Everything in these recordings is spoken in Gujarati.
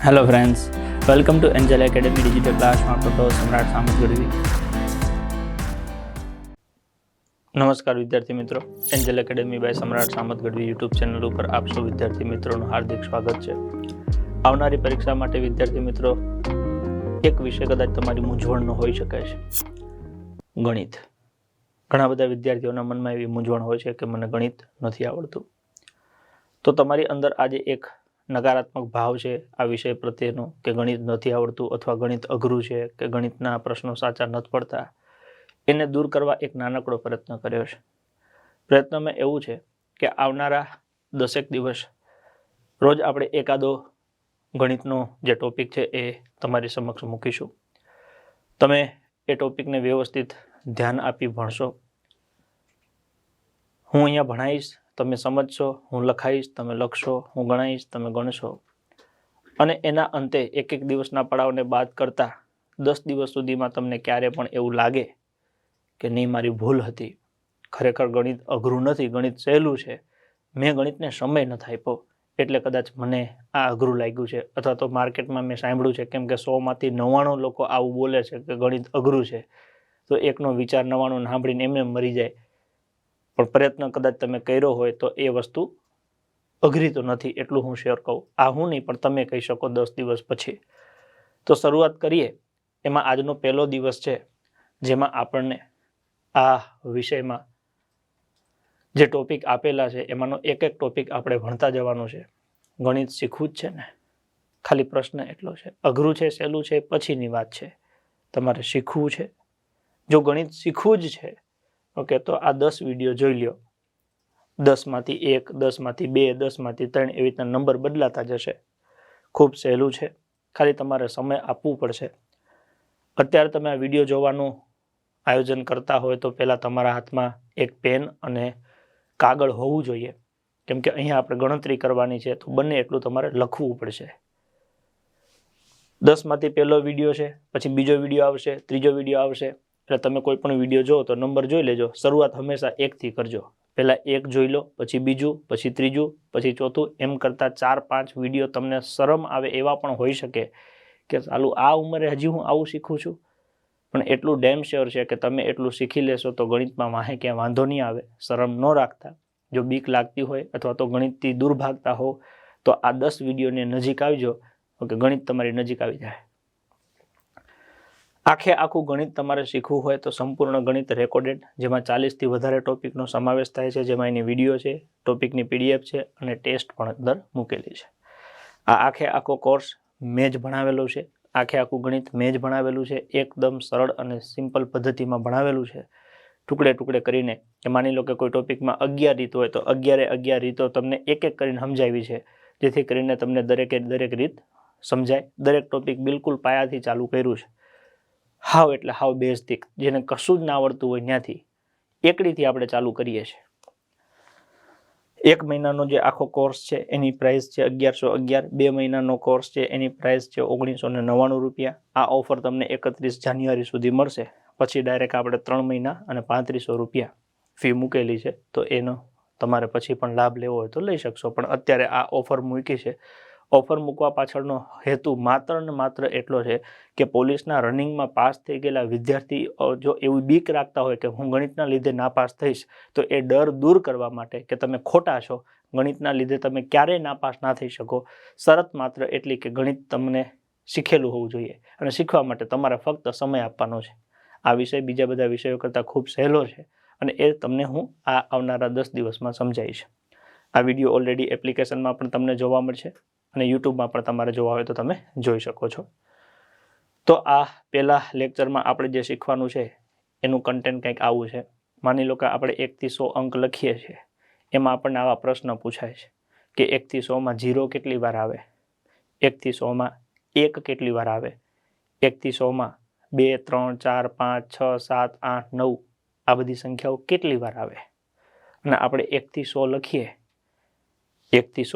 Hello friends, welcome to Angel Academy Digital Class Marketo સમ્રાટ સામત ગઢવી. નમસ્કાર વિદ્યાર્થી મિત્રો, એન્જલ એકેડેમી બાય સમ્રાટ સામત ગઢવી યુટ્યુબ ચેનલ ઉપર આપ સૌ વિદ્યાર્થી મિત્રોનું હાર્દિક સ્વાગત છે. આવનારી પરીક્ષા માટે વિદ્યાર્થી મિત્રો એક વિષય કદાચ તમારી મૂંઝવણનો હોઈ શકે છે, ગણિત. ઘણા બધા વિદ્યાર્થીઓના મનમાં એવી મૂંઝવણ હોય છે કે મને ગણિત નથી આવડતું. તો તમારી અંદર આજે એક નકારાત્મક ભાવ છે આ વિષય પ્રત્યેનો કે ગણિત નથી આવડતું અથવા ગણિત અઘરું છે કે ગણિતના પ્રશ્નો સાચા નથી પડતા, એને દૂર કરવા એક નાનકડો પ્રયત્ન કર્યો છે. પ્રયત્નમાં એવું છે કે આવનારા 10 દિવસ રોજ આપણે એકાદો ગણિતનો જે ટોપિક છે એ તમારી સમક્ષ મૂકીશું. તમે એ ટોપિકને વ્યવસ્થિત ધ્યાન આપી ભણશો. હું અહીંયા ભણાવીશ, તમે સમજશો, હું લખાઈશ, તમે લખશો, હું ગણાવીશ, તમે ગણશો. અને એના અંતે એક દિવસના પડાવને બાદ કરતા 10 દિવસ સુધીમાં તમને ક્યારે પણ એવું લાગે કે નહીં મારી ભૂલ હતી, ખરેખર ગણિત અઘરું નથી, ગણિત સહેલું છે, મેં ગણિતને સમય નથી આપ્યો એટલે કદાચ મને આ અઘરું લાગ્યું છે, અથવા તો માર્કેટમાં મેં સાંભળ્યું છે કેમ કે 100માંથી 99 લોકો આવું બોલે છે કે ગણિત અઘરું છે, તો એકનો વિચાર 99 સાંભળીને એમને મરી જાય. પણ પ્રયત્ન કદાચ તમે કર્યો હોય તો એ વસ્તુ અઘરી તો નથી, એટલું હું શ્યોર કહું. આ હું નહીં પણ તમે કહી શકો 10 દિવસ પછી. તો શરૂઆત કરીએ. એમાં આજનો પહેલો દિવસ છે જેમાં આપણને આ વિષયમાં જે ટોપિક આપેલા છે એમાંનો એક ટોપિક આપણે ભણતા જવાનું છે. ગણિત શીખવું જ છે ને, ખાલી પ્રશ્ન એટલો છે. અઘરું છે સહેલું છે પછીની વાત છે, તમારે શીખવું છે. જો ગણિત શીખવું જ છે ઓકે, તો આ 10 વિડીયો જોઈ લ્યો. 10માંથી 1, 10માંથી 2, 10માંથી 3 એવી રીતના નંબર બદલાતા જશે. ખૂબ સહેલું છે, ખાલી તમારે સમય આપવું પડશે. અત્યારે તમે આ વિડીયો જોવાનું આયોજન કરતા હોય તો પહેલાં તમારા હાથમાં એક પેન અને કાગળ હોવું જોઈએ, કેમ કે અહીંયા આપણે ગણતરી કરવાની છે તો બંને એટલું તમારે લખવું પડશે. 10માંથી પહેલો વિડીયો છે, પછી બીજો વિડીયો આવશે, ત્રીજો વિડીયો આવશે. એટલે તમે કોઈ પણ વિડીયો જો તો નંબર જોઈ લેજો. શરૂઆત હંમેશા 1થી કરજો. પહેલાં 1 જોઈ લો, પછી બીજું, પછી ત્રીજું, પછી ચોથું, એમ કરતાં 4-5 વિડીયો તમને શરમ આવે એવા પણ હોઈ શકે કે ચાલુ આ ઉંમરે હજી હું આવું શીખું છું. પણ એટલું ડેમ શ્યોર છે કે તમે એટલું શીખી લેશો તો ગણિતમાં વાહે ક્યાં વાંધો નહીં આવે. શરમ ન રાખતા. જો બીક લાગતી હોય અથવા તો ગણિતથી દૂર ભાગતા હો તો આ 10 વિડીયોની નજીક આવજો. ઓકે, ગણિત તમારી નજીક આવી જાય. આખું ગણિત તમારે શીખવું હોય તો સંપૂર્ણ ગણિત રેકોર્ડેડ, જેમાં 40થી વધારે ટોપિકનો સમાવેશ થાય છે, જેમાં એની વિડીયો છે, ટોપિકની PDF છે અને ટેસ્ટ પણ અંદર મૂકેલી છે. આ આખો કોર્સ મેં જ ભણાવેલો છે. આખું ગણિત મેં જ ભણાવેલું છે. એકદમ સરળ અને સિમ્પલ પદ્ધતિમાં ભણાવેલું છે. ટુકડે કરીને કે માની લો કે કોઈ ટોપિકમાં 11 રીત હોય તો 11 રીતો તમને એક કરીને સમજાવી છે, જેથી કરીને તમને દરેક રીત સમજાય. દરેક ટોપિક બિલકુલ પાયાથી ચાલુ કર્યું છે. હાવ એટલે હાવ બેઝિક, જેને કશું જ ના આવડતું હોય ત્યાંથી એકડીથી આપણે ચાલુ કરીએ છીએ. 1 મહિનાનો જે આખો કોર્સ છે એની પ્રાઇસ છે 1111. 2 મહિનાનો કોર્સ છે એની પ્રાઇસ છે 1999 રૂપિયા. આ ઓફર તમને 31 જાન્યુઆરી સુધી મળશે. પછી ડાયરેક્ટ આપણે 3 મહિના અને 3500 રૂપિયા ફી મૂકેલી છે, તો એનો તમારે પછી પણ લાભ લેવો હોય તો લઈ શકશો. પણ અત્યારે આ ઓફર મૂકી છે. ઓફર મૂકવા પાછળનો હેતુ માત્ર ને માત્ર એટલો છે કે પોલીસના રનિંગમાં પાસ થઈ ગયેલા વિદ્યાર્થી જો એવી બીક રાખતા હોય કે હું ગણિતના લીધે નાપાસ થઈશ, તો એ ડર દૂર કરવા માટે કે તમે ખોટા છો, ગણિતના લીધે તમે ક્યારેય નાપાસ ના થઈ શકો. શરત માત્ર એટલી કે ગણિત તમને શીખેલું હોવું જોઈએ અને શીખવા માટે તમારે ફક્ત સમય આપવાનો છે. આ વિષય બીજા બધા વિષયો કરતાં ખૂબ સહેલો છે અને એ તમને હું આ આવનારા 10 દિવસમાં સમજાવીશ. આ વિડીયો ઓલરેડી એપ્લિકેશનમાં પણ તમને જોવા મળશે અને યુટ્યુબમાં પણ તમારે જોવા હોય તો તમે જોઈ શકો છો. તો આ પહેલા લેક્ચરમાં આપણે જે શીખવાનું છે એનું કન્ટેન્ટ કંઈક આવું છે. માની લો કે આપણે 1 થી 100 અંક લખીએ છીએ, એમાં આપણને આવા પ્રશ્ન પૂછાય છે કે 1 થી 100માં 0 કેટલી વાર આવે, 1 થી 100માં 1 કેટલી વાર આવે, 1 થી 100માં 2, 3, 4, 5, 6, 7, 8, 9 આ બધી સંખ્યાઓ કેટલી વાર આવે. અને આપણે 1 થી 100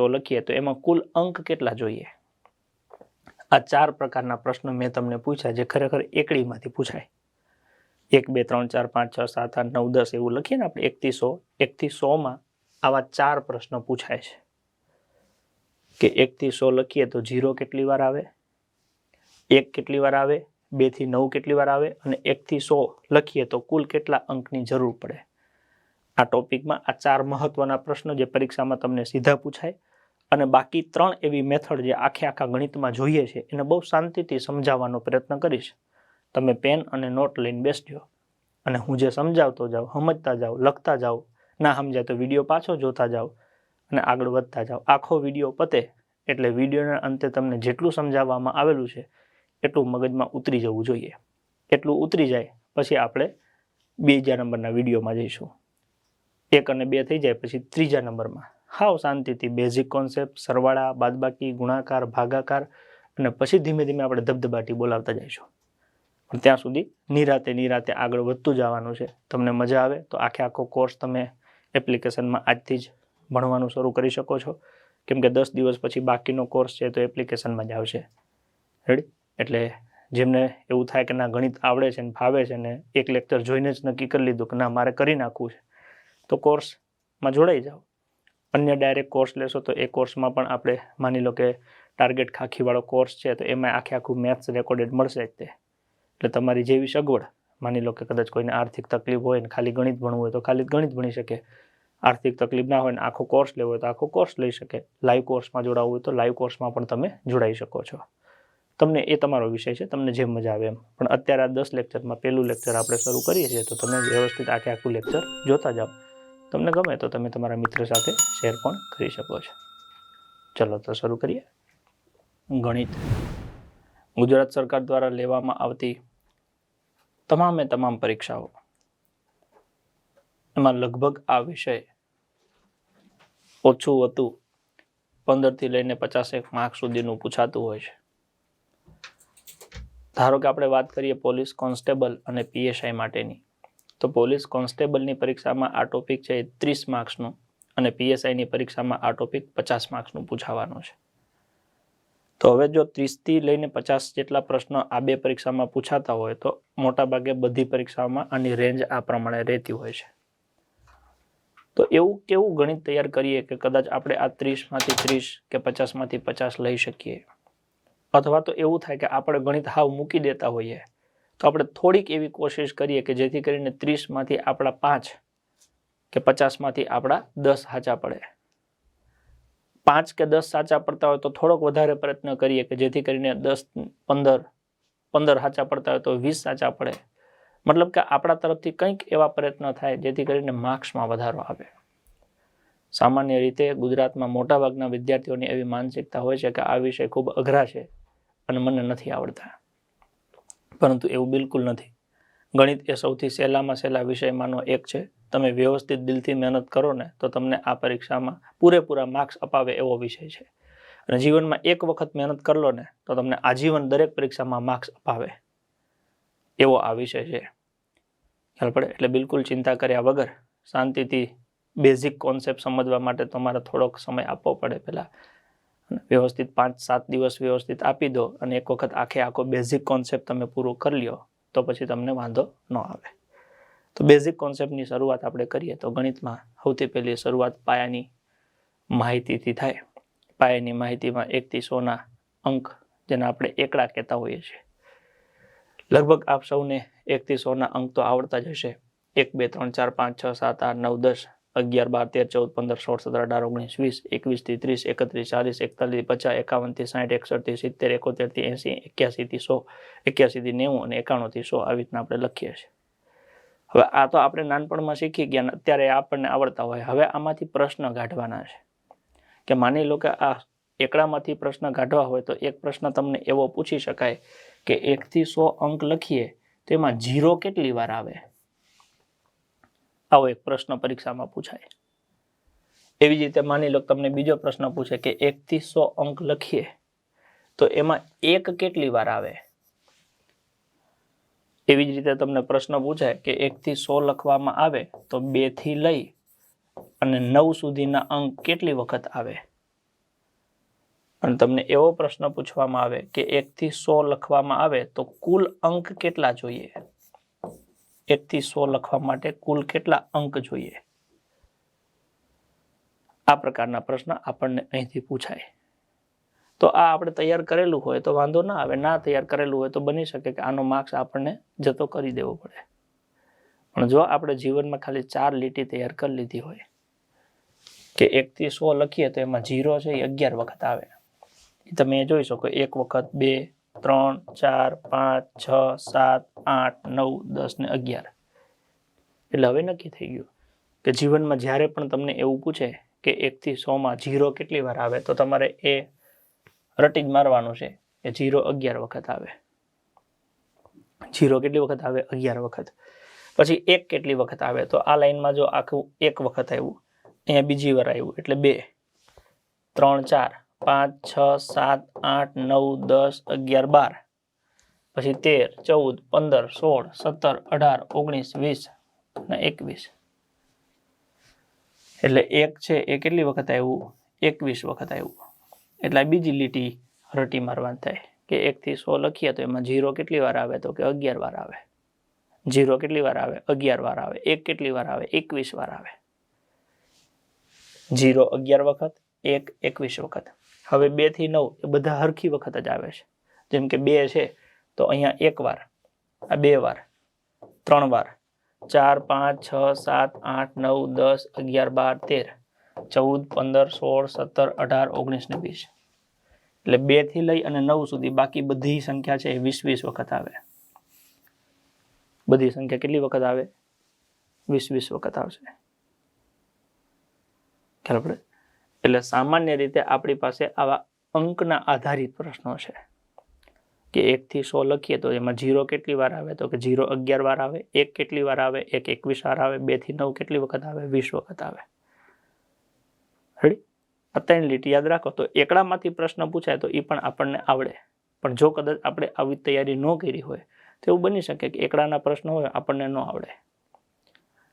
લખીએ તો એમાં કુલ અંક કેટલા જોઈએ. આ 4 પ્રકારના પ્રશ્નો મેં તમને પૂછ્યા જે ખરેખર એકડીમાંથી પૂછાય. 1, 2, 3, 4, 5, 6, 7, 8, 9, 10 એવું લખીએ ને આપણે 1 થી 100. 1 થી 100માં આવા 4 પ્રશ્નો પૂછાય છે કે 1 થી 100 લખીએ તો 0 કેટલી વાર આવે, 1 કેટલી વાર આવે, 2 થી 9 કેટલી વાર આવે, અને 1 થી 100 લખીએ તો કુલ કેટલા અંકની જરૂર પડે. આ ટોપિકમાં આ 4 મહત્વના પ્રશ્નો જે પરીક્ષામાં તમને સીધા પૂછાય, અને બાકી 3 એવી મેથડ જે આખા ગણિતમાં જોઈએ છે એને બહુ શાંતિથી સમજાવવાનો પ્રયત્ન કરીશ. તમે પેન અને નોટ લઈને બેસજો અને હું જે સમજાવતો જાઉં, સમજતા જાઓ, લખતા જાઓ, ના સમજાય તો વિડીયો પાછો જોતા જાઓ અને આગળ વધતા જાઓ. આખો વિડીયો પતે એટલે વિડીયોના અંતે તમને જેટલું સમજાવવામાં આવેલું છે એટલું મગજમાં ઉતરી જવું જોઈએ. એટલું ઉતરી જાય પછી આપણે બીજા નંબરના વિડીયોમાં જઈશું. 1 અને 2 થઈ જાય પછી ત્રીજા નંબરમાં હાવ શાંતિથી બેઝિક કોન્સેપ્ટ, સરવાળા, બાદબાકી, ગુણાકાર, ભાગાકાર, અને પછી ધીમે ધીમે આપણે ધબધબાટી બોલાવતા જઈશું. પણ ત્યાં સુધી નિરાતે આગળ વધતું જવાનું છે. તમને મજા આવે તો આખો કોર્સ તમે એપ્લિકેશનમાં આજથી જ ભણવાનું શરૂ કરી શકો છો, કેમ કે 10 દિવસ પછી બાકીનો કોર્સ છે તો એપ્લિકેશનમાં જ આવશે. રેડી? એટલે જેમને એવું થાય કે ના ગણિત આવડે છે ને ફાવે છે ને એક લેક્ચર જોઈને જ નક્કી કરી લીધું કે ના મારે કરી નાખવું છે, તો કોર્સમાં જોડાઈ જાઓ. અન્ય ડાયરેક્ટ કોર્સ લેશો તો એ કોર્સમાં પણ આપણે માની લો કે ટાર્ગેટ ખાખીવાળો કોર્સ છે તો એમાં આખું મેથ્સ રેકોર્ડેડ મળશે જ તે. એટલે તમારી જેવી સગવડ, માની લો કે કદાચ કોઈને આર્થિક તકલીફ હોય ને ખાલી ગણિત ભણવું હોય તો ખાલી ગણિત ભણી શકે, આર્થિક તકલીફ ના હોય ને આખો કોર્સ લેવો હોય તો આખો કોર્સ લઈ શકે, લાઈવ કોર્સમાં જોડાવવું હોય તો લાઈવ કોર્સમાં પણ તમે જોડાઈ શકો છો. તમને એ તમારો વિષય છે, તમને જેમ મજા આવે એમ. પણ અત્યારે આ 10 લેક્ચરમાં પહેલું લેક્ચર આપણે શરૂ કરીએ છીએ તો તમે વ્યવસ્થિત આખું લેક્ચર જોતા જાઓ. તમને ગમે તો તમે તમારા મિત્ર સાથે શેર પણ કરી શકો છો. ચલો તો શરૂ કરીએ. ગણિત. ગુજરાત સરકાર દ્વારા લેવામાં આવતી તમામ પરીક્ષાઓ એમાં લગભગ આ વિષય ઓછું હતું 15 થી લઈને 50 માર્ક સુધીનું પૂછાતું હોય છે. ધારો કે આપણે વાત કરીએ પોલીસ કોન્સ્ટેબલ અને PSI માટેની, તો પોલીસ કોન્સ્ટેબલની પરીક્ષામાં આ ટોપિક છે 30 માર્ક્સનું અને PSIની પરીક્ષામાં આ ટોપિક 50 માર્ક્સનું પૂછાવાનું છે. તો હવે જો 30 થી લઈને 50 જેટલા પ્રશ્નો આ બે પરીક્ષામાં પૂછાતા હોય તો મોટાભાગે બધી પરીક્ષાઓમાં આની રેન્જ આ પ્રમાણે રહેતી હોય છે. તો એવું કેવું ગણિત તૈયાર કરીએ કે કદાચ આપણે આ 30 માંથી 30 કે 50 માંથી 50 લઈ શકીએ, અથવા તો એવું થાય કે આપણે ગણિત હાવ મૂકી દેતા હોઈએ તો આપણે થોડીક એવી કોશિશ કરીએ કે જેથી કરીને 30 માંથી આપણા 5 કે 50 માંથી આપણા 10 સાચા પડે. 5 કે 10 સાચા પડતા હોય તો થોડોક વધારે પ્રયત્ન કરીએ કે જેથી કરીને 15 સાચા પડતા હોય તો 20 સાચા પડે. મતલબ કે આપણા તરફથી કંઈક એવા પ્રયત્ન થાય જેથી કરીને માર્ક્સમાં વધારો આવે. સામાન્ય રીતે ગુજરાતમાં મોટાભાગના વિદ્યાર્થીઓની એવી માનસિકતા હોય છે કે આ વિષય ખૂબ અઘરા છે અને મને નથી આવડતા, પરંતુ એવું બિલકુલ નથી. ગણિત એ સૌથી સહેલામાં સહેલા વિષયમાંનો એક છે. તમે વ્યવસ્થિત દિલથી મહેનત કરો ને તો તમને આ પરીક્ષામાં પૂરેપૂરા માર્ક્સ અપાવે એવો વિષય છે. અને જીવનમાં એક વખત મહેનત કરી લો ને તો તમને આજીવન દરેક પરીક્ષામાં માર્ક્સ અપાવે એવો આ વિષય છે. ખ્યાલ પડે? એટલે બિલકુલ ચિંતા કર્યા વગર શાંતિથી બેઝિક કોન્સેપ્ટ સમજવા માટે તમારે થોડોક સમય આપવો પડે. પહેલા વ્યવસ્થિત 5-7 દિવસ વ્યવસ્થિત આપી દો અને એક વખત આખો બેઝિક કોન્સેપ્ટ તમે પૂરો કરી લ્યો તો પછી તમને વાંધો ન આવે. તો બેઝિક કોન્સેપ્ટની શરૂઆત આપણે કરીએ તો ગણિતમાં સૌથી પહેલી શરૂઆત પાયાની માહિતીથી થાય. પાયાની માહિતીમાં 1 થી 100ના અંક, જેને આપણે એકડા કહેતા હોઈએ છીએ. લગભગ આપ સૌને 1 થી 100ના અંક તો આવડતા જ હશે. 1, 2, 3, 4, 5, 6, 7, 8, 9, 10, 11, 12, 13, 14, 15, 16, 17, 18, 19, 20, 21 થી 30, 31, 40, 51 થી 60, 61 થી 60, 71 થી 80, 81 થી 100, 81 થી 90 અને 91 થી 100 આવી રીતના આપણે લખીએ છીએ. હવે આ તો આપણે નાનપણમાં શીખી ગયા, અત્યારે આપણને આવડતા હોય. હવે આમાંથી પ્રશ્ન કાઢવાના છે કે માની લો કે આ એકડામાંથી પ્રશ્ન કાઢવા હોય તો એક પ્રશ્ન તમને એવો પૂછી શકાય કે 1 થી 100 અંક લખીએ તો એમાં 0 કેટલી વાર આવે. આવો એક પ્રશ્ન પરીક્ષામાં પૂછાય. એવી જ રીતે માની લો તમને બીજો પ્રશ્ન પૂછે કે 1 થી 100 અંક લખીએ તો એમાં 1 કેટલી વાર આવે. એવી જ રીતે તમને પ્રશ્ન પૂછાય કે 1 થી 100 લખવામાં આવે તો 2 થી લઈ અને 9 સુધીના અંક કેટલી વખત આવે. અને તમને એવો પ્રશ્ન પૂછવામાં આવે કે 1 થી 100 લખવામાં આવે તો કુલ અંક કેટલા જોઈએ. 1 થી 100 લખવા માટે કુલ કેટલા અંક જોઈએ. આ પ્રકારના પ્રશ્ન આપણને અહીંથી પૂછાય. તો આ આપણે તૈયાર કરેલું હોય તો વાંધો ના આવે, ના તૈયાર કરેલું હોય તો બની શકે કે આનો માર્ક્સ આપણને જતો કરી દેવો પડે. પણ જો આપણે જીવનમાં ખાલી 4 લીટી તૈયાર કરી લીધી હોય કે 1 થી 100 લખીએ તો એમાં 0 છે એ 11 વખત આવે. તમે જોઈ શકો 1 વખત, 2, 3, 4, 5, 6, 7, 8, 9, 10 ને 11. એટલે હવે નક્કી થઈ ગયું કે જીવનમાં જ્યારે પણ તમને એવું પૂછે કે 1 થી 100 માં 0 કેટલી વાર આવે તો તમારે એ રટી જ મારવાનું છે કે 0 11 વખત આવે. 0 કેટલી વખત આવે? 11 વખત. પછી 1 કેટલી વખત આવે? તો આ લાઈનમાં જો આખું 1 વખત આવ્યું, અહીંયા બીજી વાર આવ્યું એટલે 2, 3, 4, 5, 6, 7, 8, 9, 10, 11, 12, પછી 13, 14, 15, 16, 17, 18, 19, 20 અને 21. એટલે 1 છે એ કેટલી વખત આવ્યું? 21 વખત આવ્યું. એટલે આ બીજી લીટી રટી મારવાની થાય કે 1 થી 100 લખીએ તો એમાં 0 કેટલી વાર આવે? તો કે 11 વાર આવે. 0 કેટલી વાર આવે? 11 વાર આવે. 1 કેટલી વાર આવે? 21 વાર આવે. 0 11 વખત, 1 21 વખત. હવે 2 થી 9 એ બધા હરખી વખત જ આવે છે. જેમ કે 2 છે તો અહીંયા 1 વાર, આ 2 વાર, 3 વાર, 4, 5, 6, 7, 8, 9, 10, 11, 12, 13, 14, 15, 16, 17, 18, 19 ને 20. એટલે 2 થી લઈ અને 9 સુધી બાકી બધી સંખ્યા છે એ 20 વખત આવે. બધી સંખ્યા કેટલી વખત આવે? 20 વખત આવશે. ખ્યાલ પડે? એટલે સામાન્ય રીતે આપણી પાસે આવા અંકના આધારિત પ્રશ્નો છે કે 1 થી 100 લખીએ તો એમાં 0 કેટલી વાર આવે? તો કે 0 11 વાર આવે. 1 કેટલી વાર આવે? 1 21 વાર આવે. 2 થી 9 કેટલી વખત આવે? 20 વખત આવે. રેડી? આ 3 લીટી યાદ રાખો તો એકડામાંથી પ્રશ્ન પૂછાય તો એ પણ આપણને આવડે. પણ જો કદાચ આપણે આવી તૈયારી ન કરી હોય તો એવું બની શકે કે એકડાના પ્રશ્નો હોય આપણને ન આવડે.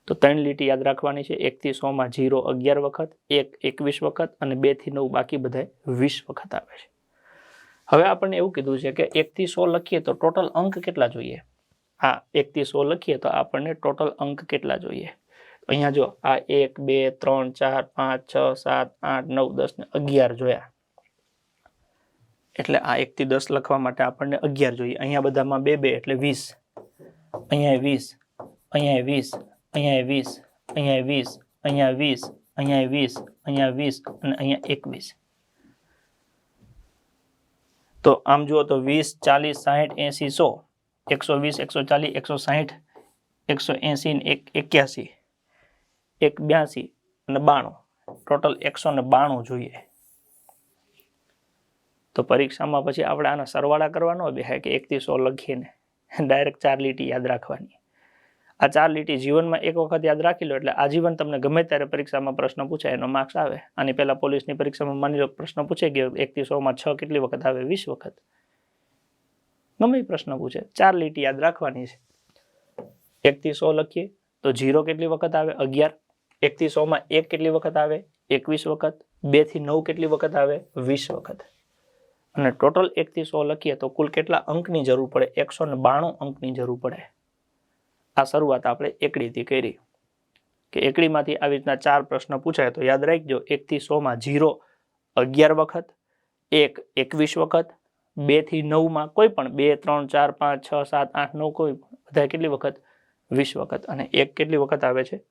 તો 3 લીટી યાદ રાખવાની છે. 1 થી 100 માં 0 11 વખત, 1 21 વખત અને 2 થી 9 બાકી બધા 20 વખત આવે છે. હવે આપણને એવું કીધું છે કે 1 થી 100 લખીએ તો ટોટલ અંક કેટલા જોઈએ? હા, 1 થી 100 લખીએ તો આપણને ટોટલ અંક કેટલા જોઈએ? અહીંયા જો આ 1, 2, 3, 4, 5, 6, 7, 8, 9, 10 ને 11 જોયા. એટલે આ 1 થી 10 લખવા માટે આપણને 11 જોઈએ. અહીંયા બધામાં 2 2 એટલે 20. અહીંયા 20, અહીંયા 20, અહીંયા 20, અહીંયા 20, અહીંયા 20, અહીંયા 20, અહીંયા 20 અને અહીંયા 21. તો આમ જુઓ તો 20, 40, 60, 80, 100, 120, 140, 160, 180, 81, 182 અને 92. ટોટલ 192 જોઈએ. તો પરીક્ષામાં પછી આપણે આના સરવાળા કરવાનો બેહાય કે 1 થી 100 લખીને ડાયરેક્ટ 4 લીટી યાદ રાખવાની. આ 4 લીટી જીવનમાં એક વખત યાદ રાખી લો એટલે આજીવન તમને ગમે ત્યારે પરીક્ષામાં પ્રશ્ન પૂછાય એનો માર્ક્સ આવે. આની પહેલા પોલીસની પરીક્ષામાં માની લો પ્રશ્ન પૂછાઈ ગયો 1 થી 100 માં 6 કેટલી વખત આવે? 20 વખત. ગમે પ્રશ્ન પૂછે 4 લીટી યાદ રાખવાની છે. 1 થી 100 લખીએ તો 0 કેટલી વખત આવે? 11. 1 થી 100 માં 1 કેટલી વખત આવે? 21 વખત. 2 થી 9 કેટલી વખત આવે? 20 વખત. અને ટોટલ 1 થી 100 લખીએ તો કુલ કેટલા અંકની જરૂર પડે? 192 અંકની જરૂર પડે. આ શરૂઆત આપણે એકડીથી કરી કે એકડીમાંથી આવી રીતના 4 પ્રશ્ન પૂછાય તો યાદ રાખજો 1 થી 100 માં 0 11 વખત, 1 21 વખત, 2 થી 9 માં કોઈ પણ 2, 3, 4, 5, 6, 7, 8, 9 કોઈ બધા કેટલી વખત? 20 વખત. અને 1 કેટલી વખત આવે છે?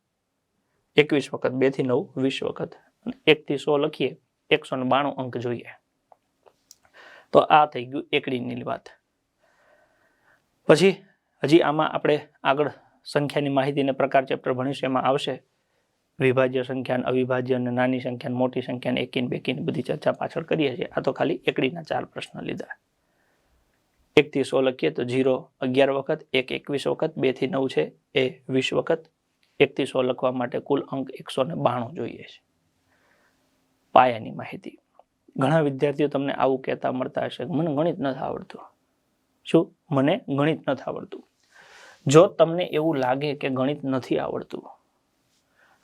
21 વખત. 2 થી 9 20 વખત. અને 1 થી 100 લખીએ 192 અંક જોઈએ. તો આ થઈ ગયું એકડીની વાત. પછી હજી આમાં આપણે આગળ સંખ્યાની માહિતીને પ્રકાર ચેપ્ટર ભણીશું. એમાં આવશે વિભાજ્ય સંખ્યા, અવિભાજ્ય અને નાની સંખ્યા, મોટી સંખ્યા, એકી બેકીની બધી ચર્ચા પાછળ કરીએ છીએ. આ તો ખાલી એકડીના 4 પ્રશ્ન લીધા. 1 થી 100 લખીએ તો 0 11 વખત, 1 21 વખત, 2 થી 9 છે એ 20 વખત. 1 થી 100 લખવા માટે કુલ અંક 192 જોઈએ છે. પાયાની માહિતી. ઘણા વિદ્યાર્થીઓ તમને આવું કહેતા મળતા હશે કે મને ગણિત નથી આવડતું. શું? મને ગણિત નથી આવડતું. જો તમને એવું લાગે કે ગણિત નથી આવડતું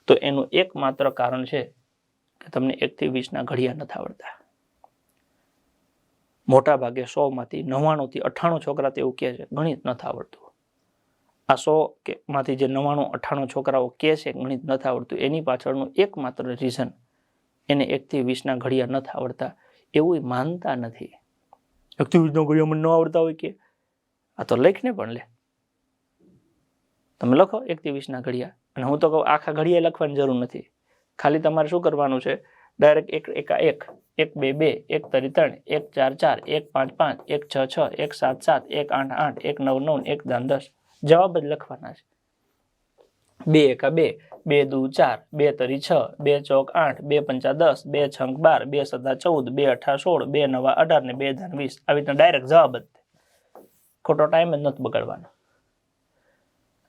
તો એનું એકમાત્ર કારણ છે કે તમને 1 થી 20 ના ઘડિયા નથી આવડતા. મોટા ભાગે 100 માંથી 99 થી 98 છોકરા તો એવું કહે છે ગણિત નથી આવડતું. આ 100 માંથી જે 99 98 છોકરાઓ કહે છે ગણિત નથી આવડતું એની પાછળનું એકમાત્ર રીઝન એને 1 થી 20 ના ઘડિયા નથી આવડતા એવું માનતા નથી. 1 થી 20 ઘડિયા મને ન આવડતા હોય કે આ તો લખને પણ લે. તમે લખો 1 થી 20 ઘડિયા, અને હું તો કહું આખા ઘડિયા લખવાની જરૂર નથી. ખાલી તમારે શું કરવાનું છે, ડાયરેક્ટ 1 એકા 1, 1 2 2, 1 3 3, 1 4 4, 1 5 5, 1 6 6, 1 7 7, 1 8 8, 1 9 9, 1 10 10 જવાબ જ લખવાના છે. 2 એકા 2, 2 દુ 4, 2 તરી 6, 2 ચોક 8, 2 પંચા 10, 2 છંક 12, 2 સદા 14, 2 અઠા 16, 2 નવા 18 ને 2 ધાન 20. આવી રીતના ડાયરેક્ટ જવાબ જ, ખોટો ટાઈમ જ નથી બગાડવાનો.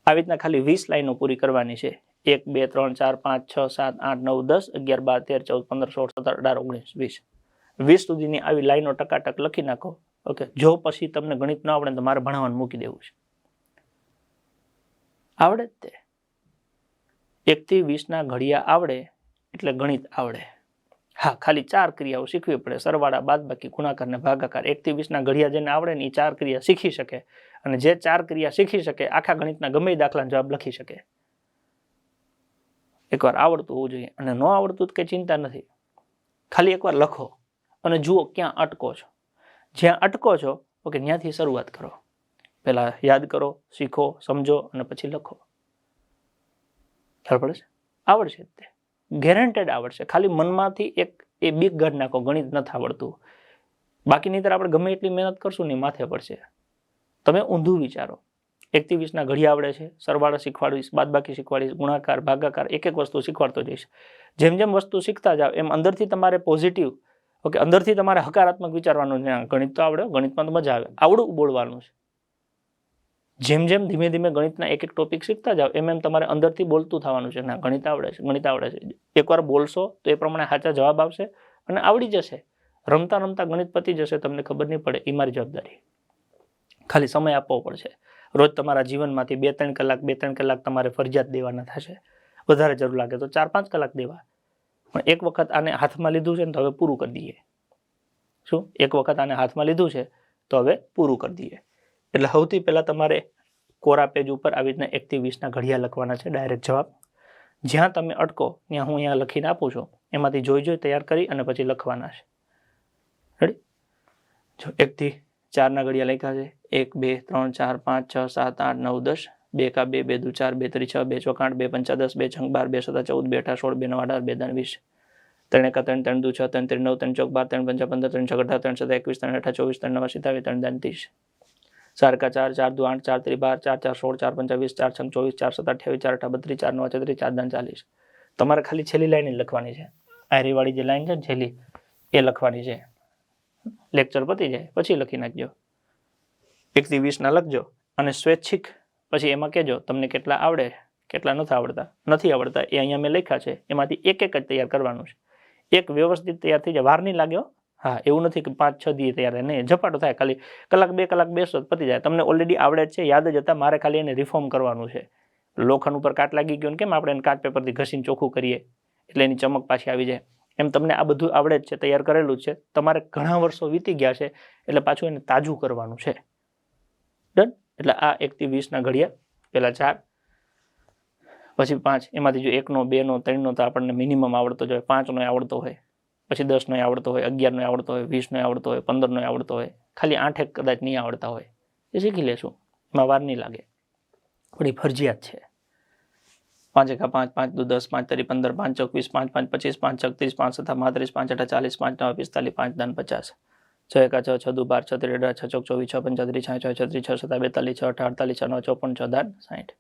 આવી રીતના ખાલી 20 લાઈનો પૂરી કરવાની છે. 1 2 3 4 5 6 7 8 9 10 11 12 13 14 15 16 17 18 19 20 20 સુધીની આવી લાઈનો ટકાટક લખી નાખો. ઓકે, જો પછી તમને ગણિત ન આવડે તો મારે ભણાવવાનું મૂકી દેવું છે. આવડે જ તે 1 થી 20 ઘડિયા આવડે એટલે ગણિત આવડે. હા, ખાલી 4 ક્રિયાઓ શીખવી પડે, સરવાળા, બાદબાકી, ગુણાકાર ને ભાગાકાર. 1 થી 20 ઘડિયા જેને આવડે ને એ 4 ક્રિયા શીખી શકે, અને જે 4 ક્રિયા શીખી શકે આખા ગણિતના ગમે દાખલાનો જવાબ લખી શકે. એકવાર આવડતું હોવું જોઈએ, અને ન આવડતું કઈ ચિંતા નથી. ખાલી એકવાર લખો અને જુઓ ક્યાં અટકો છો. જ્યાં અટકો છો ઓકે, ત્યાંથી શરૂઆત કરો. પહેલા યાદ કરો, શીખો, સમજો અને પછી લખો. ખ્યાલ પડે છે? આવડશે જ તે, ગેરંટેડ આવડશે. ખાલી મનમાંથી એક એ બીક કાઢ નાખો, ગણિત નથી આવડતું. બાકીની તરફ આપણે ગમે એટલી મહેનત કરશું ને માથે પડશે. તમે ઊંધું વિચારો. 1 થી 20 ઘડિયા આવડે છે, સરવાળા શીખવાડીશ, બાદબાકી શીખવાડીશ, ગુણાકાર, ભાગાકાર, એક એક વસ્તુ શીખવાડતો જઈશ. જેમ જેમ વસ્તુ શીખતા જાવ એમ અંદરથી તમારે પોઝિટિવ, ઓકે, અંદરથી તમારે હકારાત્મક વિચારવાનું છે. ગણિત તો આવડે, ગણિતમાં તો મજા આવે, આવડું બોલવાનું છે. જેમ જેમ ધીમે ધીમે ગણિતના એક એક ટોપિક શીખતા જાવ એમ એમ તમારે અંદરથી બોલતું થવાનું છે, ના ગણિત આવડે છે, ગણિત આવડે છે. એકવાર બોલશો તો એ પ્રમાણે સાચા જવાબ આવશે અને આવડી જશે. રમતા રમતા ગણિત પતી જશે, તમને ખબર નહીં પડે. એ મારી જવાબદારી. ખાલી સમય આપવો પડશે. રોજ તમારા જીવનમાંથી 2-3 કલાક તમારે ફરજિયાત દેવાના થશે. વધારે જરૂર લાગે તો 4-5 કલાક દેવા. પણ એક વખત આને હાથમાં લીધું છે ને તો હવે પૂરું કરી દઈએ. શું? એક વખત આને હાથમાં લીધું છે તો હવે પૂરું કરી દઈએ. એટલે સૌથી પહેલા તમારે કોરા પેજ ઉપર આવી રીતના 1 થી 20 ઘડિયા લખવાના છે, ડાયરેક્ટ જવાબ. જ્યાં તમે અટકો ત્યાં હું અહીંયા લખીને આપું છું, એમાંથી જોઈ તૈયાર કરી અને પછી લખવાના છે. રેડી? જો 1 થી 4 ઘડિયા લખ્યા છે. 1 2 3 4 5 6 7 8 9 10, 2 એકા 2, 2 દુ 4, 2 તરી 6, 2 ચોક 8, 2 પંચા 10, 2 છંક 12, 2 સદા 14, 2 અઠા 16, 2 નવા 18, 2 ધાન 20, 3 એકા 3, 3 દુ 6, 3 તરી 9, 3 ચોક 12, 3 પંચા 15, 3 છક 18, 3 સદા 21, 3 અઠા 24, 3 નવા 27, 3 ધાન 30, 4 એકા 4, 4 દુ 8, 4 તરી 12, 4 4 16, 4 પંચા 20, 4 છંક 24, 4 સદા 28, 4 અઠા 32, 4 નવા 34, 4 ધાન 40. તમારે ખાલી છેલ્લી લાઈન લખવાની છે. આયરીવાળી જે લાઈન છે ને છેલ્લી, એ લખવાની છે. લેક્ચર પતી જાય પછી લખી નાખજો. 1 થી 20 લખજો અને સ્વૈચ્છિક પછી એમાં કહેજો તમને કેટલા આવડે, કેટલા નથી આવડતા એ અહીંયા મેં લખ્યા છે. એમાંથી એક એક જ તૈયાર કરવાનું છે. એક વ્યવસ્થિત તૈયાર થઈ જાય, વાર નહીં લાગ્યો. હા, એવું નથી કે 5-6 દી તૈયાર થાય, નહીં, ઝપાટો થાય. ખાલી કલાક 2 કલાક બેસો પતી જાય. તમને ઓલરેડી આવડે જ છે, યાદ જ હતા. મારે ખાલી એને રિફોર્મ કરવાનું છે. લોખંડ ઉપર કાટ લાગી ગયો ને કેમ આપણે એને કાટ પેપરથી ઘસીને ચોખ્ખું કરીએ એટલે એની ચમક પાછી આવી જાય, એમ તમને આ બધું આવડે જ છે, તૈયાર કરેલું જ છે. તમારે ઘણા વર્ષો વીતી ગયા છે એટલે પાછું એને તાજું કરવાનું છે. ડન? એટલે આ 1 થી 20 ઘડિયા, પહેલા 4, પછી 5, એમાંથી જો 1 નો 2 નો 3 નો તો આપણને મિનિમમ આવડતો જ હોય, 5 નો આવડતો હોય, પછી 10 નો આવડતો હોય, 11 નો આવડતો હોય, 20 નો આવડતો હોય, 15 નો આવડતો હોય, ખાલી 8 કદાચ નહીં આવડતા હોય, એ શીખી લેશું. એમાં વાર નહીં લાગે, પણ એ ફરજિયાત છે. 5 એકા 5, 5 દુ 10, 5 તરી 15, 5 ચોક 20, 5 5 25, 5 છક 30, 5 સતા 35, 5 અઠા 40, 5 નવા 45, 5 ધાન 50, 6 એકા 6, 6 દુ 12, 6 તરી 18, 6 ચોક 24, 6 પંચા 36, 6 સતા 42, 6 અઠા 48, 6 નવા 54, 6 ધાન 60,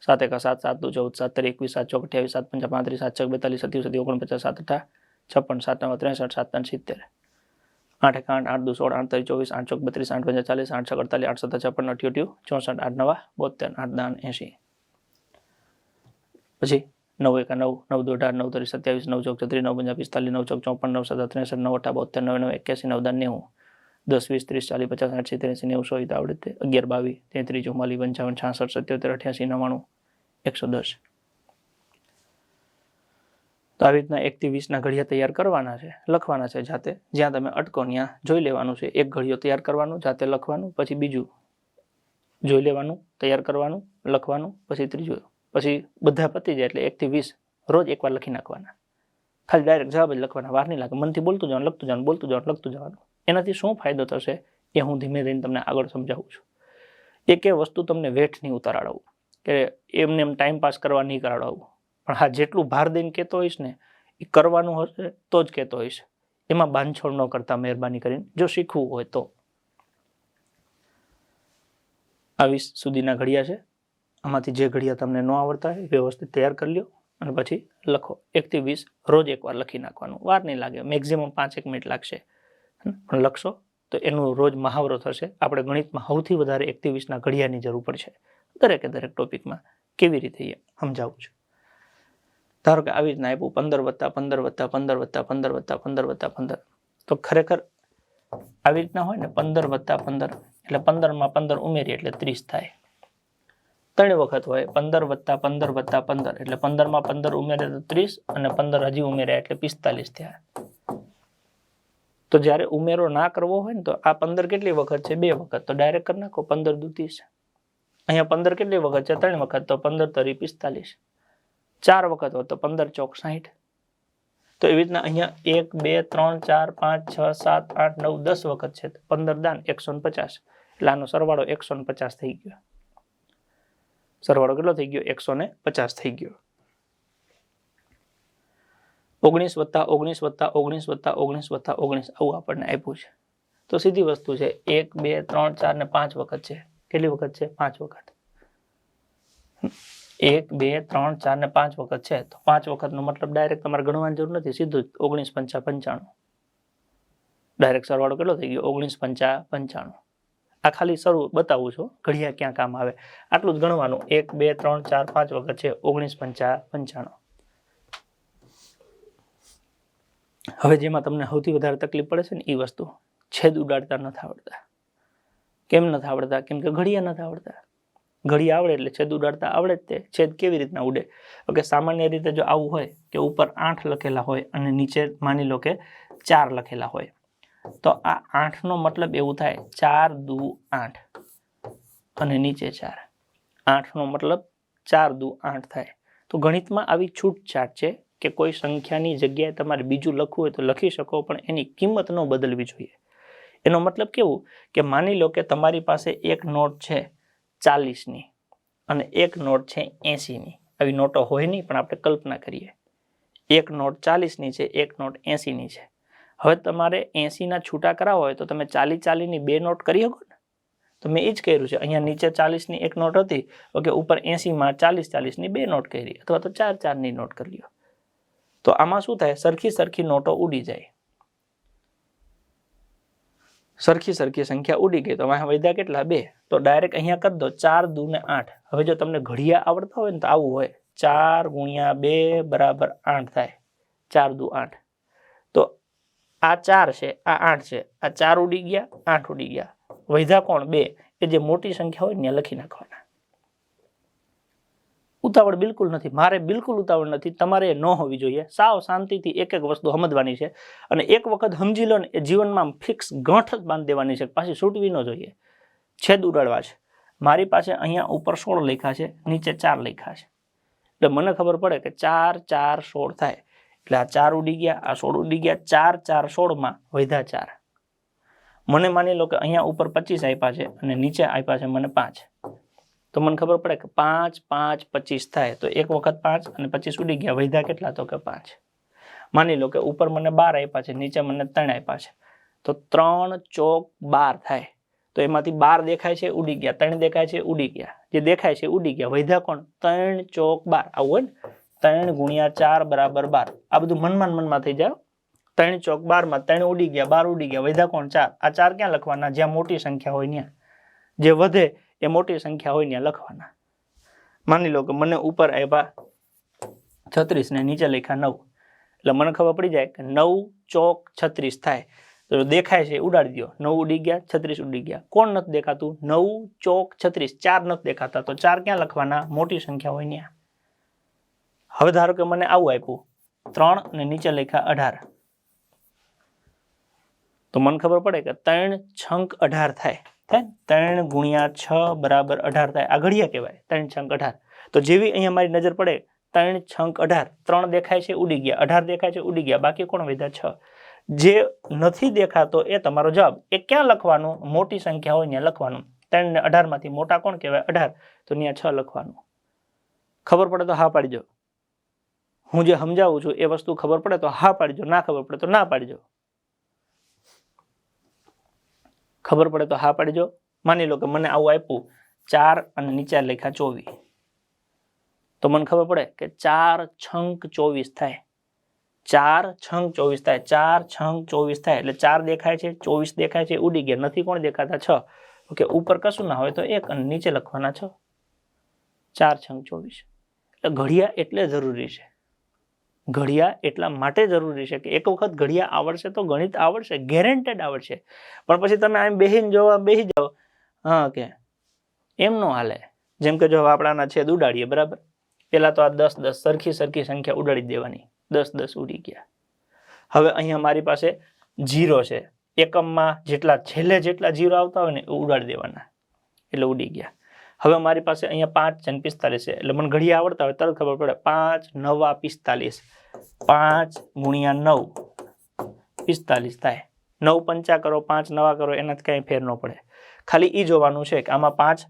7 એકા 7, 7 દુ 14, 7 તરી 21, 7 ચોક 28, 7 પંચા 35, 7 છક 42, 27 49, 7 અઠા 56, 7 નવા 63, 7 ધાન 70, 8 એકા 8, 8 દુ 16, 8 તરી 24, 8 ચોક 32, 8 પંચા 40, 8 છક 48, 8 સતા 56, 88, 64, 8 નવા 72, 8 ધાન 80. પછી 9 એકા 9, 9 દુ 18, 9 તરી 27, 9 ચોક 34, 9 પંચા 45, 9 ચોક 54, 9 સતા 63, 9 અઠા 72, 9 9 81, 9 ધાન 90, 10 20 30 40 50 60 70 80 90 100 આવડે તે 11 22 33 44 55 66 77 88 99 110. તો આવી રીતના 1 થી 20 ઘડિયા તૈયાર કરવાના છે, લખવાના છે જાતે. જ્યાં તમે અટકો ત્યાં જોઈ લેવાનું છે. એક ઘડિયો તૈયાર કરવાનું, જાતે લખવાનું, પછી બીજું જોઈ લેવાનું, તૈયાર કરવાનું, લખવાનું, પછી ત્રીજું, પછી બધા પતી જાય એટલે 1 થી 20 રોજ એકવાર લખી નાખવાના. ખાલી ડાયરેક્ટ જવાબ જ લખવાના, વાર નહીં લાગે. મનથી બોલતું જવાનું, લખતું જવાનું, બોલતું જવાનું, લખતું જવાનું. એનાથી શું ફાયદો થશે એ હું ધીમે ધીમે તમને આગળ સમજાવું છું. એક એ વસ્તુ તમને વેઠ નહીં ઉતારાડવું કે એમને એમ ટાઈમ પાસ કરવા નહીં કરાવડાવવું, પણ હા જેટલું ભાર દઈને કહેતો હોઈશ ને એ કરવાનું હશે તો જ કહેતો હોઈશ. એમાં બાંધછોડ ન કરતા મહેરબાની કરીને, જો શીખવું હોય તો. 20 સુધીના ઘડિયા છે. આમાંથી જે ઘડિયા તમને ન આવડતા હોય વ્યવસ્થિત તૈયાર કરી લ્યો અને પછી લખો. 1 થી 20 રોજ એકવાર લખી નાખવાનું, વાર નહીં લાગે, મેક્સિમમ 5-1 મિનિટ લાગશે, પણ લખશો તો એનું રોજ મહાવરો થશે. આપણે ગણિતમાં સૌથી વધારે 1 થી 20ના ઘડિયાની જરૂર પડશે દરેકે દરેક ટોપિકમાં. કેવી રીતે સમજાવું છું. ધારો કે આવી રીતના આપ્યું 15+15+15+15+15+15, તો ખરેખર આવી રીતના હોય ને 15+15 એટલે 15માં 15 ઉમેરીએ એટલે 30 થાય. 3 વખત હોય 15+15+15 એટલે 15માં 15 ઉમેરે તો 30 અને 15 હજી ઉમેર્યા એટલે 45 થયા. તો જ્યારે ઉમેરો ના કરવો હોય ને તો આ 15 કેટલી વખત છે? 2 વખત, તો ડાયરેક્ટ કરી નાખો 15 દુ 30. અહીંયા 15 કેટલી વખત છે? 3 વખત, તો 15 તરી 45. 4 વખત હોય તો 15 ચોક 60. તો એવી રીતના અહીંયા 1 2 3 4 5 6 7 8 9 10 વખત છે, 15 દાન 150. એટલે આનો સરવાળો 150 થઈ ગયો. સરવાળો કેટલો થઈ ગયો? 150 થઈ ગયો. 19+19+19+19+19 આવું આપણને આપ્યું છે. તો સીધી વસ્તુ છે, 1 2 3 4 ને 5 વખત છે. કેટલી વખત છે? 5 વખત. 1 2 3 4 ને 5 વખત છે, તો 5 વખતનો મતલબ ડાયરેક્ટ તમારે ગણવાની જરૂર નથી, સીધું જ 19 5 95. ડાયરેક્ટ સરવાળો કેટલો થઈ ગયો? 19 5 95. આ ખાલી શરૂ બતાવું છું, ઘડિયા ક્યાં કામ આવે આટલું જ ગણવાનું. 1 2 3 4 5 વખત છે, 19 5 95. હવે જેમાં તમને સૌથી વધારે તકલીફ પડે છે ને એ વસ્તુ, છેદ ઉડાડતા નથી આવડતા. કેમ નથી આવડતા? કેમ કે ઘડિયા નથી આવડતા. ઘડિયા આવડે એટલે છેદ ઉડાડતા આવડે જ તે. છેદ કેવી રીતના ઉડે? ઓકે, સામાન્ય રીતે જો આવું હોય કે ઉપર 8 લખેલા હોય અને નીચે માની લો કે 4 લખેલા હોય, તો આ 8નો મતલબ એવું થાય 4 દુ 8 અને નીચે 4. 8નો મતલબ 4 દુ 8 થાય. તો ગણિતમાં આવી છૂટછાટ છે કે કોઈ સંખ્યાની જગ્યાએ તમારે બીજું લખવું હોય તો લખી શકો, પણ એની કિંમત ન બદલવી જોઈએ. એનો મતલબ કેવું કે માની લો કે તમારી પાસે એક નોટ છે 40ની અને એક નોટ છે 80ની. આવી નોટો હોય નહીં, પણ આપણે કલ્પના કરીએ. એક નોટ 40ની છે, એક નોટ 80ની છે. હવે તમારે 80ના છૂટા કરાવવા હોય તો તમે 40-40ની 2 નોટ કરી શકો ને? તો મેં એ જ કર્યું છે. અહીંયા નીચે 40ની એક નોટ હતી, ઓકે, ઉપર 80માં 40-40ની 2 નોટ કરી, અથવા તો 4-4ની નોટ કરી લ્યો. તો આમાં શું થાય? સરખી નોટો ઉડી જાય. સરખી સંખ્યા ઉડી ગઈ, તો અહીંયા વધ્યા કેટલા? 2. તો ડાયરેક્ટ અહીંયા કરી દો 4 દુ ને 8. હવે જો તમને ઘડિયા આવડતા હોય ને તો આવું હોય, 4 × 2 = 8 થાય. 4 દુ 8. તો આ 4 છે, આ 8 છે, આ 4 ઉડી ગયા, 8 ઉડી ગયા. વધ્યા કોણ? 2. એ જે મોટી સંખ્યા હોય ને લખી નાખવાના. ઉતાવળ બિલકુલ નથી. મારે બિલકુલ ઉતાવળ નથી, તમારે ન હોવી જોઈએ. સાવ શાંતિથી એક વસ્તુ સમજવાની છે, અને એક વખત સમજી લો ને એ જીવનમાં ફિક્સ ગાંઠ જ બાંધી દેવાની છે, પાછી છૂટવી ન જોઈએ. છેદ ઉડાડવા છે. મારી પાસે અહીંયા ઉપર 16 લખ્યા છે, નીચે 4 લખ્યા છે. એટલે મને ખબર પડે કે 4 4 16 થાય. એટલે આ 4 ઉડી ગયા, આ 16 ઉડી ગયા. 4 4 16માં વધ્યા 4. મને માની લો કે અહીંયા ઉપર 25 આપ્યા છે અને નીચે આપ્યા છે મને 5. તો મને ખબર પડે કે 5 5 25 થાય. તો એક વખત 5 અને 25 ઉડી ગયા, વધ્યા કેટલા? તો કે 5. માની લો કે ઉપર મને 12 આપ્યા છે, નીચે મને 3 આપ્યા છે, તો 3 ચોક 12 થાય. તો એમાંથી 12 દેખાય છે, ઉડી ગયા. 3 દેખાય છે, ઉડી ગયા. જે દેખાય છે ઉડી ગયા. વધ્યા કોણ? 3 ચોક 12. આવું હોય ને, 3 × 4 = 12. આ બધું મનમાં થઈ જાય. 3 ચોક 12 માં 3 ઉડી ગયા, 12 ઉડી ગયા. વધ્યા કોણ? 4. આ 4 ક્યાં લખવાના? જ્યાં મોટી સંખ્યા હોય ત્યાં. જે વધે એ મોટી સંખ્યા હોય ત્યાં લખવાના. માની લો કે મને ઉપર આવ્યા 36 ને નીચે લખ્યા 9. એટલે મને ખબર પડી જાય કે 9 ચોક 36 થાય. તો દેખાય છે ઉડાડી દો. 9 ઉડી ગયા, 36 ઉડી ગયા. કોણ નથી દેખાતું? 9 ચોક 36. 4 નથી દેખાતા. તો 4 ક્યાં લખવાના? મોટી સંખ્યા હોય ત્યાં. હવે ધારો કે મને આવું આપ્યું 3 અને નીચે લખ્યા 18. તો મને ખબર પડે કે 3 છંક 18 થાય. 3 × 6 = 18 થાય. આ ઘડિયા કહેવાય. 3 છંક 18. તો જેવી અહીંયા મારી નજર પડે 3 છંક 18, 3 દેખાય છે ઉડી ગયા, 18 દેખાય છે ઉડી ગયા, બાકી કોણ વધ્યા 6. જે નથી દેખાતો એ તમારો જવાબ. એ ક્યાં લખવાનું? મોટી સંખ્યા હોય ત્યાં લખવાનું. 3 ને 18 માંથી મોટા કોણ કહેવાય? 18, તો ત્યાં 6 લખવાનું. ખબર પડે તો હા પાડજો. હું જે સમજાવું છું એ વસ્તુ ખબર પડે તો હા પાડજો, ના ખબર પડે તો ના પાડજો. ખબર પડે તો હા પાડજો. માની લો કે મને આવું આપ્યું 4 અને નીચે લખ્યા 24, તો મને ખબર પડે કે 4 છંક 24 થાય. 4 છંક 24 થાય. 4 છંક 24 થાય એટલે 4 દેખાય છે, 24 દેખાય છે, ઉડી ગયા. નથી કોણ દેખાતા? 6. ઓકે, ઉપર કશું ના હોય તો 1 અને નીચે લખવાના 6. 4 છંક 24. એટલે ઘડિયા એટલે જરૂરી છે. ઘડિયા એટલા માટે જરૂરી છે કે એક વખત ઘડિયા આવડશે તો ગણિત આવડશે, ગેરંટેડ આવડશે. પણ પછી તમે આમ બેહીને જોવા બેસી જાઓ, હા કે એમ નો હાલે. જેમ કે જો આપણાના છેદ ઉડાડીએ, બરાબર, પેલા તો આ 10 10 સરખી સંખ્યા ઉડાડી દેવાની. 10 10 ઉડી ગયા. હવે અહીંયા મારી પાસે 0 છે. એકમમાં જેટલા છેલ્લે જેટલા 0 આવતા હોય ને એ ઉડાડી દેવાના, એટલે ઉડી ગયા. હવે મારી પાસે અહીંયા 5 છે ને 45 છે, એટલે મને ઘડિયા આવડતા હોય તરત ખબર પડે 5 9 45. 5 ગુણ્યા 9 45 થાય. 9 પંચા કરો, 5 9 કરો, એનાથી કઈ ફેર ન પડે. ખાલી ઈ જોવાનું છે કે આમાં 5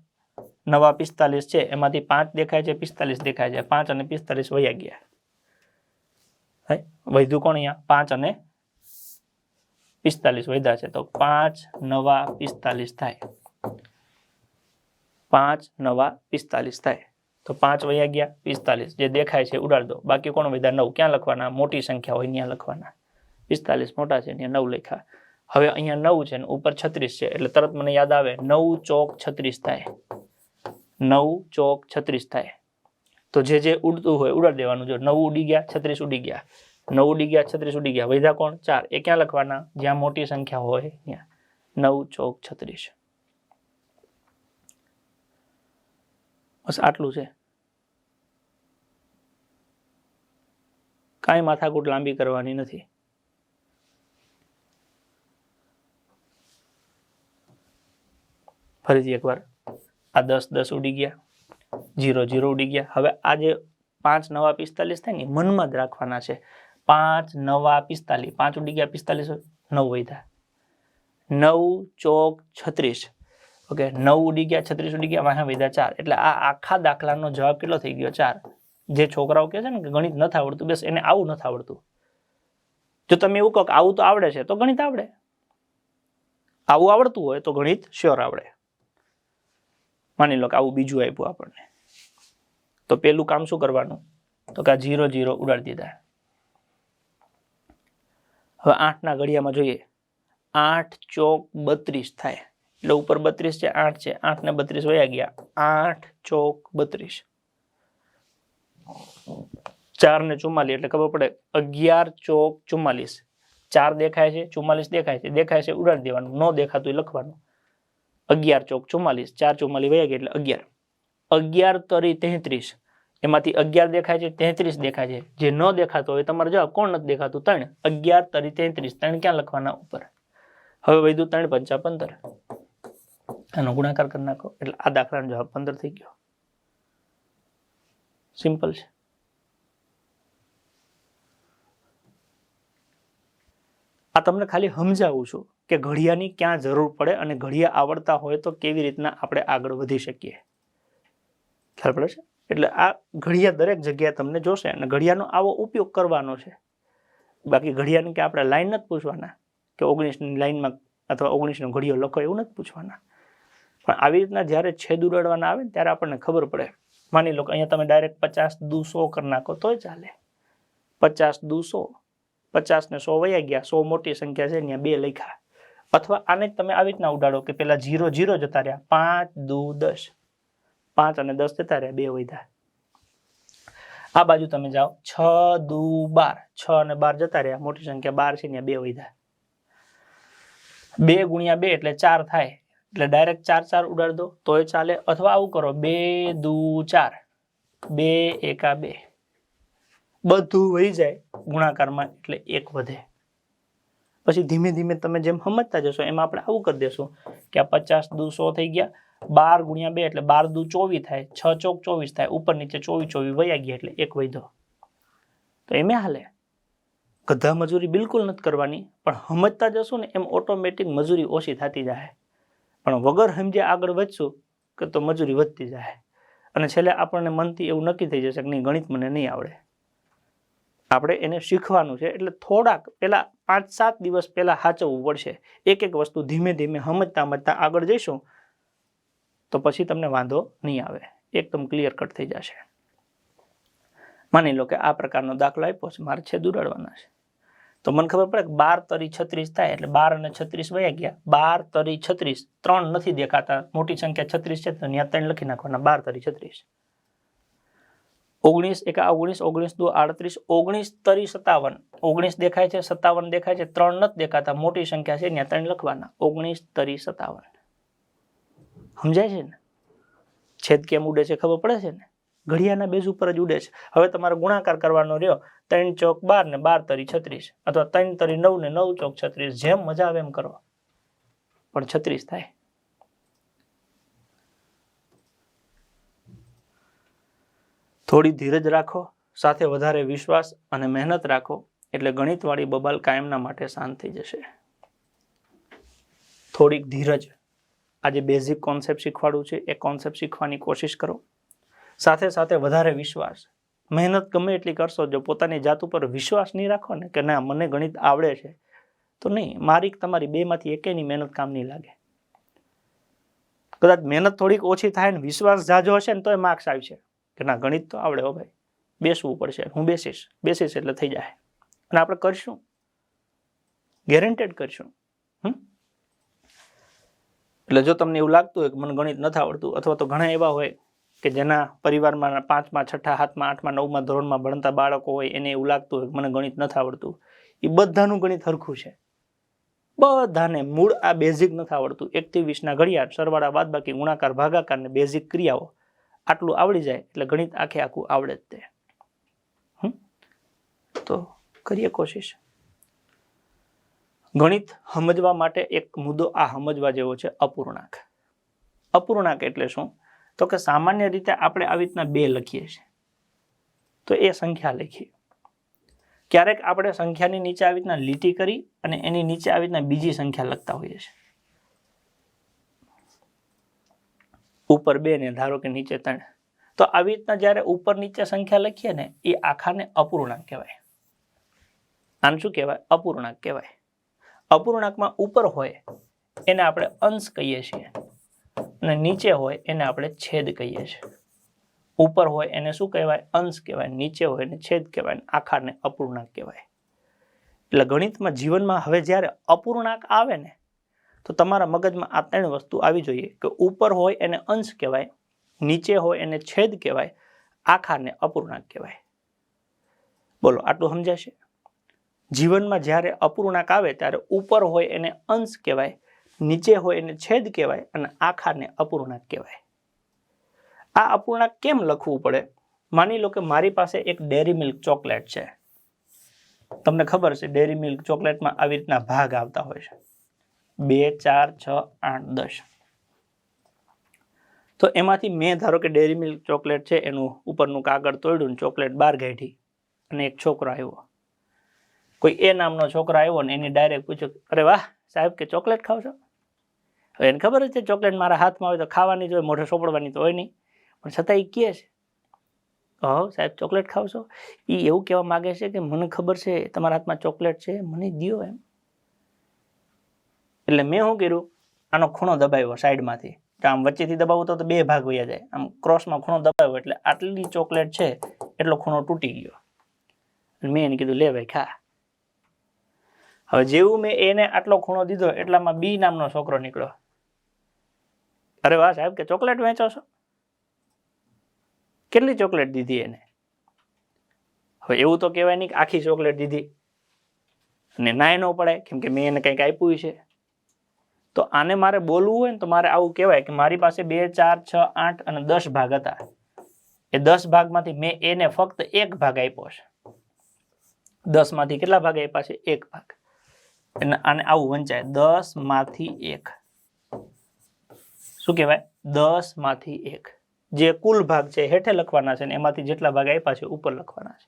9 45 છે, એમાંથી 5 દેખાય છે, 45 દેખાય છે. 5 અને 45 વયા ગયા. વધ્યું કોણ? અહીંયા 5 અને 45 વધ્યા છે, તો 5 9 45 થાય. 5 9 45 થાય, તો 5 વયા ગયા, 45 જે દેખાય છે ઉડાડ દો. બાકી કોણ વધ્યા? 9. ક્યાં લખવાના? મોટી સંખ્યા હોય ત્યાં લખવાના. 45 મોટા છે ત્યાં 9 લખ્યા. હવે અહીંયા 9 છે ને ઉપર 36 છે, એટલે તરત મને યાદ આવે 9 ચોક 36 થાય. 9 ચોક 36 થાય. તો જે ઉડતું હોય ઉડાડી દેવાનું. જો 9 ઉડી ગયા, 36 ઉડી ગયા, 9 ઉડી ગયા, 36 ઉડી ગયા, વધ્યા કોણ? 4. એ ક્યાં લખવાના? જ્યાં મોટી સંખ્યા હોય ત્યાં. 9 ચોક 36. બસ આટલું છે. કાંઈ માથાકૂટ લાંબી કરવાની નથી. ફરીથી એકવાર, આ 10 10 ઉડી ગયા, 0 0 ઉડી ગયા. હવે આ જે 5 9 45 થાય ને મનમાં જ રાખવાના છે. 5 9 45, 5 ઉડી ગયા, 45 9 વધ્યા. 9 ચોક 36. ઓકે, 9 ઉડી ગયા, 36 ઉડી ગયા, વાહ વધ્યા 4. એટલે આ આખા દાખલાનો જવાબ કેટલો થઈ ગયો? 4. જે છોકરાઓ કહે છે ને કે ગણિત નથી આવડતું, બસ એને આવું નથી આવડતું. જો તમે એવું કહો કે આવું તો આવડે છે, તો ગણિત આવડે. આવું આવડતું હોય તો ગણિત શ્યોર આવડે. માની લો કે આવું બીજું આપ્યું આપણને, તો પેલું કામ શું કરવાનું? તો કે આ 0 0 ઉડાડી દીધા. હવે 8 ના ઘડિયામાં જોઈએ. 8 ચોક 32 થાય. એટલે ઉપર 32 છે, 8 છે, 8 ને 32 વયા ગયા. 8 ચોક 32. 4 ને 44 એટલે ખબર પડે 11 ચોક 44. 4 દેખાય છે, 44 દેખાય છે, દેખાય છે ઉડાડી દેવાનું, ન દેખાતું એ લખવાનું. 11 ચોક 44, 4 44 વયા ગયા એટલે 11. 11 તરી 33. એમાંથી 11 દેખાય છે, 33 દેખાય છે. જે ન દેખાતો હોય તમારો જવાબ. કોણ નથી દેખાતું? 3. 11 તરી 33. 3 ક્યાં લખવાના? ઉપર. હવે વધ્યું 3 5 15. આનો ગુણાકાર કરી નાખો એટલે આ દાખલાનો જવાબ 15 થઈ ગયો. સિમ્પલ છે. આ તમને ખાલી સમજાવું છું કે ઘડિયાની ક્યાં જરૂર પડે અને ઘડિયા આવડતા હોય તો કેવી રીતના આપણે આગળ વધી શકીએ. ખ્યાલ પડે છે? એટલે આ ઘડિયા દરેક જગ્યાએ તમને જોશે અને ઘડિયાનો આવો ઉપયોગ કરવાનો છે. બાકી ઘડિયાની કે આપણે લાઈન નથી પૂછવાના કે 19ની લાઈનમાં અથવા 19નો ઘડિયો લખો, એવું નથી પૂછવાના. પણ આવી રીતના જ્યારે છેદ ઉડાડવાના આવે ને ત્યારે આપણને ખબર પડે. માની લો કે અહીંયા તમે ડાયરેક્ટ 50 દુ 100 કરી નાખો તોય ચાલે. 50 દુ 100, 50 ને 100 વયા ગયા. 100 મોટી સંખ્યા છે, ત્યાં 2 લખ્યા. અથવા આને તમે આવી રીતના ઉડાડો કે પેલા 0 0 જતા રહ્યા. 5 દુ 10, 5 અને 10 જતા રહ્યા, 2 વધ્યા. આ બાજુ તમે જાઓ 6 દુ 12, 6 અને 12 જતા રહ્યા, મોટી સંખ્યા 12 છે, ત્યાં 2 વધ્યા. 2 ગુણ્યા 2 એટલે 4 થાય. એટલે ડાયરેક્ટ 4 4 ઉડાડ દો તોય ચાલે. અથવા આવું કરો 2 દુ 4, 2 એકા 2, બધું વહી જાય ગુણાકારમાં એટલે 1 વધે. પછી ધીમે ધીમે તમે જેમ સમજતા જશો એમ આપણે આવું કરી દેશું કે આ 50 દુ 100 થઈ ગયા 12 ગુણ્યા 2 એટલે 12 દુ 24 થાય, 6 ચોક 24 થાય, ઉપર નીચે 24 વયા ગયા એટલે 1 વધ્યો. તો એમે હાલે. ગધા મજૂરી બિલકુલ નથી કરવાની, પણ સમજતા જશું ને એમ ઓટોમેટિક મજૂરી ઓછી થતી જાય. પણ વગર સમજ્યા આગળ વધશું કે તો મજૂરી વધતી જાય, અને છેલ્લે આપણને મનથી એવું નક્કી થઈ જશે કે નહીં, ગણિત મને નહીં આવડે. આપણે એને શીખવાનું છે, એટલે થોડાક પહેલા 5-7 દિવસ પહેલા સાચવવું પડશે. એક એક વસ્તુ ધીમે ધીમે સમજતા આગળ જઈશું તો પછી તમને વાંધો નહીં આવે, એકદમ ક્લિયર કટ થઈ જશે. માની લો કે આ પ્રકારનો દાખલો આપ્યો છે, મારે છેદ ઉડાડવાના છે. તો મને ખબર પડે કે 12 તરી 36 થાય એટલે 12 અને 36 વયા ગયા. 12 તરી 36, 3 નથી દેખાતા, મોટી સંખ્યા 36 છે તો ત્યાં 3 લખી નાખવાના. 12 તરી 36, 19 એકા 19, 19 દુ 38, 19 તરી 57, 19 દેખાય છે, 57 દેખાય છે, 3 નથી દેખાતા, મોટી સંખ્યા છે ત્યાં 3 લખવાના. 19 તરી 57. સમજાય છે ને? છેદ કેમ ઉડે છે ખબર પડે છે ને? ઘડિયાળના બેઝ ઉપર જ ઉડે છે. હવે તમારે ગુણાકાર કરવાનો રહ્યો, 3 ચોક 12 ને 12 તરી 36, અથવા 3 તરી 9 ને 9 ચોક 36, જેમ મજા આવે એમ કરો, પણ 36 થાય. થોડી ધીરજ રાખો, સાથે વધારે વિશ્વાસ અને મહેનત રાખો, એટલે ગણિતવાળી બબાલ કાયમના માટે શાંત થઈ જશે. થોડીક ધીરજ, આજે બેઝિક કોન્સેપ્ટ શીખવાડું છે એ કોન્સેપ્ટ શીખવાની કોશિશ કરો. સાથે સાથે વધારે વિશ્વાસ, મહેનત ગમે એટલી કરશો, જો પોતાની જાત ઉપર વિશ્વાસ નહીં રાખો ને કે ના મને ગણિત આવડે છે, તો નહીં, મારી તમારી બેમાંથી એકેયની મહેનત કામ નહીં લાગે. કદાચ મહેનત થોડીક ઓછી થાય ને વિશ્વાસ જાજો હશે ને તોય માર્ક્સ આવશે કે ના ગણિત તો આવડે હો ભાઈ, બેસવું પડશે, હું બેસીશ એટલે થઈ જાય. અને આપણે કરશું, ગેરંટેડ કરશું. એટલે જો તમને એવું લાગતું હોય કે મને ગણિત નથી આવડતું, અથવા તો ઘણા એવા હોય કે જેના પરિવારમાં 5મા 6મા 7મા 8મા 9મા ધોરણમાં ભણતા બાળકો હોય, એને એવું લાગતું હોય કે મને ગણિત નથી આવડતું, એ બધાનું ગણિત સરખું છે. બધાને મૂળ આ બેઝિક નથી આવડતું. 1 થી 20 ના ઘડિયાળ, સરવાળા બાદબાકી ગુણાકાર ભાગાકાર ને બેઝિક ક્રિયાઓ આટલું આવડી જાય એટલે ગણિત આખું આવડે જ તે. તો કરીએ કોશિશ. ગણિત સમજવા માટે એક મુદ્દો આ સમજવા જેવો છે, અપૂર્ણાંક. અપૂર્ણાંક એટલે શું? તો કે સામાન્ય રીતે આપણે આવી રીતના 2 લખીએ છીએ તો એ સંખ્યા લખીએ. ક્યારેક આપણે સંખ્યાની નીચે આવી રીતના લીટી કરી અને એની નીચે આવી રીતના બીજી સંખ્યા લખતા હોઈએ છીએ. ઉપર 2 ને ધારો કે નીચે 3. તો આવી રીતના જ્યારે ઉપર નીચે સંખ્યા લખીએ ને એ આખાને અપૂર્ણાંક કહેવાય. આને શું કહેવાય? અપૂર્ણાંક કહેવાય. અપૂર્ણાંકમાં ઉપર હોય એને આપણે અંશ કહીએ છીએ અને નીચે હોય એને આપણે છેદ કહીએ છીએ. ઉપર હોય એને શું કહેવાય? અંશ કહેવાય. નીચે હોય એને છેદ કહેવાય. આખાને અપૂર્ણાંક કહેવાય. એટલે ગણિતમાં જીવનમાં હવે જ્યારે અપૂર્ણાંક આવે ને તો તમારા મગજમાં આ 3 વસ્તુ આવી જોઈએ કે ઉપર હોય એને અંશ કહેવાય, નીચે હોય એને છેદ કહેવાય, આખાને અપૂર્ણાંક કહેવાય. બોલો આટલું સમજાશે? જીવનમાં જ્યારે અપૂર્ણાંક આવે ત્યારે ઉપર હોય એને અંશ કહેવાય, નીચે હોય એને છેદ કહેવાય અને આખાને અપૂર્ણાંક કહેવાય. આ અપૂર્ણાંક કેમ લખવું પડે? માની લો કે મારી પાસે એક ડેરી મિલ્ક ચોકલેટ છે. તમને ખબર છે ડેરી મિલ્ક ચોકલેટમાં આવી રીતના ભાગ આવતા હોય છે, 2, 4, 6, 8, 10. તો એમાંથી મેં ધારો કે ડેરી મિલ્ક ચોકલેટ છે એનું ઉપરનું કાગળ તોડ્યું, ચોકલેટ બહાર કાઢી અને એક છોકરો આવ્યો, કોઈ એ નામનો છોકરો આવ્યો ને એની ડાયરેક્ટ પૂછ્યું, અરે વાહ સાહેબ કે ચોકલેટ ખાવ છો? હવે એને ખબર જ છે ચોકલેટ મારા હાથમાં હોય તો ખાવાની જ હોય, મોઢે સોપડવાની તો હોય નહીં, પણ છતાં એ કહે છે હો સાહેબ ચોકલેટ ખાવ છો? એ એવું કહેવા માગે છે કે મને ખબર છે તમારા હાથમાં ચોકલેટ છે, મને દ્યો એમ. એટલે મેં શું કર્યું, આનો ખૂણો દબાવ્યો સાઈડમાંથી, આમ વચ્ચેથી દબાવું તો 2 ભાગ વયા જાય, આમ ક્રોસમાં ખૂણો દબાવ્યો એટલે આટલી ચોકલેટ છે એટલો ખૂણો તૂટી ગયો. મેં એને કીધું લે ભાઈ ખા. હવે જેવું મેં એને આટલો ખૂણો દીધો એટલામાં બી નામનો છોકરો નીકળ્યો, અરે વાહ સાહેબ કે ચોકલેટ વેચો છો? કેટલી ચોકલેટ દીધી એને? હવે એવું તો કહેવાય નહીં કે આખી ચોકલેટ દીધી, અને નાય ન પડાય કેમ કે મેં એને કંઈક આપ્યું છે. તો આને મારે બોલવું હોય ને તો મારે આવું કહેવાય કે મારી પાસે 2, 4, 6, 8 અને 10 ભાગ હતા. એ 10 ભાગમાંથી મેં એને ફક્ત 1 ભાગ આપ્યો છે. 10 માંથી કેટલા ભાગ આપ્યા છે? 1 ભાગ. અને આને આવું વંચાય 10 માંથી 1. શું કહેવાય? 10 માંથી 1. જે કુલ ભાગ છે હેઠે લખવાના છે ને એમાંથી જેટલા ભાગ આપ્યા છે ઉપર લખવાના છે.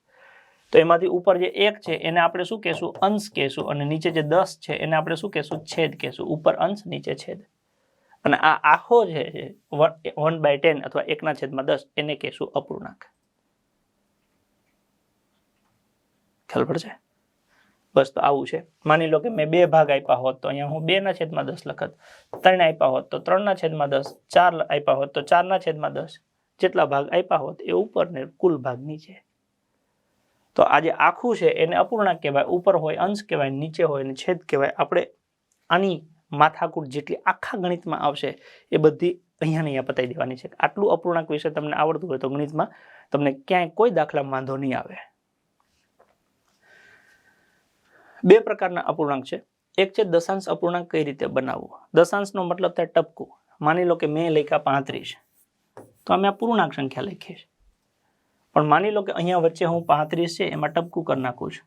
તો એમાંથી ઉપર જે 1 છે એને આપણે શું કહેશું? અંશ કહેશું. અને નીચે જે 10 છે એને આપણે શું કહેશું? છેદ કહેશું. ઉપર અંશ નીચે છેદ. અને આ આખો જે છે 1/10 અથવા 1/10 એને કહેશું અપૂર્ણાંક. ખ્યાલ પડશે? બસ તો આવું છે. માની લો કે મેં 2 ભાગ આપ્યા હોત તો અહીંયા હું 2/10 લખત. 3 આપ્યા હોત તો 3/10, 4 આપ્યા હોત તો 4/10. જેટલા ભાગ આપ્યા હોત એ ઉપર ને કુલ ભાગ નીચે. તો આ જે આખું છે એને અપૂર્ણાંક કહેવાય. ઉપર હોય અંશ કહેવાય, નીચે હોય ને છેદ કહેવાય. આપણે આની માથાકૂટ જેટલી આખા ગણિતમાં આવશે એ બધી અહીંયા પતાવી દેવાની છે. આટલું અપૂર્ણાંક વિશે તમને આવડતું હોય તો ગણિતમાં તમને ક્યાંય કોઈ દાખલામાં વાંધો નહીં આવે. 2 પ્રકારના અપૂર્ણાંક છે. એક છે દશાંશ અપૂર્ણાંક કઈ રીતે બનાવવો. દશાંશનો મતલબ થાય ટપકું. માની લો કે મેં લખ્યા 35 તો અમે આ પૂર્ણાંક સંખ્યા લખીએ છીએ. પણ માની લો કે અહીંયા વચ્ચે હું 35 છે એમાં ટપકું કરી નાખું છું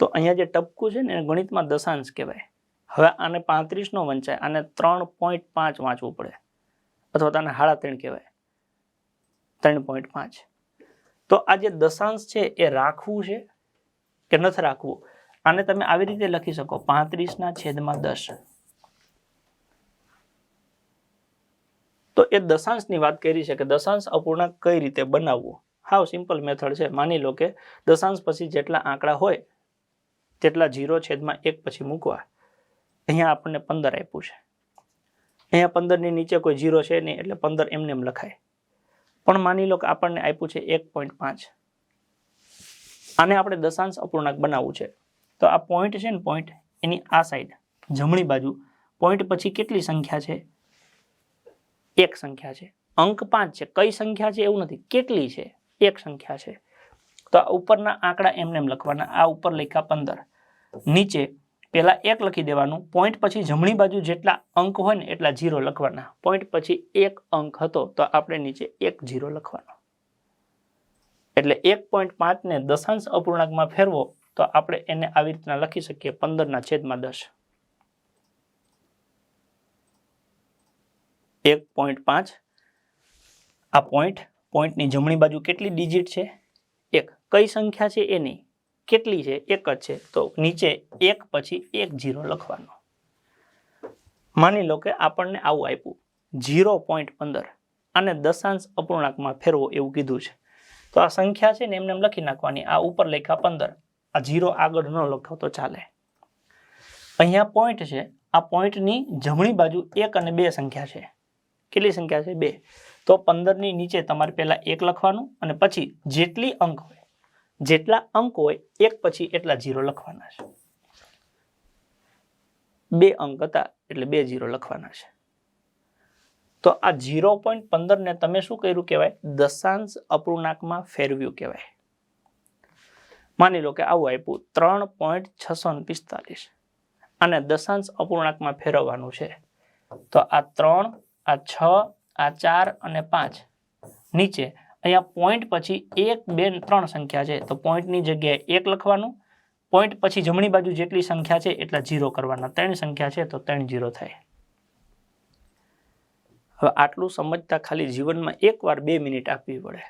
તો અહીંયા જે ટપકું છે ને એને ગણિતમાં દશાંશ કહેવાય. હવે આને 35 નો વંચાય, આને 3.5 વાંચવું પડે અથવા તો આને 3.5 કહેવાય. 3.5. તો આ જે દશાંશ છે એ રાખવું છે કે નથી રાખવું? આને તમે આવી રીતે લખી શકો 35/10. તો એ દશાંશની વાત કરી છે કે દશાંશ અપૂર્ણાંક કઈ રીતે બનાવવું. હાવ સિમ્પલ મેથડ છે. માની લો કે દશાંશ પછી જેટલા આંકડા હોય તેટલા 0/1 પછી મૂકવા. અહીંયા આપણને 15 આપ્યું છે. અહીંયા 15 ની નીચે કોઈ 0 છે નહીં એટલે 15 એમને એમ લખાય. પણ માની લો કે આપણને આપ્યું છે 1.5. આને આપણે દશાંશ અપૂર્ણાંક બનાવવું છે. તો આ પોઈન્ટ છે ને, પોઈન્ટ એની આ સાઈડ જમણી બાજુ પોઈન્ટ પછી કેટલી સંખ્યા છે? એક સંખ્યા છે. અંક 5 છે. કઈ સંખ્યા છે એવું નથી, કેટલી છે? એક સંખ્યા છે. તો આ ઉપરના આંકડા એમને એમ લખવાના. આ ઉપર લખ્યા 15, નીચે પેલા 1 લખી દેવાનું. પોઈન્ટ પછી જમણી બાજુ જેટલા અંક હોય ને એટલા 0 લખવાના. પોઈન્ટ પછી 1 અંક હતો તો આપણે નીચે 1 0 લખવાનો. એટલે 1.5 ને દશાંશ અપૂર્ણાંકમાં ફેરવો તો આપણે એને આવી રીતના લખી શકીએ 15/10. 1.5. આ પોઈન્ટની જમણી બાજુ કેટલી ડિજિટ છે? 1. કઈ સંખ્યા છે એની કેટલી છે? 1 જ છે. તો નીચે 1 પછી 1 0 લખવાનો. માની લો કે આપણને આવું આપ્યું 0.15. આને દશાંશ અપૂર્ણાંકમાં ફેરવો એવું કીધું છે. તો આ સંખ્યા છે ને એમને એમ લખી નાખવાની. આ ઉપર લખ્યા 15, આ 0 આગળ ન લખો તો ચાલે. અહીંયા પોઈન્ટ છે. આ પોઈન્ટની જમણી બાજુ 1 અને 2 સંખ્યા છે. કેટલી સંખ્યા છે? 2. તો 15 ની નીચે તમારે પહેલા 1 લખવાનું અને પછી જેટલા અંક હોય 1 પછી એટલા 0 લખવાના છે. 2 અંક હતા એટલે 2 0 લખવાના છે. તો આ 0.15 ને તમે શું કર્યું કહેવાય? દશાંશ અપૂર્ણાંકમાં ફેરવ્યું કહેવાય. માની લો કે આવું આપ્યું 3.645. અને દશાંશ અપૂર્ણાંકમાં ફેરવવાનું છે. તો આ 3, આ 6, આ 4 અને 5 નીચે અહીંયા પોઈન્ટ પછી 1, 2, 3 સંખ્યા છે તો પોઈન્ટની જગ્યાએ 1 લખવાનું. પોઈન્ટ પછી જમણી બાજુ જેટલી સંખ્યા છે એટલા 0 કરવાના. 3 સંખ્યા છે તો 3 0 થાય. હવે આટલું સમજતા ખાલી જીવનમાં એકવાર 2 મિનિટ આપવી પડે.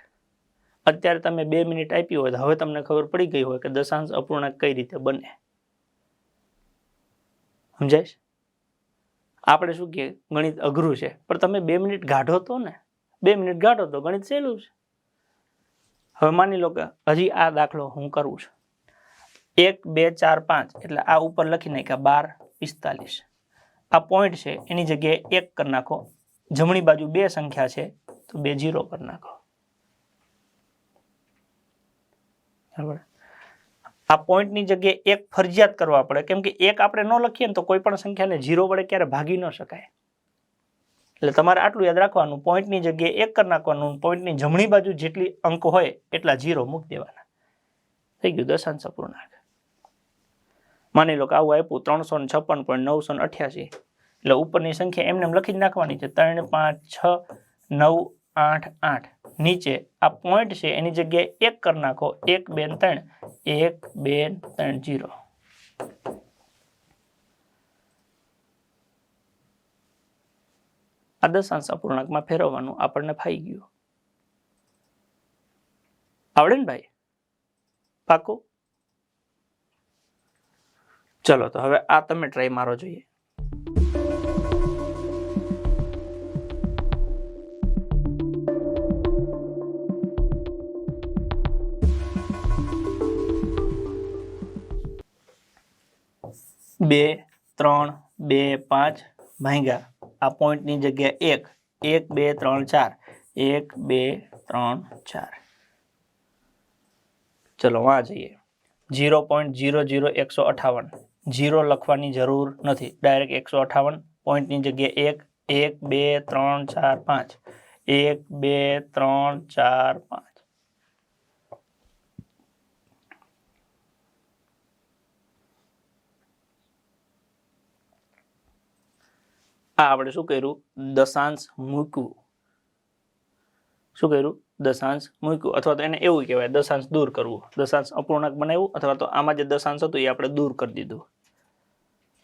અત્યારે તમે 2 મિનિટ આપી હોય તો હવે તમને ખબર પડી ગઈ હોય કે દશાંશ અપૂર્ણાંક કઈ રીતે બને. સમજાય? આપણે શું કે ગણિત અઘરું છે પણ તમે 2 મિનિટ કાઢો તો ને. 2 મિનિટ કાઢો તો ગણિત સહેલું છે. હવે માની લો કે હજી આ દાખલો હું કરું છું. 1, 2, 4, 5 એટલે આ ઉપર લખી નાખ્યા 12, 45. આ પોઈન્ટ છે એની જગ્યાએ 1 કરી નાખો. જમણી બાજુ 2 સંખ્યા છે તો 2 0 કરી નાખો. બરાબર? આ પોઈન્ટની જગ્યાએ 1 ફરજિયાત કરવા પડે કેમ કે 1 આપણે ન લખીએ ને તો કોઈ પણ સંખ્યાને 0 વડે ક્યારે ભાગી ન શકાય. એટલે તમારે આટલું યાદ રાખવાનું. પોઈન્ટની જગ્યાએ 1 કરી નાખવાનું. પોઈન્ટની જમણી બાજુ જેટલી અંક હોય એટલા 0 મૂકી દેવાના. થઈ ગયું દશાંશ અપૂર્ણાંક. માની લો કે આવું આપ્યું 356.988. એટલે ઉપરની સંખ્યા એમને એમ લખી જ નાખવાની છે 3, 5, 6, 9, 8, 8. નીચે આ પોઈન્ટ છે એની જગ્યાએ 1 કરી નાખો. 1, 2, 3. 1, 2, 3, 0. આ દશાંશ અપૂર્ણાંકમાં ફેરવવાનું આપણને ફાઈ ગયું. આવડે ને ભાઈ? પાકું? ચલો તો હવે આ તમે ટ્રાય મારો જોઈએ. બે 3 2 5 ભાગ્યા આ પોઈન્ટની જગ્યાએ 1 1 2 3 4 1 2 3 4. ચલો વાં જઈએ. 0.00158 0 લખવાની જરૂર નથી, ડાયરેક્ટ 158. પોઈન્ટની જગ્યાએ 1 1 2 3 4 5 1 2 3 4 5. આ આપણે શું કર્યું? દશાંશ મૂક્યું. શું કર્યું? દશાંશ મૂક્યું. અથવા તો એને એવું કહેવાય દશાંશ દૂર કરવું. દશાંશ અપૂર્ણાંક બનાવ્યું અથવા તો આમાં જે દશાંશ હતું એ આપણે દૂર કરી દીધું.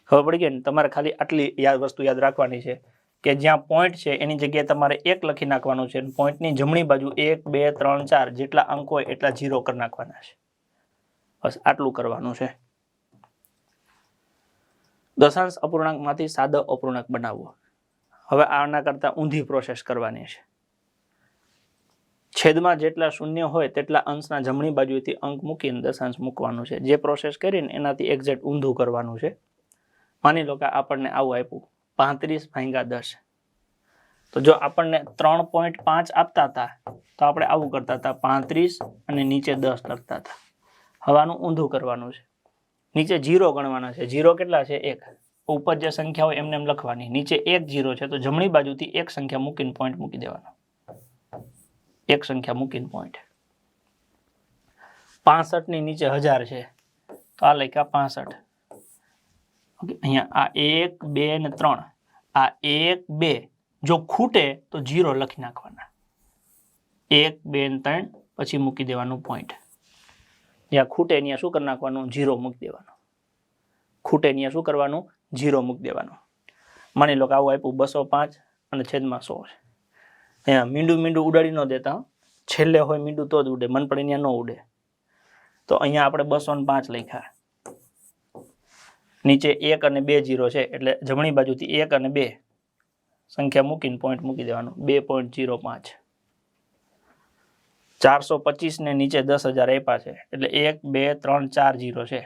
ખબર પડી ગઈ ને? તમારે ખાલી આટલી વસ્તુ યાદ રાખવાની છે કે જ્યાં પોઈન્ટ છે એની જગ્યાએ તમારે 1 લખી નાખવાનું છે. પોઈન્ટની જમણી બાજુ 1 2 3 4 જેટલા અંક હોય એટલા 0 કરી નાખવાના છે. બસ આટલું કરવાનું છે. દશાંશ અપૂર્ણાંકમાંથી સાદો અપૂર્ણાંક બનાવવો. હવે આના કરતા ઊંધી પ્રોસેસ કરવાની છે. છેદમાં જેટલા શૂન્ય હોય તેટલા અંશના જમણી બાજુથી અંક મૂકીને દશાંશ મૂકવાનું છે. જે પ્રોસેસ કરીને એનાથી એક્ઝેક્ટ ઊંધું કરવાનું છે. માની લો કે આપણને આવું આપ્યું 35/10. તો જો આપણને 3.5 આપતા હતા તો આપણે આવું કરતા હતા 35 અને નીચે 10 લખતા હતા. હવાનું ઊંધું કરવાનું છે. નીચે 0 ગણવાના છે. 0 કેટલા છે? 1. ઉપર જે સંખ્યા હોય એમને એમ લખવાની. નીચે 1 0 છે તો જમણી બાજુથી એક સંખ્યા મૂકીને પોઈન્ટ મૂકી દેવાનો. એક સંખ્યા મૂકીને પોઈન્ટ. 65 ની નીચે 1000 છે તો આ લખ્યા 65. ઓકે, અહીંયા આ 1 2 ને 3, આ 1 2 જો ખૂટે તો 0 લખી નાખવાના. 1 2 ને 3 પછી મૂકી દેવાનું પોઈન્ટ. જ્યાં ખૂટે ત્યાં શું કરી નાખવાનું? 0 મૂકી દેવાનું. ખૂટે ત્યાં શું કરવાનું? 0 મૂકી દેવાનું. માની લો કે આવું આપ્યું 205 અને છેદમાં 100 છે. અહીંયા મીંડું ઉડાડી ન દેતા, છેલ્લે હોય મીંડું તો જ ઉડે, મન પડે ત્યાં ન ઉડે. તો અહીંયા આપણે 205 લખ્યા. નીચે 1 અને 2 0 છે એટલે જમણી બાજુથી 1 અને 2 સંખ્યા મૂકીને પોઈન્ટ મૂકી દેવાનું. 2.05. 425 ને નીચે 10,000 આપ્યા છે એટલે 1 2 3 4 0 છે.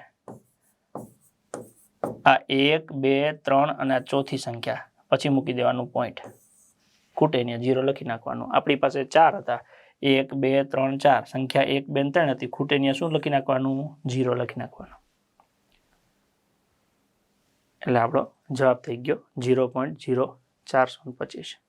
આ 1 2 3 અને આ ચોથી સંખ્યા પછી મૂકી દેવાનું પોઈન્ટ. ખૂટે ને 0 લખી નાખવાનું. આપણી પાસે 4 હતા, 1 2 3 4 સંખ્યા 1 2 3 હતી. ખૂટે ને શું લખી નાખવાનું? 0 લખી નાખવાનું. એટલે આપણો જવાબ થઈ ગયો 0.0425.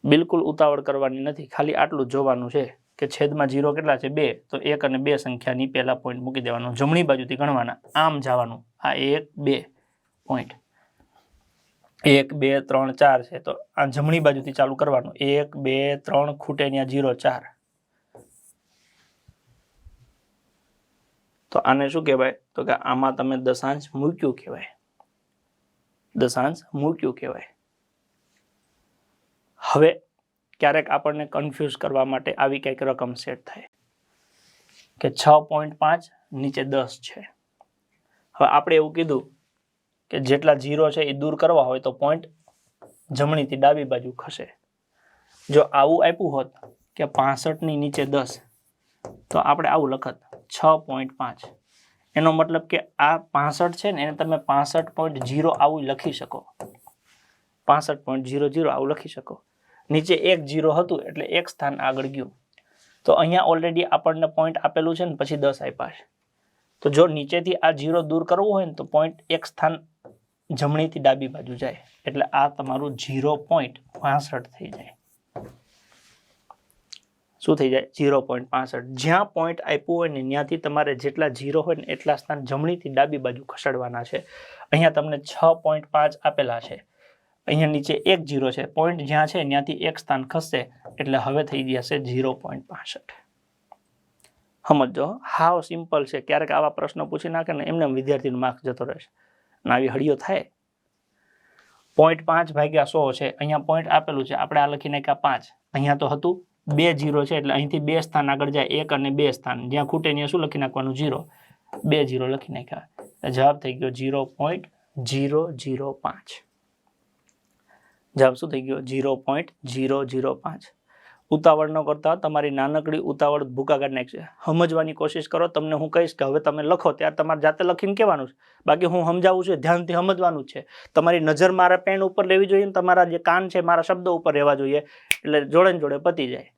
બિલકુલ ઉતાવળ કરવાની નથી, ખાલી આટલું જોવાનું છે કે છેદમાં 0 કેટલા છે? 2. તો 1 અને 2 સંખ્યાની પહેલા પોઈન્ટ મૂકી દેવાનું. જમણી બાજુથી ગણવાના, આમ જવાનું. આ 1 2 પોઈન્ટ. 1 2 3 4 છે તો આ જમણી બાજુથી ચાલુ કરવાનું. 1 2 3 ખૂટે ત્યાં 0 4. તો આને શું કહેવાય? તો કે આમાં તમે દશાંશ મૂક્યું કહેવાય. દશાંશ મૂક્યું કહેવાય. હવે ક્યારેક આપણને કન્ફ્યુઝ કરવા માટે આવી કંઈક રકમ સેટ થાય કે 6.5 નીચે 10 છે. હવે આપણે એવું કીધું કે જેટલા 0 છે એ દૂર કરવા હોય તો પોઈન્ટ જમણીથી ડાબી બાજુ ખસે. જો આવું આપ્યું હોત કે 65 ની નીચે 10 તો આપણે આવું લખત 6.5. એનો મતલબ કે આ 65 છે ને એને તમે 65.0 આવું લખી શકો. 65.00 આવું લખી શકો. નીચે 1 0 હતું એટલે એક સ્થાન આગળ ગયું. તો અહીંયા ઓલરેડી આપણને પોઈન્ટ આપેલું છે ને પછી 10 આપ્યા છે. તો જો નીચેથી આ 0 દૂર કરવું હોય ને તો પોઈન્ટ એક સ્થાન જમણીથી ડાબી બાજુ જાય એટલે આ તમારું 0.65 થઈ જાય. શું થઈ જાય? 0.65. જ્યાં પોઈન્ટ આપ્યું હોય ને ત્યાંથી તમારે જેટલા 0 હોય ને એટલા સ્થાન જમણીથી ડાબી બાજુ ખસેડવાના છે. અહીંયા તમને 6.5 આપેલા છે, અહીંયા નીચે 1 0 છે. પોઈન્ટ જ્યાં છે ત્યાંથી એક સ્થાન ખસશે એટલે હવે થઈ જશે 0.65. સમજો, હાવ સિમ્પલ છે. ક્યારેક આવા પ્રશ્નો પૂછી નાખે ને એમને વિદ્યાર્થીનો માર્ક્સ જતો રહેશે. અને આવી હળીઓ થાય 0.5 ભાગ્યા 100 છે, અહીંયા પોઈન્ટ આપેલું છે, આપણે આ લખી નાખ્યા 5, અહીંયા તો હતું 2 0 છે એટલે અહીંથી 2 સ્થાન આગળ જાય, 1 અને 2 સ્થાન જ્યાં ખૂટે ત્યાં શું લખી નાખવાનું 0, 2 0 લખી નાખ્યા, જવાબ થઈ ગયો 0.005. જવાબ શું થઈ ગયો 0.005. ઉતાવળ ન કરતા, તમારી નાનકડી ઉતાવળ ભૂકા કાઢી નાખશે. સમજવાની કોશિશ કરો. તમને હું કહીશ કે હવે તમે લખો ત્યારે તમારે જાતે લખીને કહેવાનું છે, બાકી હું સમજાવું છું ધ્યાનથી સમજવાનું જ છે. તમારી નજર મારા પેન ઉપર લેવી જોઈએ ને તમારા જે કાન છે મારા શબ્દો ઉપર રહેવા જોઈએ, એટલે જોડે ને જોડે પતી જાય.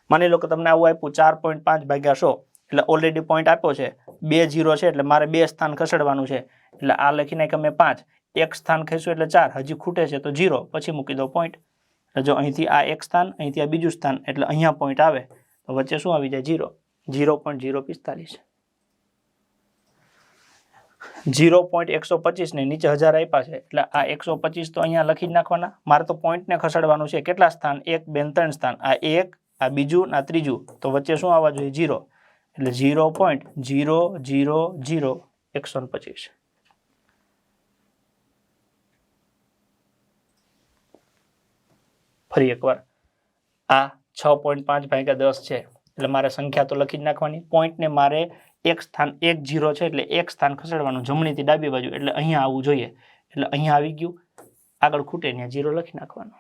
માની લો કે તમને આવું આપ્યું 4.5 ભાગ્યા 100, એટલે ઓલરેડી પોઈન્ટ આપ્યો છે, 2 0 છે એટલે મારે 2 સ્થાન ખસેડવાનું છે, એટલે આ લખી નાખ્યા મેં 5, 1 સ્થાન ખસ્યું એટલે 4, હજી ખૂટે છે તો 0, પછી મૂકી દો પોઈન્ટ. એટલે જો અહીંથી આ 1 સ્થાન, અહીંથી આ બીજું સ્થાન, એટલે અહીંયા પોઈન્ટ આવે તો વચ્ચે શું આવી જાય 0, 0.045. 0.125 ને નીચે 1000 આપ્યા છે એટલે આ 125 તો અહીંયા લખી જ નાખવાના. મારે તો પોઈન્ટને ખસેડવાનું છે. કેટલા સ્થાન? 1 2 3 સ્થાન. આ 1, આ બીજું, આ ત્રીજું, તો વચ્ચે શું આવવા જોઈએ 0, એટલે 0.0000125. ફરી એકવાર, આ 6.5 ભાગ્યા 10 છે એટલે મારે સંખ્યા તો લખી જ નાખવાની. પોઈન્ટને મારે 1 સ્થાન, 1 0 છે એટલે 1 સ્થાન ખસેડવાનું જમણીથી ડાબી બાજુ, એટલે અહીંયા આવવું જોઈએ, એટલે અહીંયા આવી ગયું. આગળ ખૂટે ત્યાં 0 લખી નાખવાનું.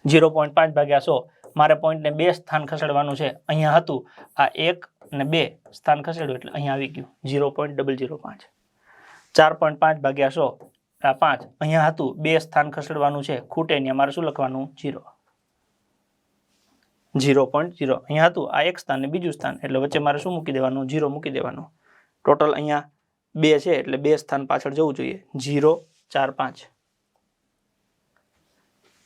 0.5 ભાગ્યા 100, મારે પોઈન્ટને 2 સ્થાન ખસેડવાનું છે, અહીંયા હતું, આ 1 અને 2 સ્થાન ખસેડ્યું એટલે અહીંયા આવી ગયું 0.005. 4.5 ભાગ્યા 100, આ 5, અહીંયા હતું, 2 સ્થાન ખસેડવાનું છે, ખૂટે ત્યાં મારે શું લખવાનું 0, 0.0, અહીંયા હતું, આ 1 સ્થાન ને બીજું સ્થાન, એટલે વચ્ચે મારે શું મૂકી દેવાનું 0 મૂકી દેવાનું. ટોટલ અહીંયા 2 છે એટલે 2 સ્થાન પાછળ જવું જોઈએ, 0 4 5.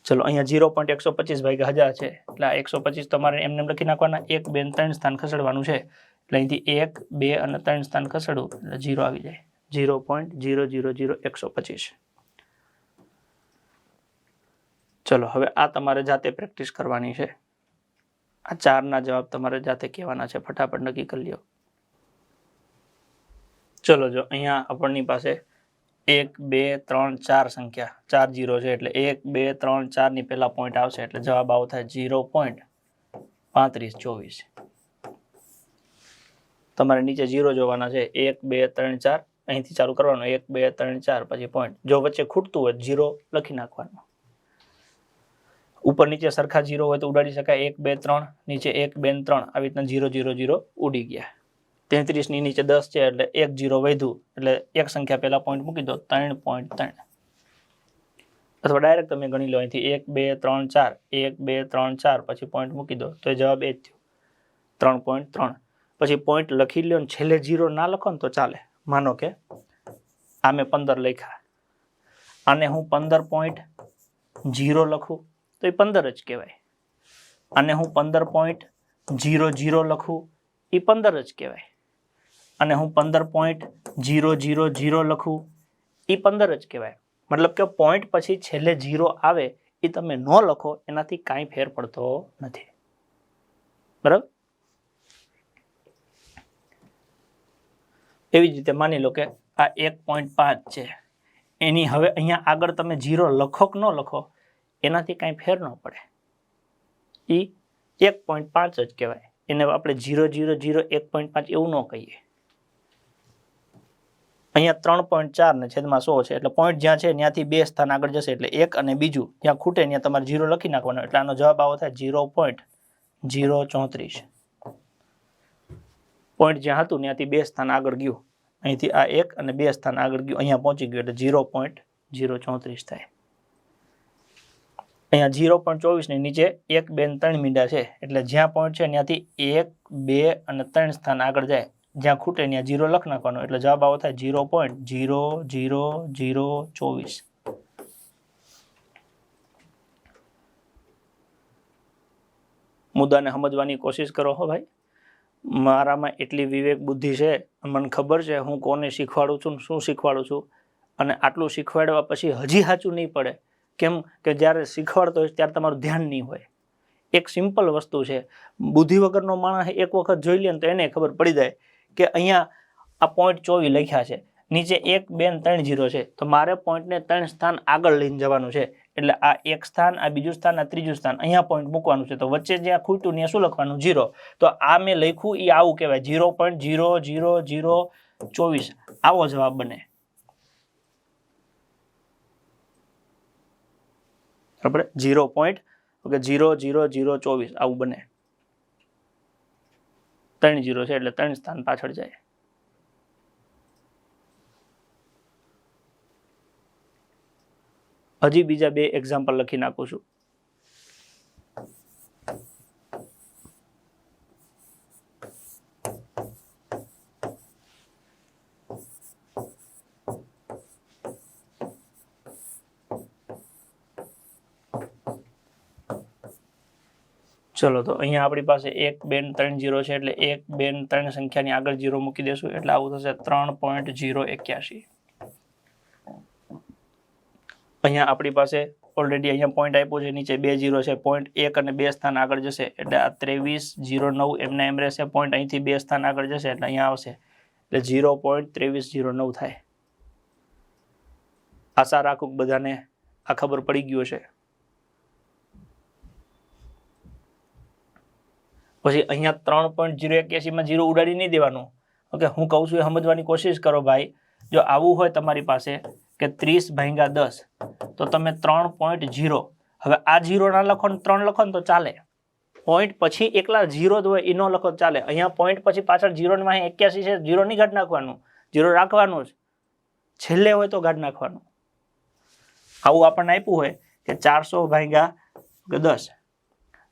ચલો અહીંયા 0.125 ભાગ્યા 1000 છે એટલે આ 125 તમારે એમને લખી નાખવાના. 1 2 3 સ્થાન ખસેડવાનું છે એટલે અહીંથી 1 2 અને 3 સ્થાન ખસેડવું એટલે 0 આવી જાય, 0.000125. ચલો હવે આ તમારે જાતે પ્રેક્ટિસ કરવાની છે. આ 4ના જવાબ તમારે જાતે કહેવાના છે, ફટાફટ નક્કી કરી લ્યો. ચલો જો અહીંયા આપણની પાસે 1 2 3 4 સંખ્યા, 4 0 છે એટલે 1 2 3 4 ની પહેલા પોઈન્ટ આવશે એટલે જવાબ આવો થાય 0.3524. તમારે નીચે 0 જોવાના છે, 1 2 3 4, અહીંથી ચાલુ કરવાનું 1 2 3 4 પછી પોઈન્ટ. જો વચ્ચે ખૂટતું હોય 0 લખી નાખવાનું. ઉપર નીચે સરખા 0 હોય તો ઉડાડી શકાય, 1 2 3 નીચે 1 2 3 આવી રીતના 0 0 0 ઉડી ગયા. 33 ની નીચે 10 છે એટલે 1 0 વધ્યું એટલે એક સંખ્યા પહેલા પોઈન્ટ મૂકી દો 3.3, અથવા ડાયરેક્ટ તમે ગણી લો અહીંથી 1 2 3 4, 1 2 3 4 પછી પોઈન્ટ મૂકી દો તો જવાબ એ જ થયો 3.3. પછી પોઈન્ટ લખી લ્યો ને છેલ્લે 0 ના લખો ને તો ચાલે. માનો કે આ મેં 15 લખ્યા, આને હું 15.0 લખું તો એ 15 જ કહેવાય. આને હું 15.00 લખું એ 15 જ કહેવાય. અને હું 15.000 લખું એ 15 જ કહેવાય. મતલબ કે પોઈન્ટ પછી છેલ્લે 0 આવે એ તમે ન લખો એનાથી કાંઈ ફેર પડતો નથી. બરાબર? એવી જ રીતે માની લો કે આ 1.5 છે, એની હવે અહીંયા આગળ તમે 0 લખો કે ન લખો એનાથી કાંઈ ફેર ન પડે, એ 1.5 જ કહેવાય. એને આપણે 0.001.5 એવું ન કહીએ. અહીંયા 3.4 ને છેદમાં 100 છે એટલે પોઈન્ટ જ્યાં છે ત્યાંથી 2 સ્થાન આગળ જશે એટલે 1 અને બીજું જ્યાં ખૂટે ત્યાં તમારે 0 લખી નાખવાનો એટલે આનો જવાબ આવો થાય 0.034. પોઈન્ટ જ્યાં હતું ત્યાંથી 2 સ્થાન આગળ ગયું, અહીંથી આ 1 અને 2 સ્થાન આગળ ગયું, અહીંયા પહોંચી ગયું એટલે 0.034 થાય. અહીંયા 0.24 ની નીચે 1 2 3 મીંડા છે એટલે જ્યાં પોઈન્ટ છે ત્યાંથી 1 2 અને 3 સ્થાન આગળ જાય, જ્યાં ખૂટે ત્યાં 0 લખ નાખવાનો એટલે જવાબ આવો થાય 0.00024. મુદ્દાને સમજવાની કોશિશ કરો હો ભાઈ. મારામાં એટલી વિવેક બુદ્ધિ છે, મને ખબર છે હું કોને શીખવાડું છું, શું શીખવાડું છું, અને આટલું શીખવાડવા પછી હજી સાચું નહીં પડે. કેમ કે જ્યારે શીખવાડતો હોય ત્યારે તમારું ધ્યાન નહીં હોય. એક સિમ્પલ વસ્તુ છે, બુદ્ધિ વગરનો માણસ એક વખત જોઈ લે ને તો એને ખબર પડી જાય કે અહીંયા આ 0.24 લખ્યા છે, નીચે 1 2 ને 3 0 છે તો મારે પોઈન્ટને 3 સ્થાન આગળ લઈને જવાનું છે એટલે આ એક સ્થાન આ બીજું સ્થાન આ ત્રીજું સ્થાન અહીંયા પોઈન્ટ મૂકવાનું છે તો વચ્ચે જ્યાં ખૂટ્યું ત્યાં શું લખવાનું 0 તો આ મેં લખ્યું એ આવું કહેવાય 0.00024 આવો જવાબ બને બરાબર 0.00024 આવું બને 3 0 છે એટલે 3 સ્થાન પાછળ જાય હજી બીજા 2 એક્ઝામ્પલ લખી નાખું છું ચલો તો અહીંયા આપણી પાસે 1 2 3 0 છે એટલે 1 2 3 સંખ્યાની આગળ 0 મૂકી દેશું એટલે આવું થશે 3.081 અહીંયા આપણી પાસે ઓલરેડી અહીંયા પોઈન્ટ આપ્યો છે નીચે 2 0 છે પોઈન્ટ 1 અને 2 સ્થાન આગળ જશે એટલે આ 2309 એમને એમ રહેશે પોઈન્ટ અહીંથી 2 સ્થાન આગળ જશે એટલે અહીંયા આવશે એટલે 0.2309 થાય આશા રાખું કે બધાને આ ખબર પડી ગયો છે પછી અહીંયા 3.081 માં 0 ઉડાડી નહીં દેવાનું ઓકે હું કહું છું એ સમજવાની કોશિશ કરો ભાઈ જો આવું હોય તમારી પાસે કે 30/10 તો તમે 3.0 હવે આ 0 ના લખો ને 3 લખો ને તો ચાલે પોઈન્ટ પછી એકલા 0 જ હોય એ ન લખો ચાલે અહીંયા પોઈન્ટ પછી પાછળ 0 ને 81 છે 0 નહીં કાઢી નાખવાનું 0 રાખવાનું જ છેલ્લે હોય તો કાઢી નાખવાનું આવું આપણને આપ્યું હોય કે 400/10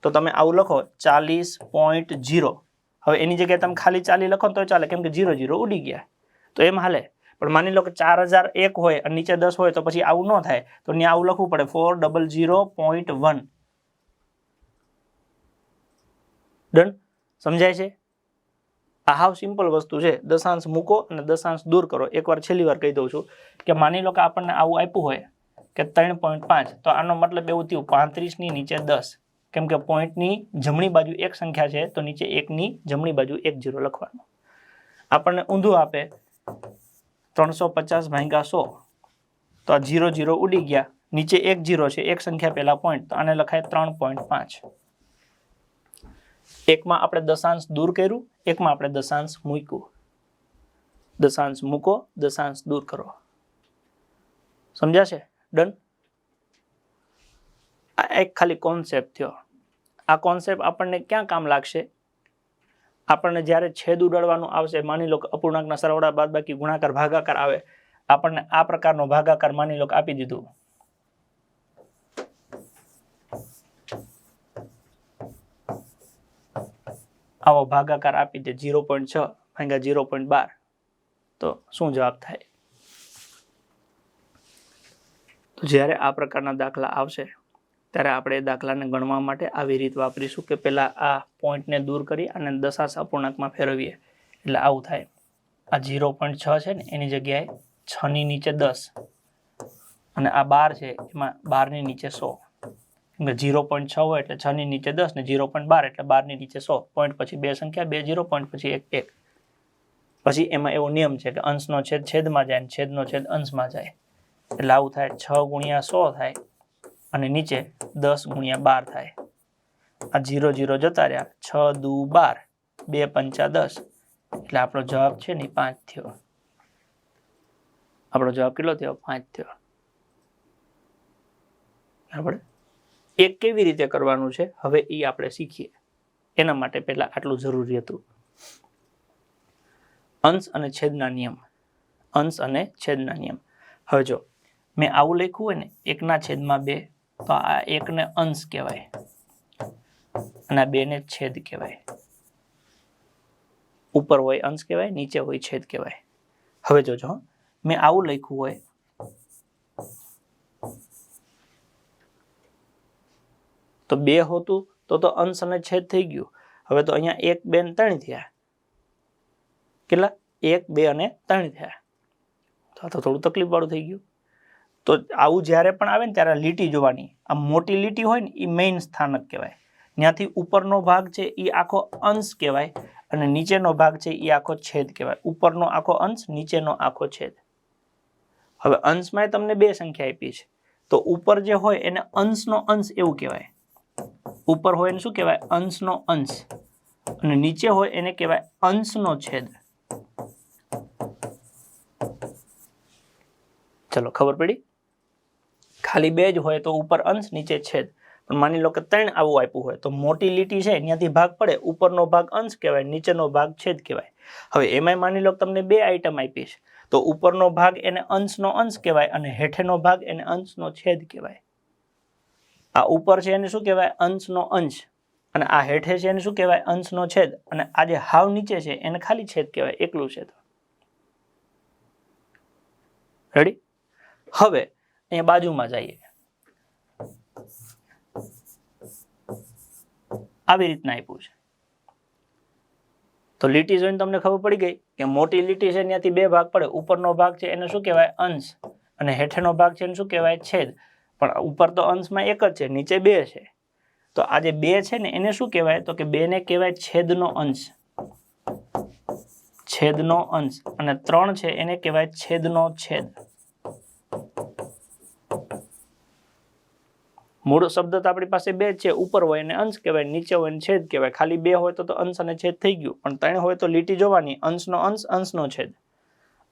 તો તમે આવું લખો 40.0 હવે એની જગ્યાએ તમે ખાલી 40 લખો તો ચાલે કેમ કે 0 0 ઉડી ગયા તો એમ હાલે પણ માની લો કે 4001 હોય અને નીચે 10 હોય તો પછી આવું ન થાય તો ત્યાં આવું લખવું પડે 400.1 ડન સમજાય છે આ હાવ સિમ્પલ વસ્તુ છે દશાંશ મૂકો અને દશાંશ દૂર કરો એકવાર છેલ્લી વાર કહી દઉં છું કે માની લો કે આપણને આવું આપ્યું હોય કે 3.5 તો આનો મતલબ એવું થયું 35 ની નીચે 10 કેમ કે પોઈન્ટની જમણી બાજુ એક સંખ્યા છે તો નીચે 1 ની જમણી બાજુ 1 0 લખવાનું આપણને ઊંધું આપે 350/100 તો આ 0 0 ઉડી ગયા નીચે 1 0 છે એક સંખ્યા પહેલા પોઈન્ટ તો આને લખાય 3.5 એકમાં આપણે દશાંશ દૂર કર્યું એકમાં આપણે દશાંશ મૂક્યું દશાંશ મૂકો દશાંશ દૂર કરો સમજાશે ડન આ એક ખાલી કોન્સેપ્ટ થયો આ કોન્સેપ્ટ આપણને ક્યાં કામ લાગશે આપણને જ્યારે છેદ ઉડાડવાનું આવશે માની લો કે અપૂર્ણાંકના સરવાળા બાદબાકી ગુણાકાર ભાગાકાર આવે આપણને આ પ્રકારનો ભાગાકાર માની લો કે આપી દીધું આવો ભાગાકાર આપી દે 0.6 ભાગ્યા 0.12 તો શું જવાબ થાય તો જ્યારે આ પ્રકારના દાખલા આવશે ત્યારે આપણે દાખલાને ગણવા માટે આવી રીત વાપરીશું કે પહેલા આ પોઈન્ટને દૂર કરી અને દશાંશ અપૂર્ણાંકમાં ફેરવીએ એટલે આવું થાય આ 0.6 છે ને એની જગ્યાએ 6 ની નીચે 10 અને આ 12 છે એમાં 12 ની નીચે 100 કેમ કે 0.6 હોય એટલે 6 ની નીચે 10 ને 0.12 એટલે 12 ની નીચે 100 પોઈન્ટ પછી બે સંખ્યા 2 0 પોઈન્ટ પછી 1 1 પછી એમાં એવો નિયમ છે કે અંશનો છેદ છેદમાં જાય અને છેદનો છેદ અંશમાં જાય એટલે આવું થાય 6 ગુણ્યા 100 થાય અને નીચે 10 ગુણ્યા 12 થાય આ 0 0 જતા રહ્યા 6 દુ 12 2 પંચા 10 એટલે આપણો જવાબ છે ને 5 થયો આપણો જવાબ કેટલો થયો 5 થયો બરાબર એક કેવી રીતે કરવાનું છે હવે એ આપણે શીખીએ એના માટે પહેલા આટલું જરૂરી હતું અંશ અને છેદના નિયમ અંશ અને છેદના નિયમ હવે જો મેં આવું લખ્યું હોય ને 1/2 તો આ 1 ને અંશ કહેવાય અને આ 2 ને છેદ કહેવાય ઉપર હોય અંશ કહેવાય નીચે હોય છેદ કહેવાય હવે જોજો મેં આવું લખ્યું હોય તો 2 હોતું તો અંશ અને છેદ થઈ ગયું હવે તો અહીંયા 1 2 ને 3 થયા કેટલા 1 2 અને 3 થયા તો થોડું તકલીફ વાળું થઈ ગયું તો આવું જ્યારે પણ આવે ને ત્યારે લીટી જોવાની આ મોટી લીટી હોય ને એ મેઇન સ્થાનક કહેવાય ત્યાંથી ઉપરનો ભાગ છે એ આખો અંશ કહેવાય અને નીચેનો ભાગ છે એ આખો છેદ કહેવાય ઉપરનો આખો અંશ નીચેનો આખો છેદ હવે અંશમાં તમને બે સંખ્યા આપી છે, તો ઉપર જે હોય એને અંશનો અંશ એવું કહેવાય. ઉપર હોય એને શું કહેવાય? અંશનો અંશ. અને નીચે હોય એને કહેવાય અંશનો છેદ. ચલો ખબર પડી? ખાલી બે જ હોય તો ઉપર અંશ નીચે છેદ. પણ માની લો કે 3 આવું આપ્યું હોય તો મોટી લીટી છે ત્યાંથી ભાગ પડે, ઉપરનો ભાગ અંશ કહેવાય, નીચેનો ભાગ છેદ કહેવાય. હવે એમાંય માની લો તમને બે આઈટમ આપી છે, તો ઉપરનો ભાગ એને અંશનો અંશ કહેવાય અને હેઠેનો ભાગ એને અંશનો છેદ કહેવાય. આ ઉપર છે એને શું કહેવાય? અંશનો અંશ. અને આ હેઠે છે એને શું કહેવાય? અંશનો છેદ. અને આ જે હાવ નીચે છે એને ખાલી છેદ કહેવાય, એકલું છેદ. રેડી? હવે અહીંયા બાજુમાં જઈએ. આવી રીતના આપ્યું છે. તો લીટી જોઈને તમને ખબર પડી ગઈ કે મોટી લીટી છે ત્યાંથી બે ભાગ પડે, ઉપરનો ભાગ છે એને શું કહેવાય? અંશ. અને હેઠેનો ભાગ છે એને શું કહેવાય? છેદ. પણ ઉપર તો અંશમાં એક જ છે, નીચે બે છે. તો આ જે બે છે ને એને શું કહેવાય? તો કે બેને કહેવાય છેદનો અંશ. છેદનો અંશ. અને 3 છે એને કહેવાય છેદનો છેદ. મૂળ શબ્દ તો આપણી પાસે બે છે, ઉપર હોય એને અંશ કહેવાય, નીચે હોય એને છેદ કહેવાય. ખાલી બે હોય તો અંશ અને છેદ થઈ ગયું. પણ 3 હોય તો લીટી જોવાની, અંશનો અંશ, અંશનો છેદ.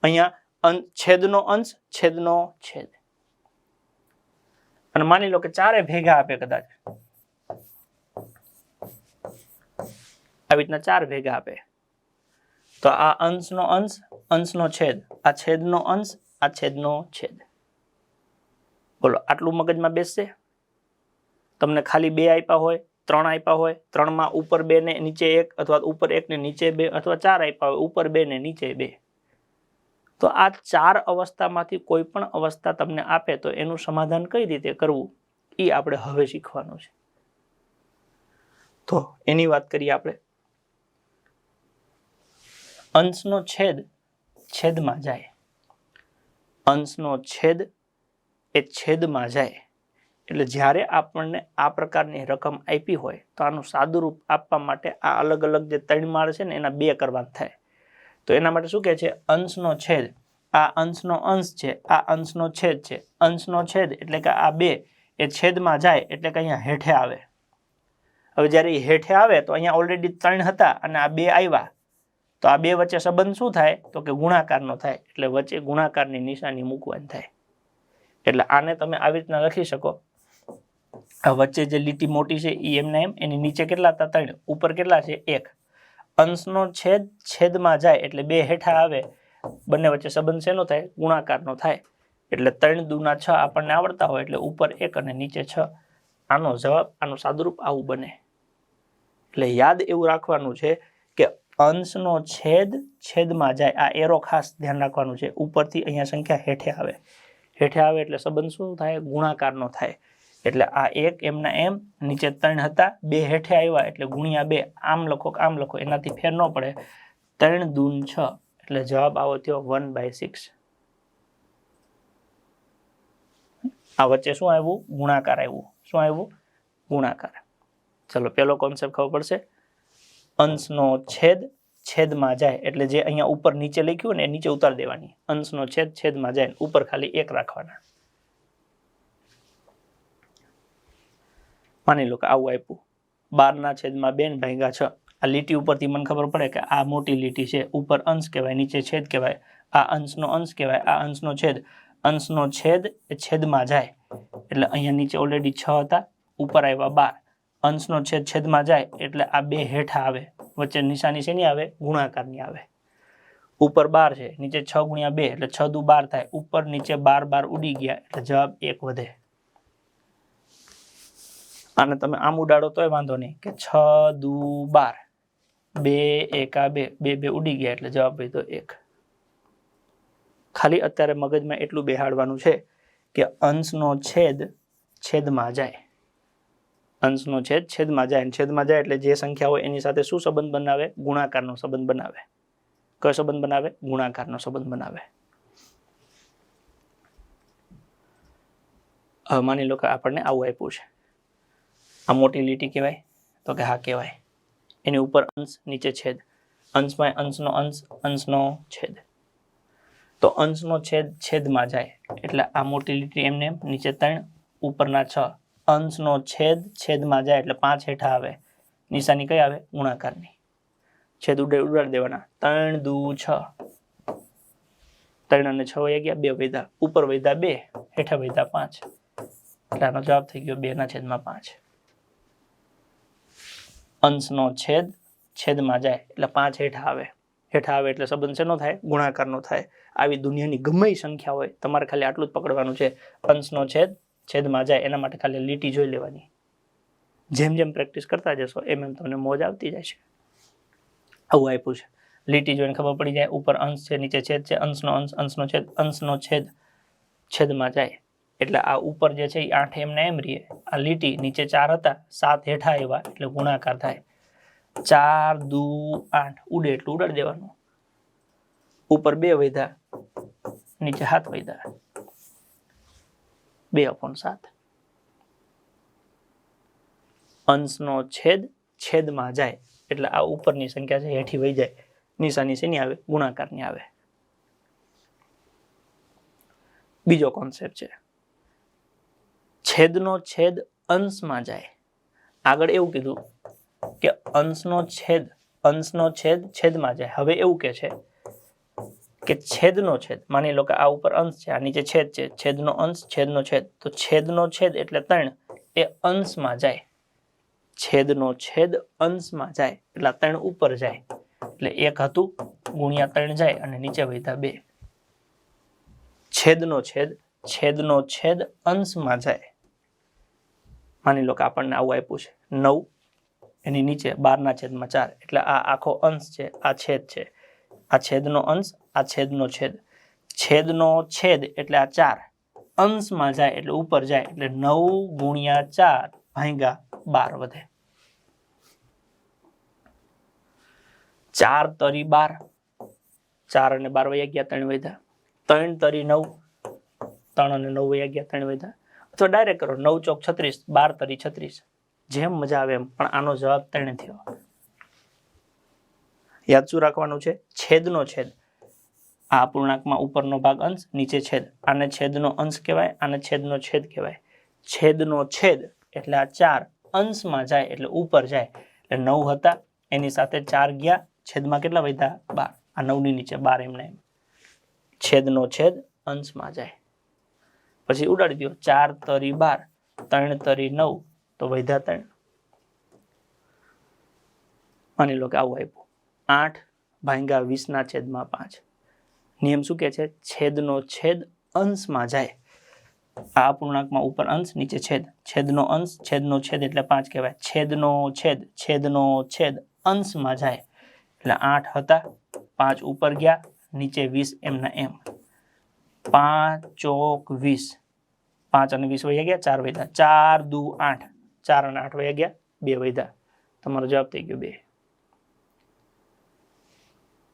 અહીંયા છેદનો અંશ, છેદનો છેદ. અને માની લો કે ચારે ભેગા આપે, કદાચ આવી રીતના 4 ભેગા આપે, તો આ અંશનો અંશ, અંશનો છેદ, આ છેદનો અંશ, આ છેદનો છેદ. બોલો આટલું મગજમાં બેસશે? તમને ખાલી બે આપ્યા હોય, 3 આપ્યા હોય, 3 માં ઉપર 2 ને નીચે 1, અથવા ઉપર 1 ને નીચે 2, અથવા 4 આપ્યા હોય, ઉપર 2 ને નીચે 2. તો આ 4 અવસ્થામાંથી કોઈ પણ અવસ્થા તમને આપે તો એનું સમાધાન કઈ રીતે કરવું એ આપણે હવે શીખવાનું છે. તો એની વાત કરીએ આપણે. અંશનો છેદ છેદમાં જાય. અંશનો છેદ એ છેદમાં જાય. એટલે જ્યારે આપણને આ પ્રકારની રકમ આપી હોય તો આનું સાદુરૂપ આપવા માટે આ અલગ અલગ જે 3 માળ છે ને એના 2 કરવાના થાય. તો એના માટે શું કહે છે? અંશનો છેદ. આ અંશનો અંશ છે, આ અંશનો છેદ છે. અંશનો છેદ એટલે કે આ 2 એ છેદમાં જાય એટલે કે અહીંયા હેઠે આવે. હવે જ્યારે એ હેઠે આવે તો અહીંયા ઓલરેડી 3 હતા અને આ 2 આવ્યા, તો આ 2 વચ્ચે સંબંધ શું થાય? તો કે ગુણાકારનો થાય. એટલે વચ્ચે ગુણાકારની નિશાની મૂકવાની થાય. એટલે આને તમે આવી રીતના લખી શકો. આ વચ્ચે જે લીટી મોટી છે એ એમના એમ, એની નીચે કેટલા હતા? 3, ઉપર કેટલા છે? 1. અંશનો છેદ છેદમાં જાય એટલે 2 હેઠા આવે, બંને વચ્ચે સંબંધ શેનો થાય? ગુણાકારનો થાય. એટલે 3 દુના 6 આપણને આવડતા હોય એટલે ઉપર 1 અને નીચે 6. આનો જવાબ, આનું સાદુરૂપ આવું બને. એટલે યાદ એવું રાખવાનું છે કે અંશનો છેદ છેદમાં જાય. આ એરો ખાસ ધ્યાન રાખવાનું છે. ઉપરથી અહીંયા સંખ્યા હેઠે આવે. હેઠે આવે એટલે સંબંધ શું થાય? ગુણાકારનો થાય. એટલે આ 1 એમના એમ, નીચે 3 હતા, 2 હેઠે આવ્યા એટલે ગુણ્યા 2. આમ લખો કે આમ લખો એનાથી ફેર ન પડે. 3 દૂન 6 એટલે જવાબ આવો થયો 1/6. આ વચ્ચે શું આવ્યું? ગુણાકાર આવ્યું. શું આવ્યું? ગુણાકાર. ચલો પેલો કોન્સેપ્ટ ખબર પડશે. અંશનો છેદ છેદમાં જાય એટલે જે અહીંયા ઉપર નીચે લખ્યું ને એ નીચે ઉતાર દેવાની. અંશનો છેદ છેદમાં જાય, ઉપર ખાલી 1 રાખવાના. માની લો કે આવું આપ્યું, 12/2 / 6. આ લીટી ઉપરથી મને ખબર પડે કે આ મોટી લીટી છે, ઉપર અંશ કહેવાય, નીચે છેદ કહેવાય. આ અંશનો અંશ કહેવાય, આ અંશનો છેદ. અંશનો છેદ એ છેદમાં જાય એટલે અહીંયા નીચે ઓલરેડી 6 હતા, ઉપર આવ્યા 12. અંશનો છેદ છેદમાં જાય એટલે આ 2 હેઠા આવે, વચ્ચે નિશાની શેની આવે? ગુણાકારની આવે. ઉપર 12 છે, નીચે 6 × 2 એટલે 6 દુ 12 થાય. ઉપર નીચે 12 ઉડી ગયા એટલે જવાબ 1 વધે. આને તમે આમ ઉડાડો તોય વાંધો નહીં કે 6 દુ 12, 2 1 2, 2 ઉડી ગયા એટલે જવાબ વધ્યો 1. ખાલી અત્યારે મગજમાં એટલું બેહાડવાનું છે કે અંશનો છેદ છેદમાં જાય. અંશનો છેદ છેદમાં જાય. છેદમાં જાય એટલે જે સંખ્યા હોય એની સાથે શું સંબંધ બનાવે? ગુણાકારનો સંબંધ બનાવે. કયો સંબંધ બનાવે? ગુણાકારનો સંબંધ બનાવે. હવે માની લો કે આપણને આવું આપ્યું છે. આ મોટી લીટી કહેવાય? તો કે હા કહેવાય. એની ઉપર અંશ, નીચે છેદ. અંશમાં અંશનો અંશ, અંશનો છેદ. તો અંશનો છેદ છેદમાં જાય એટલે આ મોટી લીટી એમને એમ, નીચે 3, ઉપરના 6. અંશનો છેદ છેદમાં જાય એટલે 5 હેઠા આવે. નિશાની કઈ આવે? ગુણાકારની. છેદ ઉડાડી દેવાના. 3 દુ 6. 3 અને 6 વયા ગયા, 2 વધ્યા. ઉપર વધ્યા 2, હેઠા વધ્યા 5. એટલે આનો જવાબ થઈ ગયો 2/5. અંશનો છેદ છેદમાં જાય એટલે 5 હેઠા આવે. હેઠા આવે એટલે સંબંધ શેનો થાય? ગુણાકારનો થાય. આવી દુનિયાની ગમે સંખ્યા હોય, તમારે ખાલી આટલું જ પકડવાનું છે. અંશનો છેદ છેદમાં જાય એના માટે ખાલી લીટી જોઈ લેવાની. જેમ જેમ પ્રેક્ટિસ કરતા જશો એમ એમ તમને મોજ આવતી જાય છે. આવું આપ્યું છે. લીટી જોઈને ખબર પડી જાય, ઉપર અંશ છે, નીચે છેદ છે. અંશનો અંશ, અંશનો છેદ છેદમાં જાય એટલે આ ઉપર જે છે એ 8 એમને એમ રહીએ. આ લીટી નીચે 4 હતા, 7 હેઠા આવ્યા એટલે ગુણાકાર થાય. 4 દુ 8, ઉડે એટલું ઉડાડી દેવાનું. ઉપર 2 વધ્યા, નીચે 7 વધ્યા. 2/7. અંશનો છેદ છેદમાં જાય એટલે આ ઉપરની સંખ્યા છે હેઠી વહી જાય. નિશાની શેની આવે? ગુણાકારની આવે. બીજો કોન્સેપ્ટ છે છેદનો છેદ અંશમાં જાય. આગળ એવું કીધું કે અંશનો છેદ છેદમાં જાય. હવે એવું કે છે કે છેદનો છેદ, માની લો કે આ ઉપર અંશ છે, આ નીચે છેદ છે. છેદનો અંશ, છેદનો છેદ. તો છેદનો છેદ એટલે 3 એ અંશમાં જાય. છેદનો છેદ અંશમાં જાય એટલે 3 ઉપર જાય એટલે 1 હતું ગુણ્યા 3 જાય અને નીચે વધ્યા 2. છેદનો છેદ અંશમાં જાય. માની લો કે આપણને આવું આપ્યું છે 9, એની નીચે 12/4 એટલે આ આખો અંશ છે, આ છેદ છે. આ છેદનો અંશ, આ છેદનો છેદ. છેદનો છેદ એટલે આ 4 અંશમાં જાય એટલે ઉપર જાય એટલે 9 ગુણ્યા 4 ભાગ્યા 12 વધે. 4 તરી 12, 4 અને 12 વયા ગયા, 3 વધ્યા. 3 તરી 9, 3 અને 9 વયા ગયા, 3 વધ્યા. અથવા ડાયરેક્ટ કરો 9 ચોક 36, 12 તરી 36. જેમ મજા આવે એમ, પણ આનો જવાબ 3 થયો. યાદ શું રાખવાનું છે? છેદનો છેદ. આ અપૂર્ણાંકમાં ઉપરનો ભાગ અંશ, નીચે છેદ. આને છેદનો અંશ કહેવાય, આને છેદનો છેદ કહેવાય. છેદનો છેદ એટલે આ 4 અંશમાં જાય એટલે ઉપર જાય એટલે 9 હતા, એની સાથે 4 ગયા, છેદમાં કેટલા વધ્યા? 12. આ 9 ની નીચે 12 એમને એમ. છેદનો છેદ અંશમાં જાય. પછી ઉડાડી દો. 4 તરી 12, 3 તરી 9, તો વધ્યા 3. માની લો કે આવું આપ્યું 8/20/5. નિયમ શું કે છે? છેદનો છેદ અંશમાં જાય. આ અપૂર્ણાંકમાં ઉપર અંશ, નીચે છેદ. છેદનો અંશ, છેદનો છેદ એટલે 5 કહેવાય. છેદનો છેદ અંશમાં જાય એટલે 8 હતા, 5 ઉપર ગયા, નીચે 20 એમના એમ. 5 ચોક 20, 5 અને 20 વયા ગયા, 4 વધ્યા. 4 દુ 8, 4 અને 8 વયા ગયા, 2 વધ્યા. તમારો જવાબ થઈ ગયો 2.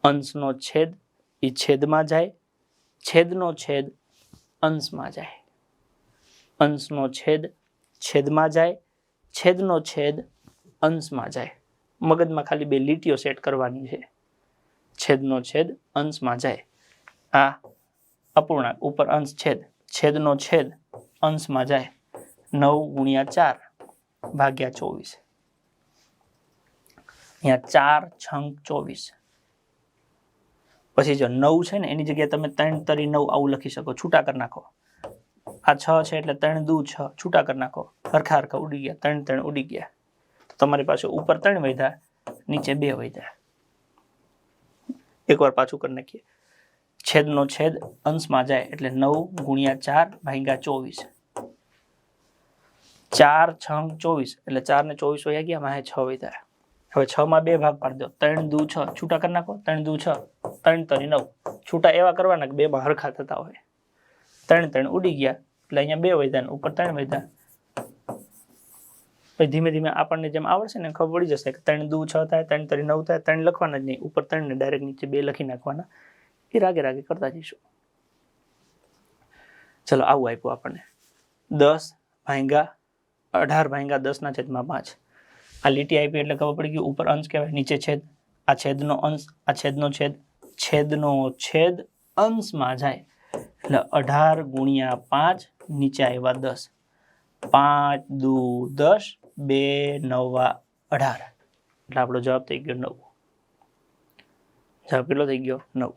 અંશનો છેદ એ છેદમાં જાય, છેદનો છેદ અંશમાં જાય. અંશનો છેદ છેદમાં જાય, છેદનો છેદ અંશમાં જાય. મગજમાં ખાલી 2 લીટીઓ સેટ કરવાની છે. છેદનો છેદ અંશમાં જાય. આ અપૂર્ણાંક ઉપર અંશ છેદ, છેદનો છેદ અંશમાં જાય. 9 ગુણ્યા 4 ભાગ્યા 24. અહીંયા 4 છંગ 24. પછી જો 9 છે ને એની જગ્યાએ તમે 3 તરી 9 આવું લખી શકો, છૂટા કરી નાખો. આ 6 છે એટલે 3 દુ 6, છૂટા કરી નાખો. હરખા ઉડી ગયા, 3 ઉડી ગયા. તો તમારી પાસે ઉપર 3 વધ્યા, નીચે 2 વધ્યા. એકવાર પાછું કરી નાખીએ. છેદનો છેદ અંશમાં જાય એટલે 9 ગુણ્યા 4 ભાગ્યા 24. 4 છંગ 24 એટલે 4 ને 24 વયા ગયા, માહે 6 વધ્યા. હવે 6 માં 2 ભાગ પાડી દો. 3 દુ 6, છૂટા કરી નાખો. 3 દુ 6, 3 તરી 9. છૂટા એવા કરવાના કે 2 માં હરખા થતા હોય. 3 ઉડી ગયા એટલે અહીંયા 2 વધ્યા, ઉપર 3 વધ્યા. પછી ધીમે ધીમે આપણને જેમ આવડશે ને ખબર પડી જશે કે 3 દુ 6 થાય, 3 તરી 9 થાય. 3 લખવાના જ નહીં, ઉપર 3 ને ડાયરેક્ટ નીચે 2 લખી નાખવાના. એ રાગે કરતા જઈશું. ચલો આવું આપ્યું આપણને 10/18/10/5. આ લીટી આપી એટલે ખબર પડી ગઈ ઉપર અંશ કહેવાય, નીચે છેદ. આ છેદનો અંશ, આ છેદનો છેદ. છેદનો છેદ અંશમાં જાય એટલે 18 ગુણ્યા 5 નીચે આવ્યા 10, 5 દુ 10, 2 9 18 એટલે આપણો જવાબ થઈ ગયો 9. જવાબ કેટલો થઈ ગયો? 9.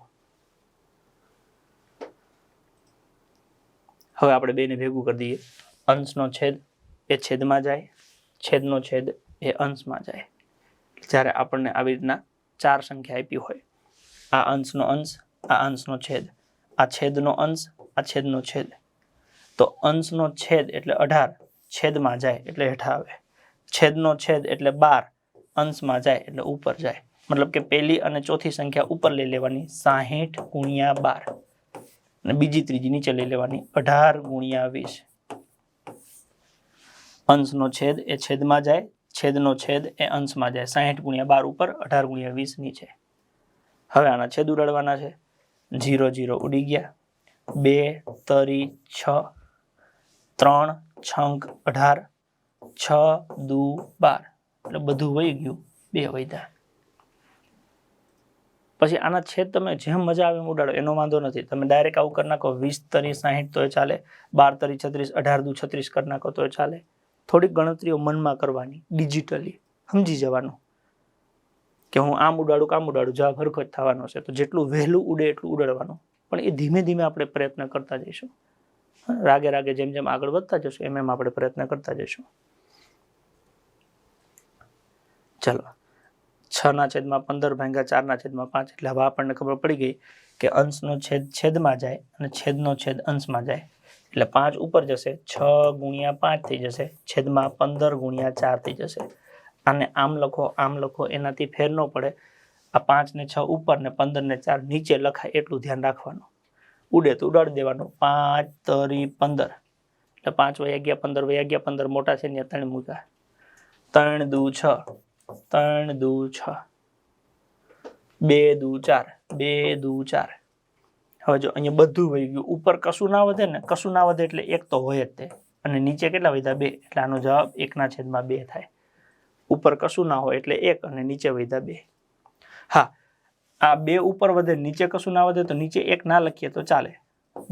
હવે આપણે બેને ભેગું કરી દઈએ. અંશનો છેદ એ છેદમાં જાય, છેદનો છેદ એ અંશમાં જાય. જ્યારે આપણને આવી રીતના 4 સંખ્યા આપી હોય, આ અંશનો અંશ, આ અંશનો છેદ, આ છેદનો અંશ, આ છેદનો છેદ, તો અંશનો છેદ એટલે 18 છેદમાં જાય એટલે હેઠા આવે, છેદનો છેદ એટલે 12 અંશમાં જાય એટલે ઉપર જાય. મતલબ કે પહેલી અને ચોથી સંખ્યા ઉપર લઈ લેવાની 60 ગુણ્યા 12 અને બીજી ત્રીજી નીચે લઈ લેવાની 18 ગુણ્યા 20. અંશનો છેદ એ છેદમાં જાય, છેદનો છેદ એ અંશમાં જાય. 60 ગુણ્યા 12 ઉપર, 18 ગુણ્યા 20 નીચે. હવે આના છેદ ઉડાડવાના છે. 0 0 ઉડી ગયા, 2 તરી 6, 3 છંક 18, 6 દુ 12 એટલે બધું વહી ગયું, 2 વધ્યા. પછી આના છેદ તમે જેમ મજા આવે એમ ઉડાડો, એનો વાંધો નથી. તમે ડાયરેક્ટ આવું કરી નાખો, 20 તરી 60 તોય ચાલે, 12 તરી 36, 18 દુ 36 કરી નાખો તોય ચાલે. થોડીક ગણતરીઓ મનમાં કરવાની, ડિજિટલી સમજી જવાનું કે હું આમ ઉડાડું કામ ઉડાડું, જવાબ હરખો જ થવાનો છે. તો જેટલું વહેલું ઉડે એટલું ઉડાડવાનું, પણ એ ધીમે ધીમે આપણે પ્રયત્ન કરતા જઈશું. રાગે રાગે જેમ જેમ આગળ વધતા જશું એમ એમ આપણે પ્રયત્ન કરતા જઈશું. ચલો, 6/15 ભાગ્યા 4/5 એટલે હવે આપણને ખબર પડી ગઈ કે અંશનો છેદ છેદમાં જાય અને છેદનો છેદ અંશમાં જાય એટલે 5 ઉપર જશે, 6 ગુણ્યા 5 થઈ જશે, છેદમાં 15 ગુણ્યા 4 થઈ જશે. આને આમ લખો, એનાથી ફેર ન પડે. આ 5 ને 6 ઉપર ને 15 ને 4 નીચે લખાય એટલું ધ્યાન રાખવાનું. ઉડે તો ઉડાડી દેવાનું. 5 તરી 15 એટલે 5 વયા ગયા, 15 વયા ગયા, 15 મોટા છે ને 3 મૂક્યા, 3 દુ 6, 3 દુ 6, 2 દુ 4, 2 દુ 4. હવે જો અહીંયા બધું વહી ગયું, ઉપર કશું ના વધે ને, કશું ના વધે એટલે 1 તો હોય જ તે, અને નીચે કેટલા વધ્યા? 2, એટલે આનો જવાબ 1/2 થાય. ઉપર કશું ના હોય એટલે 1 અને નીચે વધ્યા 2. હા, આ 2 ઉપર વધે, નીચે કશું ના વધે તો નીચે 1 ના લખીએ તો ચાલે.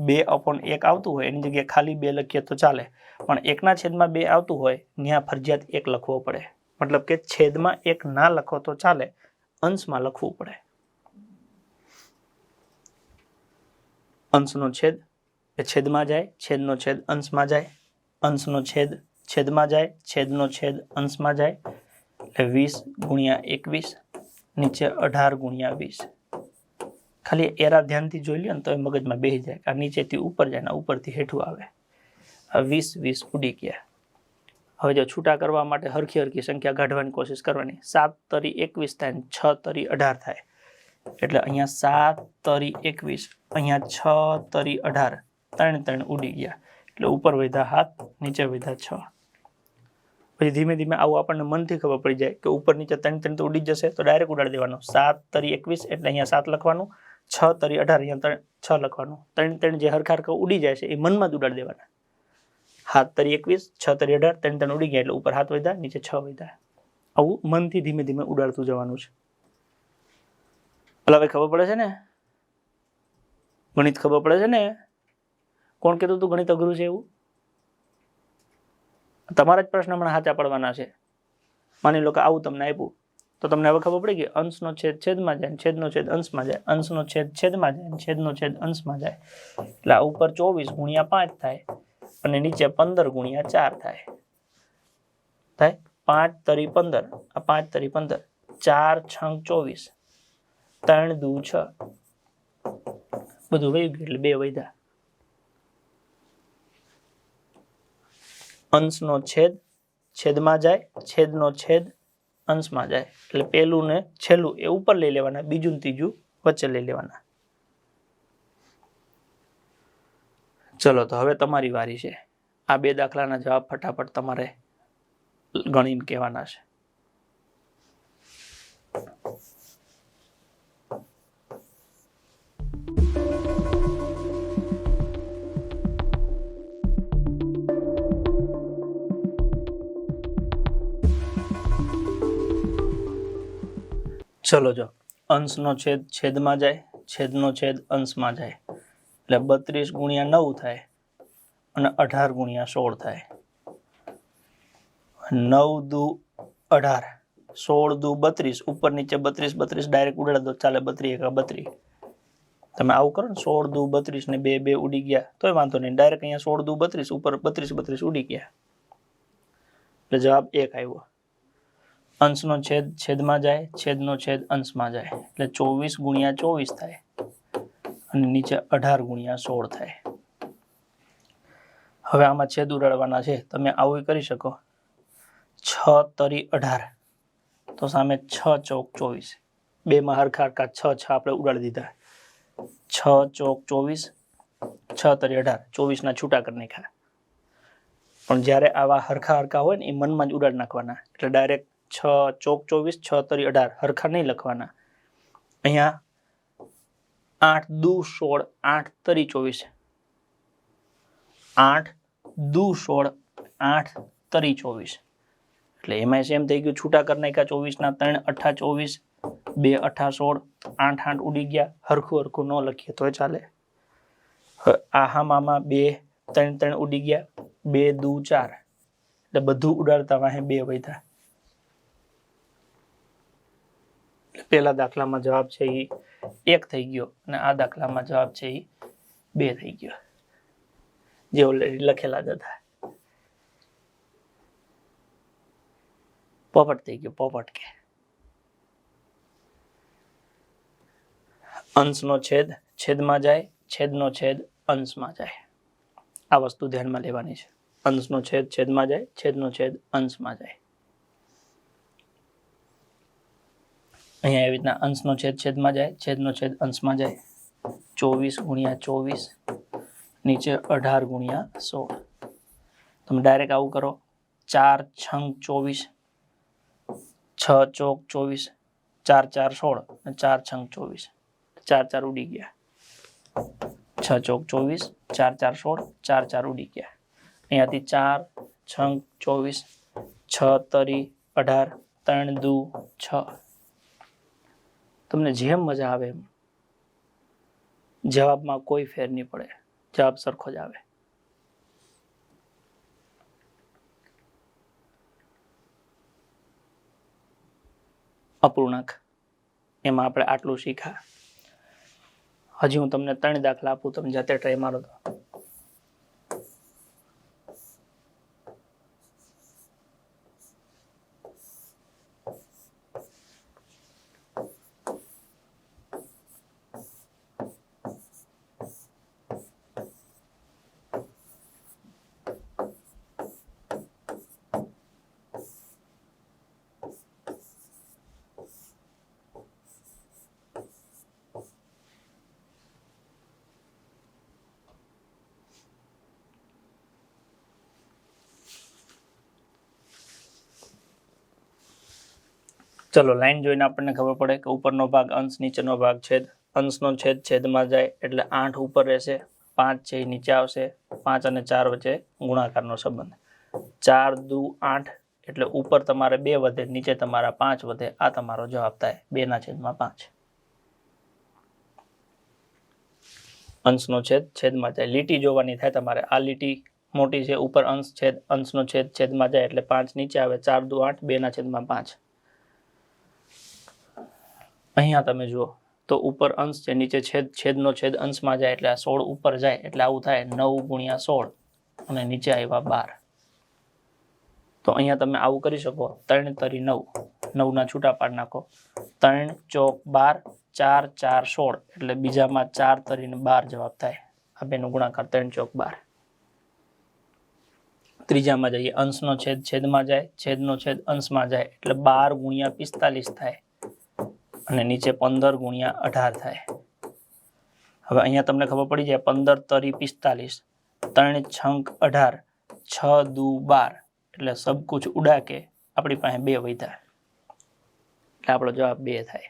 2/1 આવતું હોય એની જગ્યાએ ખાલી 2 લખીએ તો ચાલે, પણ 1/2 આવતું હોય ત્યાં ફરજિયાત 1 લખવો પડે. મતલબ કે છેદમાં 1 ના લખો તો ચાલે, અંશમાં લખવું પડે. અંશનો છેદ એ છેદમાં જાય, છેદનો છેદ અંશમાં જાય, અંશનો છેદ છેદમાં જાય, છેદનો છેદ અંશમાં જાય એટલે 20 ગુણ્યા 21 નીચે 18 ગુણ્યા 20. ખાલી એરા ધ્યાનથી જોઈ લ્યો ને તો એ મગજમાં બેસી જાય. આ નીચેથી ઉપર જાય ને ઉપરથી હેઠું આવે. આ 20 ઉડી ગયા. હવે જો છૂટા કરવા માટે હરખી હરખી સંખ્યા કાઢવાની કોશિશ કરવાની. 7 તરી 21 થાય, 6 તરી 18 થાય એટલે અહીંયા 7 તરી 21, અહીંયા 6 તરી 18, 3 ઉડી ગયા એટલે ઉપર વધ્યા 7, નીચે વધ્યા 6. પછી ધીમે ધીમે આવું આપણને મનથી ખબર પડી જાય કે ઉપર નીચે 3 તો ઉડી જશે, તો ડાયરેક્ટ ઉડાડી દેવાનું. 7 તરી 21 એટલે અહીંયા 7 લખવાનું, 6 તરી 18 અહીંયા 6 લખવાનું. 3 જે હરખા હરખા ઉડી જાય છે એ મનમાં જ ઉડાડી દેવાના. 7 તરી 21, 6 તરી 18, 3 ઉડી ગયા એટલે ઉપર 7 વધ્યા, નીચે 6 વધ્યા. આવું મનથી ધીમે ધીમે ઉડાડતું જવાનું છે. હવે ખબર પડે છે ને? ગણિત ખબર પડે છે ને? કોણ કહેતું તું ગણિત અઘરું છે એવું? તમારા જ પ્રશ્ન હમણાં સાચા પડવાના છે. માની લો કે આવું તમને આપ્યું તો તમને હવે ખબર પડી ગઈ અંશનો છેદ છેદમાં જાય, છેદનો છેદ અંશમાં જાય, અંશનો છેદ છેદમાં જાય, છેદનો છેદ અંશમાં જાય એટલે આ ઉપર 24 ગુણ્યા 5 થાય અને નીચે 15 ગુણ્યા 4 થાય. 5 તરી 15, આ 5 તરી 15, 4 છંક 24, 3 દુ 6, બધું વહી ગયું એટલે 2 વધ્યા. અંશનો છેદ છેદમાં જાય, છેદનો છેદ અંશમાં જાય એટલે પેલું ને છેલ્લું એ ઉપર લઈ લેવાના, બીજું ને ત્રીજું વચ્ચે લઈ લેવાના. ચલો તો હવે તમારી વારી છે. આ 2 દાખલાના જવાબ ફટાફટ તમારે ગણીને કહેવાના છે. ચલો જો, અંશનો છેદ છેદમાં જાય, છેદનો છેદ અંશમાં જાય એટલે 32 ગુણ્યા 9 થાય અને 18 ગુણ્યા 16 થાય. 9 દુ 18, 16 દુ 32, ઉપર નીચે 32 32 ડાયરેક્ટ ઉડાડી દો ચાલે, 32 એકા 32. તમે આવું કરો ને 16 દુ 32 ને 2 2 ઉડી ગયા તોય વાંધો નહીં, ડાયરેક્ટ અહીંયા 16 દુ 32 ઉપર 32 32 ઉડી ગયા એટલે જવાબ 1 આવ્યો. અંશનો છેદ છેદમાં જાય, છેદનો છેદ અંશમાં જાય એટલે 24 ગુણ્યા 24 થાય અને નીચે 18 ગુણ્યા 16 થાય. હવે આમાં છેદ ઉડાડવાના છે, તમે આવું કરી શકો. 6 તરી 18 તો સામે 6 ચોક 24, બે માં હરખા હરખા 6 આપણે ઉડાડી દીધા. 6 ચોક 24, 6 તરી 18, 24 ના છૂટા કરી નાખ્યા. પણ જ્યારે આવા હરખા હરખા હોય ને એ મનમાં જ ઉડાડી નાખવાના, એટલે ડાયરેક્ટ 6 ચોક 24, 6 તરી 18 હરખા નહીં લખવાના. અહીંયા 8 દુ 16, 8 તરી 24, 8 દુ 16, 8 તરી 24 એટલે એમાં એમ થઈ ગયું, છૂટા કરી નાખ્યા. 24 ના 3 8 24, 2 8 16, 8 8 ઉડી ગયા. હરખું હરખું ન લખીએ તોય ચાલે. આમાં 2 3 3 ઉડી ગયા, 2 દુ 4 એટલે બધું ઉડાડતા વાહે 2 વધ્યા. પેલા દાખલામાં જવાબ છે એ 1 થઈ ગયો અને આ દાખલામાં જવાબ છે એ 2 થઈ ગયો, જે ઓલરેડી લખેલા જ હતા. પોપટ થઈ ગયો, પોપટ કે. અંશનો છેદ છેદમાં જાય, છેદનો છેદ અંશમાં જાય. આ વસ્તુ ધ્યાનમાં લેવાની છે. અંશનો છેદ છેદમાં જાય, છેદનો છેદ અંશમાં જાય. અહીંયા એવી રીતના અંશનો છેદ છેદમાં જાય, છેદનો છેદ અંશમાં જાય. 24 ગુણ્યા 24 નીચે 18 ગુણ્યા 16. તમે ડાયરેક્ટ આવું કરો. 4 છંગ 24, 6 ચોક 24, 4 4 16 અને 4 છંગ 24, 4 4 ઉડી ગયા. 6 ચોક 24, 4 4 16, 4 4 ઉડી ગયા. અહીંયાથી 4 છંગ 24, 6 તરી 18, 3 દુ 6. તમને જેમ મજા આવે એમ. જવાબમાં કોઈ ફેર નહીં પડે, જવાબ સરખો જ આવે. અપૂર્ણાંક એમાં આપણે આટલું શીખ્યા. હજી હું તમને 3 દાખલા આપું, તમે જાતે ટ્રાય મારો તો. ચલો લાઈન જોઈને આપણને ખબર પડે કે ઉપરનો ભાગ અંશ, નીચેનો ભાગ છેદ. અંશનો છેદ છેદમાં જાય એટલે 8 ઉપર રહેશે, 5 છે એ નીચે આવશે. 5 અને 4 વચ્ચે ગુણાકારનો સંબંધ. 4 દુ 8 એટલે ઉપર તમારે 2 વધે, નીચે તમારા 5 વધે. આ તમારો જવાબ થાય 2/5. અંશનો છેદ છેદમાં જાય. લીટી જોવાની થાય તમારે. આ લીટી મોટી છે, ઉપર અંશ છેદ, અંશનો છેદ છેદમાં જાય એટલે 5 નીચે આવે. 4 દુ 8, 2/5. અહીંયા તમે જુઓ તો ઉપર અંશ છે, નીચે છેદ, છેદનો છેદ અંશમાં જાય એટલે આ 16 ઉપર જાય એટલે આવું થાય. 9 ગુણ્યા 16 અને નીચે આવ્યા 12. તો અહીંયા તમે આવું કરી શકો. 3 તરી 9, 9 ના છૂટા પાડ નાખો. 3 ચોક 12, 4 4 16 એટલે બીજામાં 4 તરીને 12 જવાબ થાય. આ બેનો ગુણાકાર 3 ચોક 12. ત્રીજામાં જઈએ. અંશનો છેદ છેદમાં જાય, છેદનો છેદ અંશમાં જાય એટલે 12 ગુણ્યા 45 થાય અને નીચે 15 ગુણ્યા 18 થાય. હવે અહીંયા તમને ખબર પડી જાય. 15 તરી 45, 3 છંક 18, 6 દુ 12 એટલે સબ કુછ ઉડા કે આપણી પાસે 2 વધ્યા એટલે આપણો જવાબ 2 થાય.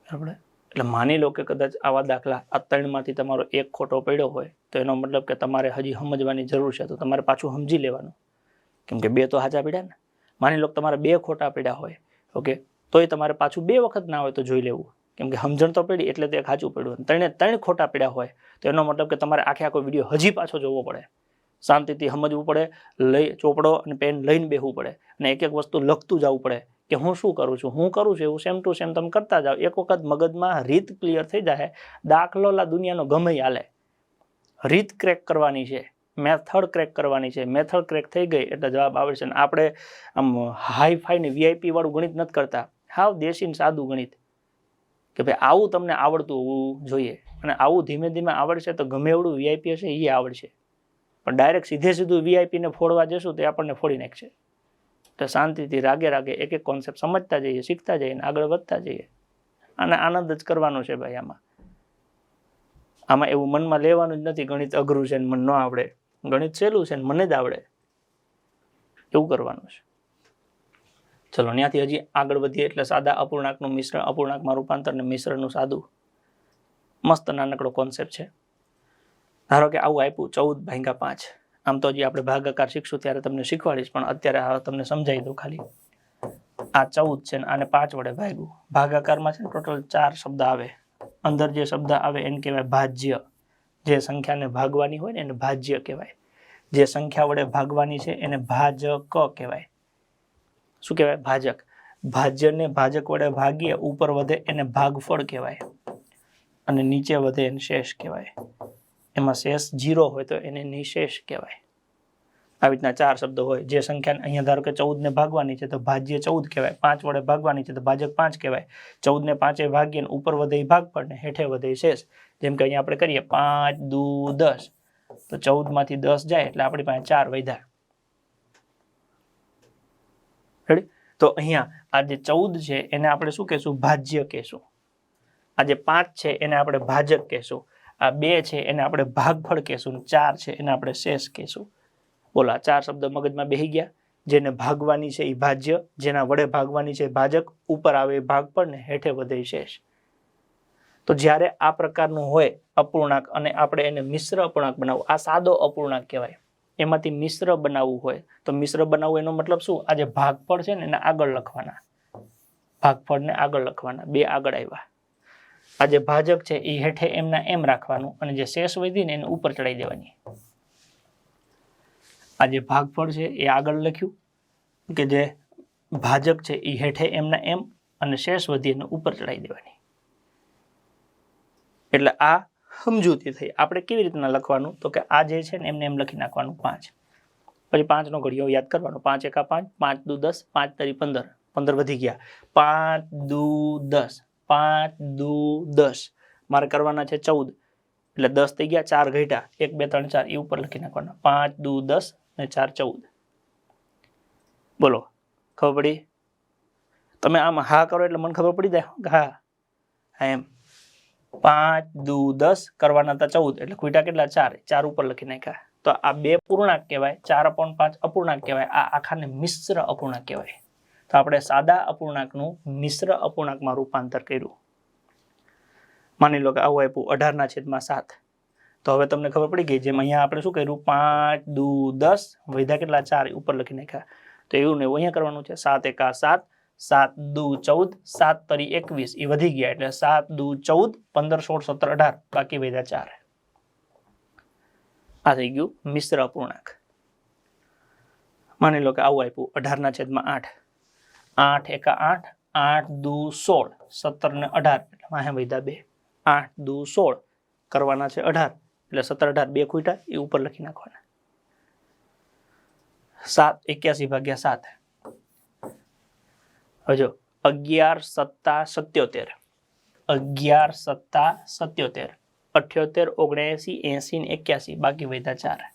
બરાબર. એટલે માની લો કે કદાચ આવા દાખલા આ 3 માંથી તમારો 1 ખોટો પડ્યો હોય તો એનો મતલબ કે તમારે હજી સમજવાની જરૂર છે, તો તમારે પાછું સમજી લેવાનું, કેમ કે 2 તો સાચા પડ્યા ને. માની લો કે તમારે 2 ખોટા પડ્યા હોય, ઓકે, તોય તમારે પાછું 2 વખત ના હોય તો જોઈ લેવું, કેમ કે સમજણ તો પડી એટલે તે સાચું પડ્યું. ત્રણ ખોટા પડ્યા હોય તો એનો મતલબ કે તમારે આખો વિડીયો હજી પાછો જોવો પડે, શાંતિથી સમજવું પડે, ચોપડો અને પેન લઈને બેસવું પડે અને એક એક વસ્તુ લખતું જવું પડે કે હું શું કરું છું એવું સેમ ટુ સેમ તમે કરતા જાઓ. એક વખત મગજમાં રીત ક્લિયર થઈ જાય, દાખલો દુનિયાનો ગમે હાલે, રીત ક્રેક કરવાની છે, મેથડ ક્રેક કરવાની છે. મેથડ ક્રેક થઈ ગઈ એટલે જવાબ આવડશે. ને આપણે આમ હાઈ ફાઈ ને VIP વાળું ગણિત નથી કરતા, હાવ દેશી ને સાદું ગણિત, કે ભાઈ આવું તમને આવડતું હોવું જોઈએ. અને આવું ધીમે ધીમે આવડશે તો ગમે એવડું VIP હશે એ આવડશે. પણ ડાયરેક્ટ સીધું VIP ને ફોડવા જશું તો આપણને ફોડી નાખશે. તો શાંતિથી રાગે રાગે એક એક કોન્સેપ્ટ સમજતા જઈએ, શીખતા જઈએ, આગળ વધતા જઈએ. અને આનંદ જ કરવાનો છે ભાઈ. આમાં એવું મનમાં લેવાનું જ નથી ગણિત અઘરું છે ને મને ન આવડે, ગણિત સહેલું છે ને મને જ આવડે, એવું કરવાનું છે. ચલો ત્યાંથી હજી આગળ વધીએ એટલે સાદા અપૂર્ણાંકનું મિશ્ર, અપૂર્ણાંકમાં રૂપાંતર ને મિશ્રનું સાદું. મસ્ત નાનકડો કોન્સેપ્ટ છે. ધારો કે આવું આપ્યું 14/5. આમ તો હજી આપણે ભાગાકાર શીખશું ત્યારે તમને શીખવાડીશ, પણ અત્યારે તમને સમજાવી દઉં ખાલી. આ 14 છે ને આને 5 વડે ભાગ્યું. ભાગાકારમાં છે ને ટોટલ 4 શબ્દ આવે. અંદર જે શબ્દ આવે એને કહેવાય ભાજ્ય. જે સંખ્યાને ભાગવાની હોય ને એને ભાજ્ય કહેવાય. જે સંખ્યા વડે ભાગવાની છે એને ભાજક કહેવાય. શું કહેવાય? ભાજક. ભાજ્યને ભાજક વડે ભાગીએ ઉપર વધે એને ભાગફળ કહેવાય અને નીચે વધે એને શેષ કહેવાય. એમાં શેષ 0 હોય તો એને નિશેષ કહેવાય. આવી રીતના 4 શબ્દો હોય. જે સંખ્યા અહીંયા ધારો કે 14 ને ભાગવાની છે તો ભાજ્ય 14 કહેવાય. 5 વડે ભાગવાની છે તો ભાજક 5 કહેવાય. 14 ને 5 ભાગીએ ઉપર વધે એ ભાગફળ ને હેઠે વધે શેષ. જેમ કે અહીંયા આપણે કરીએ 5 દુ 10 તો 14 માંથી 10 જાય એટલે આપણી પાસે 4 વધ્યા. રેડી? તો અહીંયા આ જે 14 છે એને આપણે શું કહેશું? ભાજ્ય કહેશું. આ જે 5 છે એને આપણે ભાજક કહેશું. આ 2 છે એને આપણે ભાગફળ કહેશું. 4 છે એને આપણે શેષ કહેશું. બોલો, આ 4 શબ્દ મગજમાં બેસી ગયા. જેને ભાગવાની છે એ ભાજ્ય, જેના વડે ભાગવાની છે ભાજક, ઉપર આવે એ ભાગફળ ને હેઠે વધે શેષ. તો જ્યારે આ પ્રકારનું હોય અપૂર્ણાંક અને આપણે એને મિશ્ર અપૂર્ણાંક બનાવવું, આ સાદો અપૂર્ણાંક કહેવાય. એમાંથી મિશ્ર બનાવવું હોય તો મિશ્ર બનાવવું એનો મતલબ શું? આ જે ભાગફળ છે ને એને આગળ લખવાના. ભાગફળને આગળ લખવાના, 2 આગળ આવ્યા. આ જે ભાજક છે એ હેઠે એમના એમ રાખવાનું અને જે શેષ વધી ને એને ઉપર ચડાવી દેવાની. આ જે ભાગફળ છે એ આગળ લખ્યું કે જે ભાજક છે એ હેઠે એમના એમ અને શેષ વધી એને ઉપર ચડાવી દેવાની. એટલે આ સમજૂતી થઈ. આપણે કેવી રીતના લખવાનું? તો કે આ જે છે ને એમને એમ લખી નાખવાનું 5. પછી 5 નો ઘડિયો યાદ કરવાનો. 5 એકા 5, 5 દુ 10, 5 તરી 15, 15 વધી ગયા. 5 દુ 10, 5 દુ 10. મારે કરવાના છે 14 એટલે 10 થઈ ગયા, 4 ઘટ્યા, 1 2 3 4 એ ઉપર લખી નાખવાના. 5 દુ 10 ને 4 14. બોલો, ખબર પડી? તમે આમ હા કરો એટલે મને ખબર પડી જાય. હા એમ 5 દુ 10 કરવાના હતા 14 એટલે ખૂટ્યા કેટલા? 4. 4 ઉપર લખી નાખ્યા. તો આ 2 પૂર્ણાંક કહેવાય, 4/5 અપૂર્ણાંક કહેવાય. આ આખાને મિશ્ર અપૂર્ણાંક કહેવાય. તો આપણે સાદા અપૂર્ણાંકનું મિશ્ર અપૂર્ણાંકમાં રૂપાંતર કર્યું. માની લો કે આવું આપ્યું 18/7. તો હવે તમને ખબર પડી ગઈ. જેમ અહીંયા આપણે શું કર્યું? 5 દુ 10 વધ્યા કેટલા? 4 ઉપર લખી નાખ્યા. તો એવું ને એવું અહીંયા કરવાનું છે. 7 એકા 7, 7 દુ 14, 7 તરી 21 એ વધી ગયા એટલે 7 દુ 14, 15 16 17 18 બાકી વધ્યા 4. આ થઈ ગયું મિશ્ર અપૂર્ણાંક. માની લો કે આવું આપ્યું 18/8, 8 એકા 8, 8 દુ 16, 17 ને 18 એટલે વાહે વધ્યા 2. 8 દુ 16 કરવાના છે 18 એટલે 17 18 2 ખૂટ્યા એ ઉપર લખી નાખવાના. 7 81/7. હજો 11 સત્તા 77, 11 સત્તા 77, 78 79 80 ને 81 બાકી વધ્યા 4.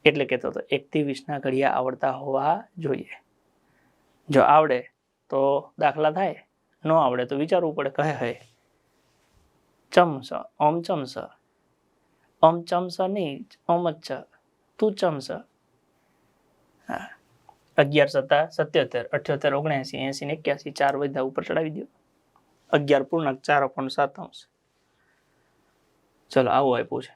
એટલે કહેતો હતો 1 થી 20 ના ઘડિયા આવડતા હોવા જોઈએ. જો આવડે તો દાખલા થાય, ન આવડે તો વિચારવું પડે. કહે હે ચમસ ઓમ ચમસ, ઓમ ચમસ નહીં ઓમ જ છે, તું ચમસ. હા, 11 સત્તા 77, 78 79 80 ને 81 4 વધ્યા ઉપર ચડાવી દો. 11 પૂર્ણાંક 4/7. ચલો આવું આપ્યું છે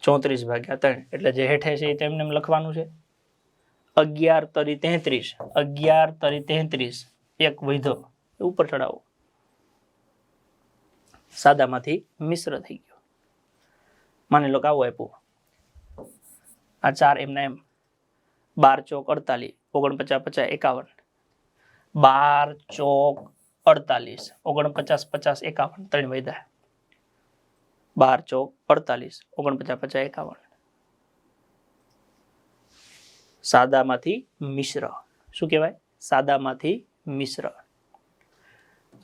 34/3 એટલે જે હેઠે છે એ તેમને લખવાનું છે. 11 તરી 33, 11 તરી 33, એક વૈધો ઉપર ચડાવો, સાદામાંથી મિશ્ર થઈ ગયો. માની લો કે આવું આપ્યું, આ 4 એમના એમ, 12 ચોક 48, 49 50 51, 12 ચોક 48, 49 50 51, 3 વૈધા, 12 ચોક 48, 49 50 51, સાદામાંથી મિશ્ર. શું કહેવાય? સાદામાંથી મિશ્ર.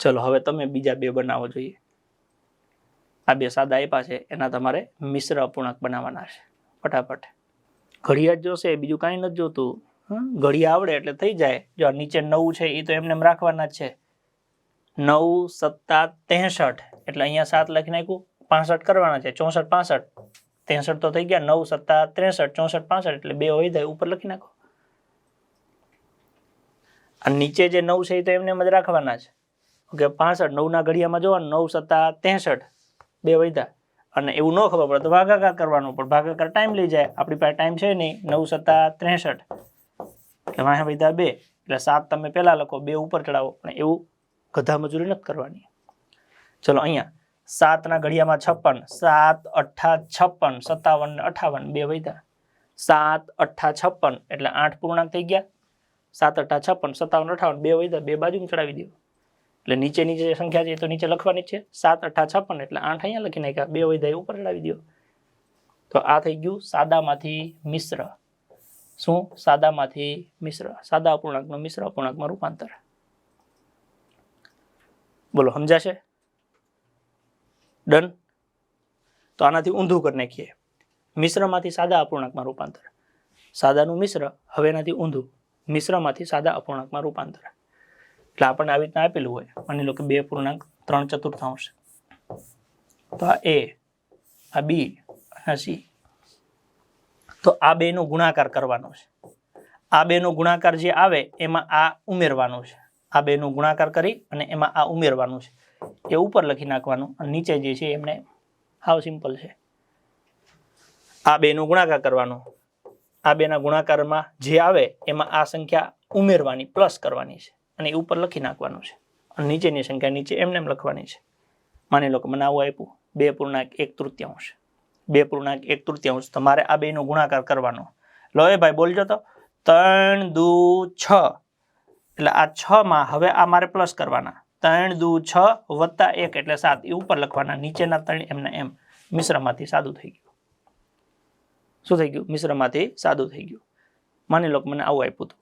ચલો હવે તમે બીજા બે બનાવો જોઈએ. આ બે સાદા આપ્યા છે, એના તમારે મિશ્ર અપૂર્ણાંક બનાવવાના છે. ફટાફટ ઘડિયાળ જોશે, બીજું કાંઈ નથી જોતું. ઘડિયા આવડે એટલે થઈ જાય. જો નીચે 9 છે એ તો એમને એમ રાખવાના જ છે. 9 સત્તા 63, એટલે અહીંયા 7 લખી નાખ્યું, 65 કરવાના છે. 64 65, 63 તો થઈ ગયા. 9 સત્તા 63, 64 65, એટલે 2 હોય જાય ઉપર લખી નાખો. આ નીચે જે 9 છે એ તો એમને એમ જ રાખવાના છે. ઓકે, 65 9 ના ઘડિયામાં જોવાનું, 9 સત્તા 63, 2 વૈધા. અને એવું ન ખબર પડે તો ભાગાકાર કરવાનો, પણ ભાગાકાર ટાઈમ લઈ જાય. આપણી પાસે ટાઈમ છે નહીં. 9 સત્તા 63, એટલે વાહ વૈધા 2, એટલે 7 તમે પહેલા લખો, 2 ઉપર ચડાવો. અને એવું ગધા મજૂરી નથી કરવાની. ચલો અહીંયા 7 ના ઘડિયામાં 56, 7 અઠ્ઠા 56, 57 ને 58, 2 વૈધા. 7 અઠ્ઠા 56, એટલે 8 પૂર્ણાંક થઈ ગયા. 7 અઠ્ઠા 56, 57 58, 2 વૈધા, 2 બાજુ ચડાવી દો. એટલે નીચેની જે સંખ્યા છે એ તો નીચે લખવાની જ છે. 7 અઠ્ઠા 56, એટલે 8 અહીંયા લખી નાખ્યા, 2 વૈધા ઉપર ચડાવી દો. તો આ થઈ ગયું સાદામાંથી મિશ્ર. શું? સાદામાંથી મિશ્ર. સાદા અપૂર્ણાંકનું મિશ્ર અપૂર્ણાંકમાં રૂપાંતર. બોલો, સમજાશે? ડન. તો આનાથી ઊંધું કરી નાખીએ. મિશ્રમાંથી સાદા અપૂર્ણાંકમાં રૂપાંતર. સાદાનું મિશ્ર, હવે એનાથી ઊંધું, મિશ્રમાંથી સાદા અપૂર્ણાંકમાં રૂપાંતર. એટલે આપણને આવી રીતના આપેલું હોય, માની લો કે 2.3/4. તો આ એ, આ બી અને સી. તો આ બેનો ગુણાકાર કરવાનો છે. આ બેનો ગુણાકાર જે આવે એમાં આ ઉમેરવાનું છે. આ બેનો ગુણાકાર કરી અને એમાં આ ઉમેરવાનું છે. એ ઉપર લખી નાખવાનું, અને નીચે જે છે એમને હાવ સિમ્પલ છે. આ બેનો ગુણાકાર કરવાનો, આ બેના ગુણાકારમાં જે આવે એમાં આ સંખ્યા ઉમેરવાની, પ્લસ કરવાની છે, અને એ ઉપર લખી નાખવાનું છે. અને નીચેની સંખ્યા નીચે એમને એમ લખવાની છે. માની લો કે મને આવું આપ્યું 2.1/3, 2.1/3. તમારે આ બેનો ગુણાકાર કરવાનો. લો એ ભાઈ બોલજો તો. 3 દુ 6, એટલે આ 6 માં હવે આ મારે પ્લસ કરવાના. 3 દુ 6 વત્તા 1 એટલે 7, એ ઉપર લખવાના. નીચેના 3 એમના એમ. મિશ્રમાંથી સાદું થઈ ગયું. શું થઈ ગયું? મિશ્રમાંથી સાદું થઈ ગયું. માની લો કે મને આવું આપ્યું હતું,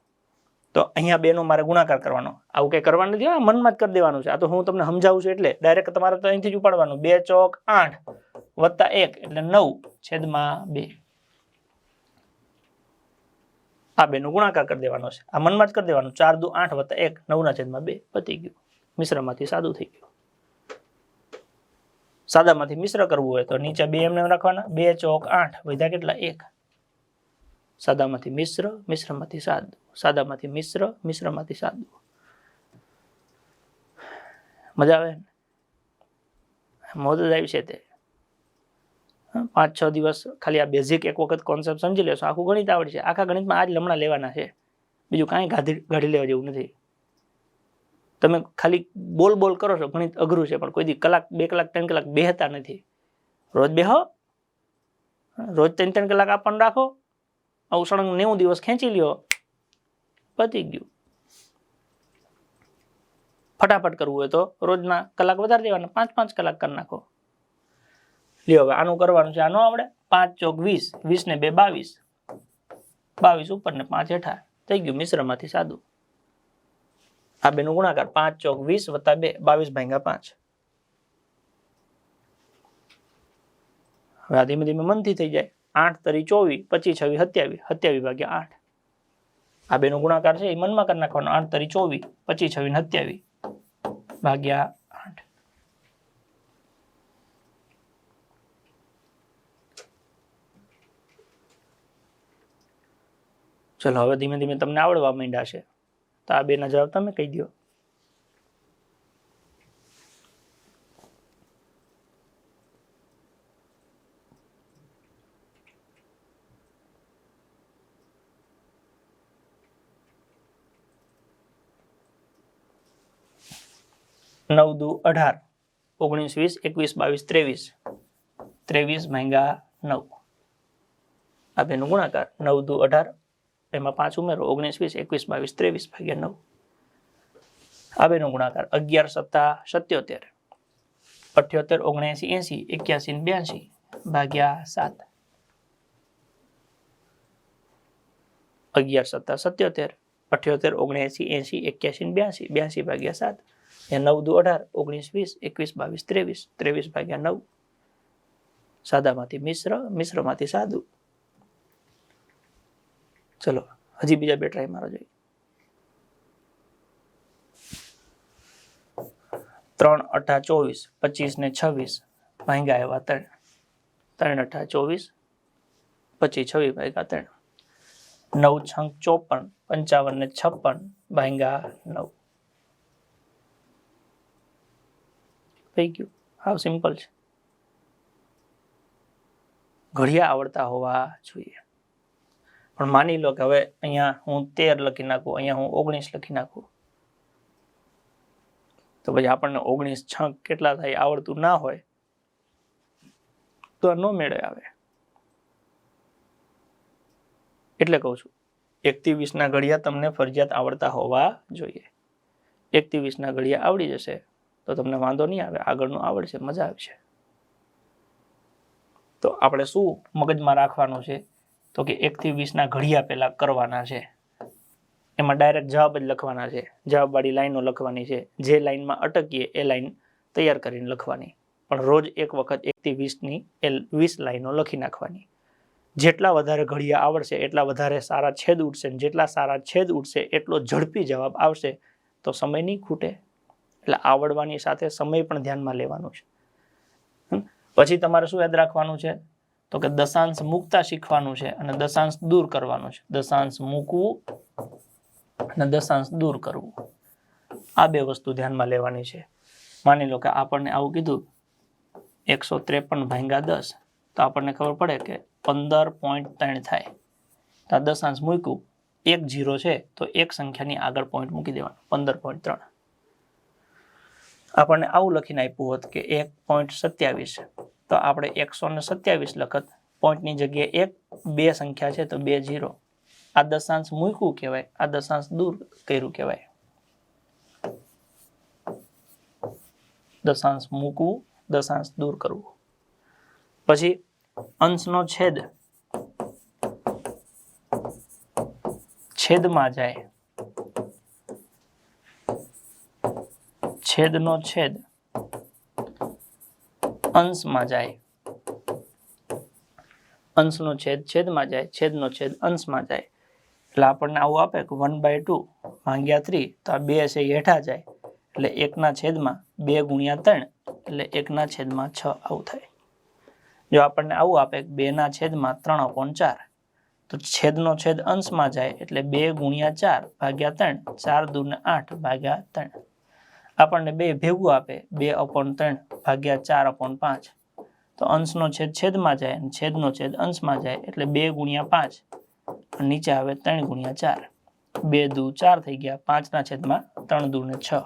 તો અહીંયા બેનો મારે ગુણાકાર કરવાનો. આવું કંઈ કરવાનું નથી, આ મનમાં જ કરી દેવાનું છે. આ તો હું તમને સમજાવું છું એટલે ડાયરેક્ટ તમારે તો અહીંથી જ ઉપાડવાનું. 2 ચોક 8 વત્તા 1 એટલે 9/2. આ બેનો ગુણાકાર કરી દેવાનો છે. આ મનમાં જ કરી દેવાનું. 4 દુ 8 વત્તા 1, 9/2. પતી ગયું. મિશ્રમાંથી સાદું થઈ ગયું. સાદામાંથી મિશ્ર કરવું હોય તો નીચે 2 એમને રાખવાના. 2 ચોક 8 વધ્યા કેટલા? 1. સાદામાંથી મિશ્ર, મિશ્રમાંથી સાદું, સાદામાંથી મિશ્ર, મિશ્રમાંથી સાદું. મજા આવે ને? મોજ જ આવી છે તે. 5-6 દિવસ ખાલી આ બેઝિક એક વખત કોન્સેપ્ટ સમજી લેશો, આખું ગણિત આવડશે. આખા ગણિતમાં આજ લમણા લેવાના છે, બીજું કાંઈ ગાડી લેવા જેવું નથી. તમે ખાલી બોલ કરો છો, ગણિત અઘરું છે, પણ કોઈ દી કલાક 2 કલાક 3 કલાક બેહતા નથી. રોજ બેહો, રોજ 3-3 કલાક આપણને રાખો, આવું સળંગ 90 દિવસ ખેંચી લ્યો, પતી ગયું. ફટાફટ કરવું હોય તો રોજના કલાક વધારે દેવાના, 5-5 કલાક કરી નાખો. લ્યો હવે આનું કરવાનું છે. આનો આવડે? 5 ચોક 20, 20 ને 2 22, 22 ઉપર ને 5 હેઠા. થઈ ગયું મિશ્રમાંથી સાદું. આ બેનો ગુણાકાર 5 ચોક 20 વત્તા 2, 22/5. હવે આ ધીમે ધીમે મનથી થઈ જાય. 8 તરી 24, 25 26 27, 27/8. આ બેનો ગુણાકાર છે એ મનમાં કરી નાખવાનો. 8 તરી 24, 25 26 27/8. ચલો હવે ધીમે ધીમે તમને આવડવા માંડ્યા છે, તો આ બેના જવાબ તમે કહી દો. 9 દુ 18, 19 20 21 22 23 ભાગ્યા 9 આ બેનો ગુણાકાર 9 દુ 18 એમાં 5 ઉમેરો 19 20 21 22 23 ભાગ્યા 9 આ બેનો ગુણાકાર 11 સત્તા 77 78 79 80 81 82 ભાગ્યા 7 11 સત્તા 77 78 79 80 81 82 ભાગ્યા 7 એ 9 દુ 18 19 20 21 22 23 ભાગ્યા 9 સાદામાંથી મિશ્રમાંથી સાદું. ચલો હજી બીજા બે ટ્રાય મારો જોઈએ. 3 8 24 25 ને 26 ભાગ્યા એવા 3 3 8 24 25 26 ભાગ્યા 3 9 6 54 55 ને 56 ભાગ્યા 9 થઈ ગયું. હાવ સિમ્પલ છે. ઘડિયા આવડતા હોવા જોઈએ. પણ માની લો કે હવે અહીંયા હું 13 લખી નાખું, અહીંયા હું 19 લખી નાખું, તો પછી આપણને 19 6 કેટલા થાય આવડતું ના હોય તો નો મેળે આવે. એટલે કહું છું 1 થી 20 ના ઘડિયા તમને ફરજિયાત આવડતા હોવા જોઈએ. 1 થી 20 ના ઘડિયા આવડી જશે તો તમને વાંધો નહીં આવે, આગળનું આવડશે, મજા આવશે. તો આપણે શું મગજમાં રાખવાનું છે તો કે 1 થી 20 ના ઘડિયા પહેલા કરવાના છે. એમાં ડાયરેક્ટ જવાબ જ લખવાના છે, જવાબવાળી લાઈનો લખવાની છે. જે લાઈનમાં અટકીએ એ લાઈન તૈયાર કરીને લખવાની. પણ રોજ એક વખત 1 થી 20 ની 20 લાઈનો લખી નાખવાની. જેટલા વધારે ઘડિયા આવડશે એટલા વધારે સારા છેદ ઉઠશે, જેટલા સારા છેદ ઉઠશે એટલો ઝડપી જવાબ આવશે. તો સમય નહીં ખૂટે. એટલે આવડવાની સાથે સમય પણ ધ્યાનમાં લેવાનું છે. પછી તમારે શું યાદ રાખવાનું છે તો કે દશાંશ મૂકતા શીખવાનું છે અને દશાંશ દૂર કરવાનું છે. દશાંશ મૂકવું અને દશાંશ દૂર કરવું, આ બે વસ્તુ ધ્યાનમાં લેવાની છે. માની લો કે આપણને આવું કીધું 153 ભાગ્યા 10, તો આપણને ખબર પડે કે 15.3 થાય. તો આ દશાંશ મૂક્યું, 1 0 છે તો એક સંખ્યાની આગળ પોઈન્ટ મૂકી દેવાનું 15.3. આપણને આવું લખીને આપ્યું હોત કે 1.27, તો આપણે 127 લખત, પોઈન્ટની જગ્યાએ 1 2 સંખ્યા છે તો 2 0. આ દશાંશ મૂક્યું કહેવાય, આ દશાંશ દૂર કર્યું કહેવાય. દશાંશ મૂકવું, દશાંશ દૂર કરવું. પછી અંશનો છેદ છેદમાં જાય, છેદનો છેદ અંશમાં જાય, અંશનો છેદ છેદમાં જાય, છેદનો છેદ અંશમાં જાય. એટલે આપણને આવું આપે કે 1/2 ભાગ્યા 3, તો આ 2 છે હેઠા જાય એટલે 1 ના છેદમાં 2 ગુણ્યા 3 એટલે 1 ના છેદમાં 6 આવું થાય. જો આપણને આવું આપે 2 ના છેદમાં 3/4, તો છેદનો છેદ અંશમાં જાય એટલે 2 ગુણ્યા 4 ભાગ્યા 3, 4 દુ 8 ભાગ્યા 3. આપણને 2 ભેગું આપે 2/3 ભાગ્યા 4/5, તો અંશનો છેદ છેદમાં જાય અને છેદનો છેદ અંશમાં જાય એટલે 2 ગુણ્યા 5, નીચે આવે 3 ગુણ્યા 4, 2 દુ 4 થઈ ગયા, 5 ના છેદમાં 3 દુ 6.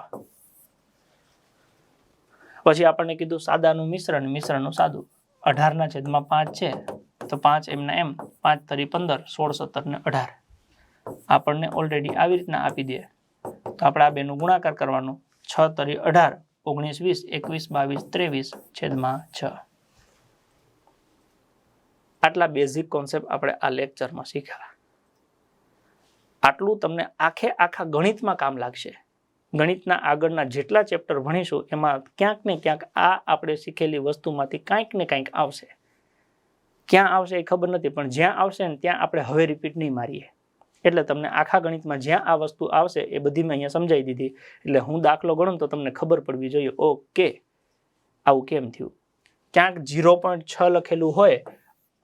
પછી આપણને કીધું સાદાનું મિશ્રણ, મિશ્રણનું સાદું. 18 ના છેદમાં 5 છે તો 5 એમના એમ, 5 તરી 15, 16 17 ને 18. આપણને ઓલરેડી આવી રીતના આપી દે તો આપણે આ બેનું ગુણાકાર કરવાનું. 6 તરી 18, 19 20 21 22 23 છેદમાં 6. આટલા બેઝિક કોન્સેપ્ટ આપણે આ લેક્ચરમાં શીખ્યા. આટલું તમને આખા ગણિતમાં કામ લાગશે. ગણિતના આગળના જેટલા ચેપ્ટર ભણીશું એમાં ક્યાંક ને ક્યાંક આ આપણે શીખેલી વસ્તુમાંથી કાંઈક ને કાંઈક આવશે. ક્યાં આવશે એ ખબર નથી, પણ જ્યાં આવશે ને ત્યાં આપણે હવે રિપીટ નહીં મારીએ. એટલે તમને આખા ગણિતમાં જ્યાં આ વસ્તુ આવશે એ બધી મેં અહીંયા સમજાવી દીધી. એટલે હું દાખલો ગણું તો તમને ખબર પડવી જોઈએ, ઓકે આવું કેમ થયું. ક્યાંક 0.6 લખેલું હોય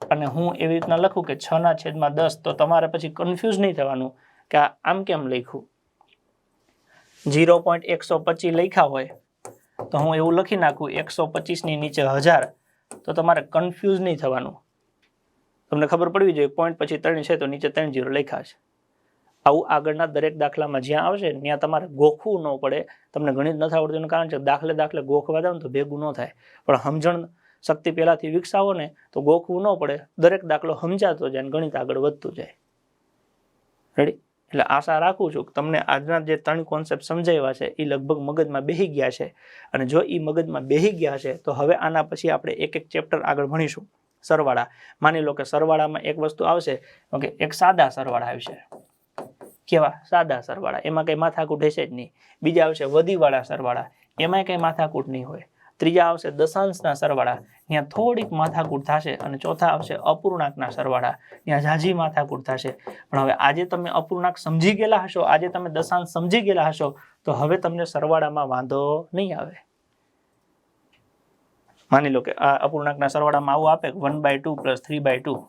અને હું એવી રીતના લખું કે 6 ના છેદમાં 10, તો તમારે પછી કન્ફ્યુઝ નહીં થવાનું કે આમ કેમ લખ્યું. 0.125 લખ્યા હોય તો હું એવું લખી નાખું 125 ની નીચે 1000, તો તમારે કન્ફ્યુઝ નહીં થવાનું. તમને ખબર પડવી જોઈએ પોઈન્ટ પછી 3 છે તો નીચે 3 0 લખ્યા છે. આવું આગળના દરેક દાખલામાં જ્યાં આવશે ત્યાં તમારે ગોખવું ન પડે. તમને ગણિત નથી આવડતું એનું કારણ છે દાખલે ગોખવા જાવ ને તો ભેગું ન થાય, પણ સમજણ શક્તિ પહેલાથી વિકસાવો ને તો ગોખવું ન પડે, દરેક દાખલો સમજાતો જાય અને ગણિત આગળ વધતું જાય. રેડી? એટલે આશા રાખું છું કે તમને આજના જે 3 કોન્સેપ્ટ સમજાવ્યા છે એ લગભગ મગજમાં બેસી ગયા છે, અને જો એ મગજમાં બેસી ગયા છે તો હવે આના પછી આપણે એક ચેપ્ટર આગળ ભણીશું. સરવાળા. માની લો કે સરવાળામાં એક વસ્તુ આવશે કે એક સાદા સરવાળા આવશે. કેવા? સાદા સરવાળા, એમાં કઈ માથાકૂટ હશે જ નહીં. બીજા આવશે વધીવાળા સરવાળા, એમાં કઈ માથાકૂટ નહીં હોય. ત્રીજા આવશે દશાંશના સરવાળા, ત્યાં થોડીક માથાકૂટ થશે. અને ચોથા આવશે અપૂર્ણાંકના સરવાળા, ત્યાં ઝાઝી માથાકૂટ થશે. પણ હવે આજે તમે અપૂર્ણાંક સમજી ગયેલા હશો, આજે તમે દશાંશ સમજી ગયેલા હશો, તો હવે તમને સરવાળામાં વાંધો નહીં આવે. માની લો કે આ અપૂર્ણાંકના સરવાળામાં આવું આપે 1/2 + 3/2,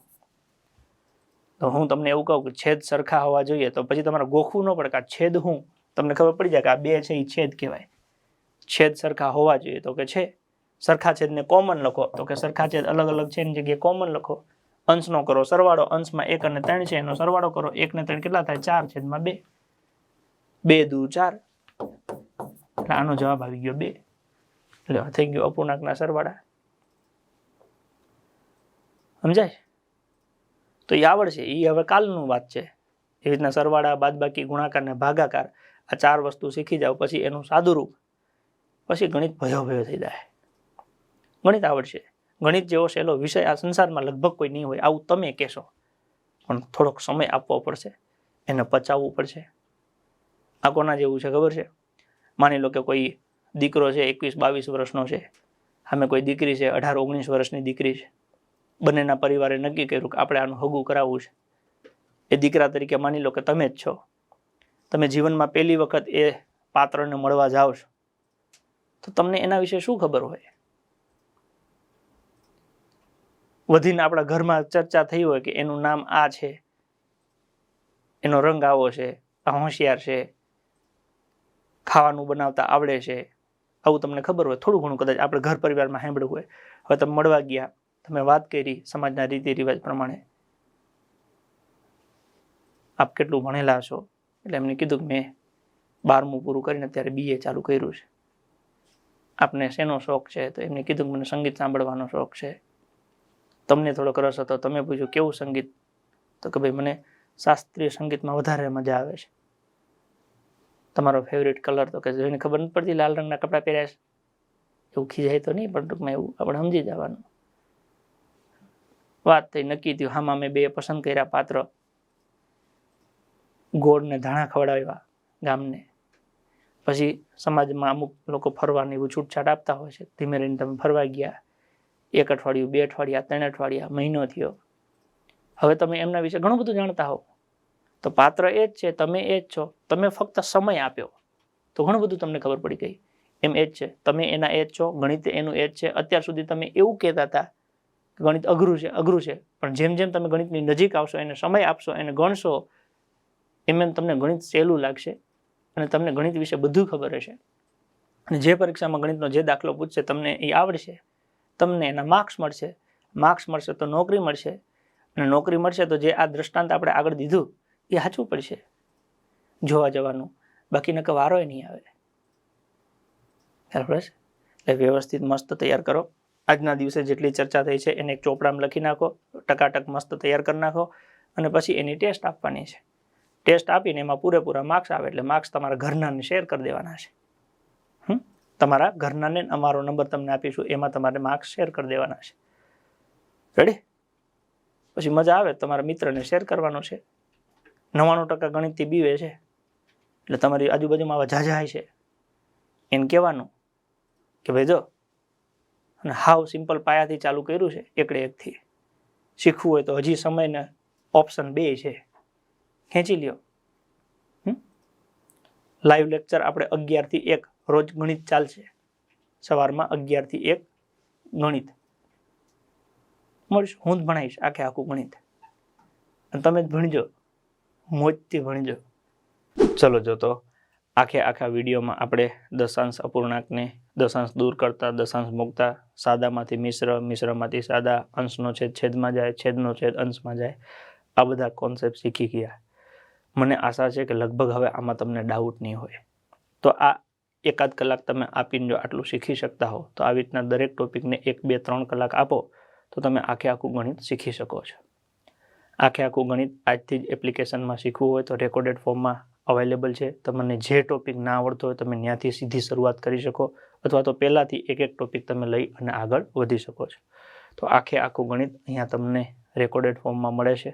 તો હું તમને એવું કહું કે છેદ સરખા હોવા જોઈએ, તો પછી તમારે ગોખવું ન પડે કે આ છેદ હું, તમને ખબર પડી જાય કે આ 2 છે એ છેદ કહેવાય. છેદ સરખા હોવા જોઈએ તો કે છે. સરખા છેદને કોમન લખો તો કે સરખા છેદ અલગ અલગ છે એની જગ્યાએ કોમન લખો. અંશનો કરો સરવાળો, અંશમાં 1 અને 3 છે એનો સરવાળો કરો. 1 ને 3 કેટલા થાય? 4/2. 2 દુ 4, એટલે આનો જવાબ આવી ગયો 2. એટલે થઈ ગયો અપૂર્ણાંકના સરવાળા. સમજાય? તો એ આવડશે, એ હવે કાલનું વાત છે. એવી રીતના સરવાળા, બાદબાકી, ગુણાકાર ને ભાગાકાર, આ 4 વસ્તુ શીખી જાવ પછી એનું સાદું રૂપ, પછી ગણિત ભયો થઈ જાય. ગણિત આવડશે. ગણિત જેવો સહેલો વિષય આ સંસારમાં લગભગ કોઈ નહીં હોય, આવું તમે કહેશો. પણ થોડોક સમય આપવો પડશે, એને પચાવવું પડશે. આ કોના જેવું છે ખબર છે? માની લો કે કોઈ દીકરો છે 21-22 વર્ષનો છે, સામે કોઈ દીકરી છે 18-19 વર્ષની દીકરી છે. બંનેના પરિવારે નક્કી કર્યું કે આપણે આનું હગું કરાવવું છે. એ દીકરા તરીકે માની લો કે તમે જ છો. તમે જીવનમાં પહેલી વખત એ પાત્રને મળવા જાઓ છો, તો તમને એના વિશે શું ખબર હોય? વધીને આપણા ઘરમાં ચર્ચા થઈ હોય કે એનું નામ આ છે, એનો રંગ આવો છે, આ હોશિયાર છે, ખાવાનું બનાવતા આવડે છે, આવું તમને ખબર હોય. થોડું ઘણું કદાચ આપણે ઘર પરિવારમાં સાંભળ્યું હોય. હવે તમે મળવા ગયા, તમે વાત કરી સમાજના રીતિ રિવાજ પ્રમાણે, આપ કેટલું ભણેલા છો? એટલે એમને કીધું કે મેં 12મું પૂરું કરીને અત્યારે BA ચાલુ કર્યું છે. આપને શેનો શોખ છે? તો એમને કીધું કે મને સંગીત સાંભળવાનો શોખ છે. તમને થોડોક રસ હતો, તમે પૂછ્યું કેવું સંગીત? તો કે ભાઈ મને શાસ્ત્રીય સંગીતમાં વધારે મજા આવે છે. તમારો ફેવરિટ કલર? તો કે જોઈને ખબર નથી પડતી લાલ રંગના કપડાં પહેર્યા છે. એવું ખીજાય તો નહીં, પણ ટૂંકમાં એવું આપણે સમજી જવાનું. વાત થઈ, નક્કી થયું. હામાં મેં 2 પસંદ કર્યા પાત્ર. ગોળ ને ધાણા ખવડાવ્યા ગામને. પછી સમાજમાં અમુક લોકો ફરવાની એવું છૂટછાટ આપતા હોય છે. ધીમે રહીને તમે ફરવા ગયા. 1 અઠવાડિયું, 2 અઠવાડિયા, 3 અઠવાડિયા, મહિનો થયો. હવે તમે એમના વિશે ઘણું બધું જાણતા હો. તો પાત્ર એ જ છે, તમે એ જ છો. તમે ફક્ત સમય આપ્યો તો ઘણું બધું તમને ખબર પડી ગઈ. એમ એ જ છે, તમે એના એ જ છો, ગણિત એનું એ જ છે. અત્યાર સુધી તમે એવું કહેતા હતા કે ગણિત અઘરું છે, પણ જેમ જેમ તમે ગણિતની નજીક આવશો, એને સમય આપશો, એને ગણશો, એમ તમને ગણિત સહેલું લાગશે અને તમને ગણિત વિશે બધું ખબર હશે. અને જે પરીક્ષામાં ગણિતનો જે દાખલો પૂછશે તમને એ આવડશે, તમને એના માર્ક્સ મળશે. માર્ક્સ મળશે તો નોકરી મળશે, અને નોકરી મળશે તો જે આ દ્રષ્ટાંત આપણે આગળ દીધું એ સાચું પડશે જોવા જવાનું. બાકી નકર વારોય નહીં આવે. બરાબર છે? એટલે વ્યવસ્થિત મસ્ત તૈયાર કરો. આજના દિવસે જેટલી ચર્ચા થઈ છે એને એક ચોપડામાં લખી નાખો, ટકાટક મસ્ત તૈયાર કરી નાખો, અને પછી એની ટેસ્ટ આપવાની છે. ટેસ્ટ આપીને એમાં પૂરેપૂરા માર્ક્સ આવે એટલે માર્ક્સ તમારા ઘરનાને શેર કરી દેવાના છે. તમારા ઘરનાને અમારો નંબર તમને આપીશું, એમાં તમારે માર્ક્સ શેર કરી દેવાના છે. રેડી? પછી મજા આવે તમારા મિત્રને શેર કરવાનો છે. 99% ગણિતથી બીવે છે, એટલે તમારી આજુબાજુમાં આવા ઝાઝા છે, એને કહેવાનું કે ભાઈ જો, અને હાવ સિમ્પલ પાયાથી ચાલુ કર્યું છે, એકડે એકથી. શીખવું હોય તો હજી સમયને ઓપ્શન 2 છે, ખેંચી લ્યો. લાઈવ લેક્ચર આપણે 11 થી 1 રોજ ગણિત ચાલશે. સવારમાં 11 થી 1 ગણિત મળશે. હું જ ભણાવીશ આખું ગણિત, અને તમે જ ભણજો, મોજથી ભણજો. ચલો, જો તો આખા વિડીયોમાં આપણે દશાંશ અપૂર્ણાંકને દશાંશ દૂર કરતા, દશાંશ મૂકતા, સાદામાંથી મિશ્ર, મિશ્રમાંથી સાદા, અંશનો છેદ છેદમાં જાય, છેદનો છેદ અંશમાં જાય, આ બધા કોન્સેપ્ટ શીખી ગયા. મને આશા છે કે લગભગ હવે આમાં તમને ડાઉટ નહીં હોય. તો આ એકાદ કલાક તમે આપીને જો આટલું શીખી શકતા હો તો આવી રીતના દરેક ટોપિકને 1, 2, 3 કલાક આપો તો તમે આખું ગણિત શીખી શકો છો. આખું ગણિત આજથી જ એપ્લિકેશનમાં શીખવું હોય તો રેકોર્ડેડ ફોર્મમાં અવેલેબલ છે. તમને જે ટોપિક ના આવડતો હોય તમે ત્યાંથી સીધી શરૂઆત કરી શકો અથવા તો પહેલાંથી એક ટોપિક તમે લઈ અને આગળ વધી શકો છો. તો આખું ગણિત અહીંયા તમને રેકોર્ડેડ ફોર્મમાં મળે છે.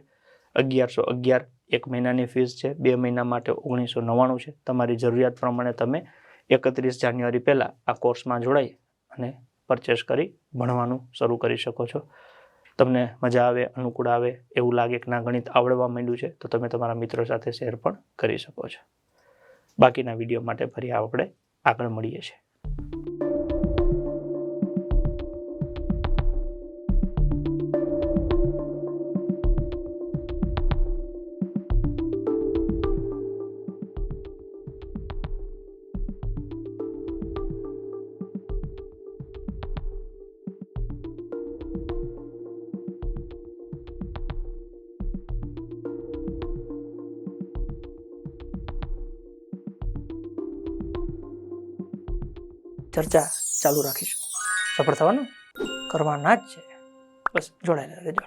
1111 1 મહિનાની ફીસ છે. 2 મહિના માટે 1999 છે. તમારી જરૂરિયાત પ્રમાણે તમે 31 જાન્યુઆરી પહેલાં આ કોર્સમાં જોડાઈ અને પરચેસ કરી ભણવાનું શરૂ કરી શકો છો. તમને મજા આવે, અનુકૂળ આવે, એવું લાગે કે ના ગણિત આવડવા માંડ્યું છે તો તમે તમારા મિત્રો સાથે શેર પણ કરી શકો છો. બાકીના વિડીયો માટે ફરી આપણે આગળ મળીએ છીએ. ચર્ચા ચાલુ રાખીશું. સફળ થવાનું કરવાના જ છે. બસ જોડાયેલા રહેજો.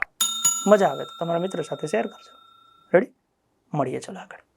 મજા આવે તો તમારા મિત્રો સાથે શેર કરજો. રેડી? મળીએ ચાલો આગળ.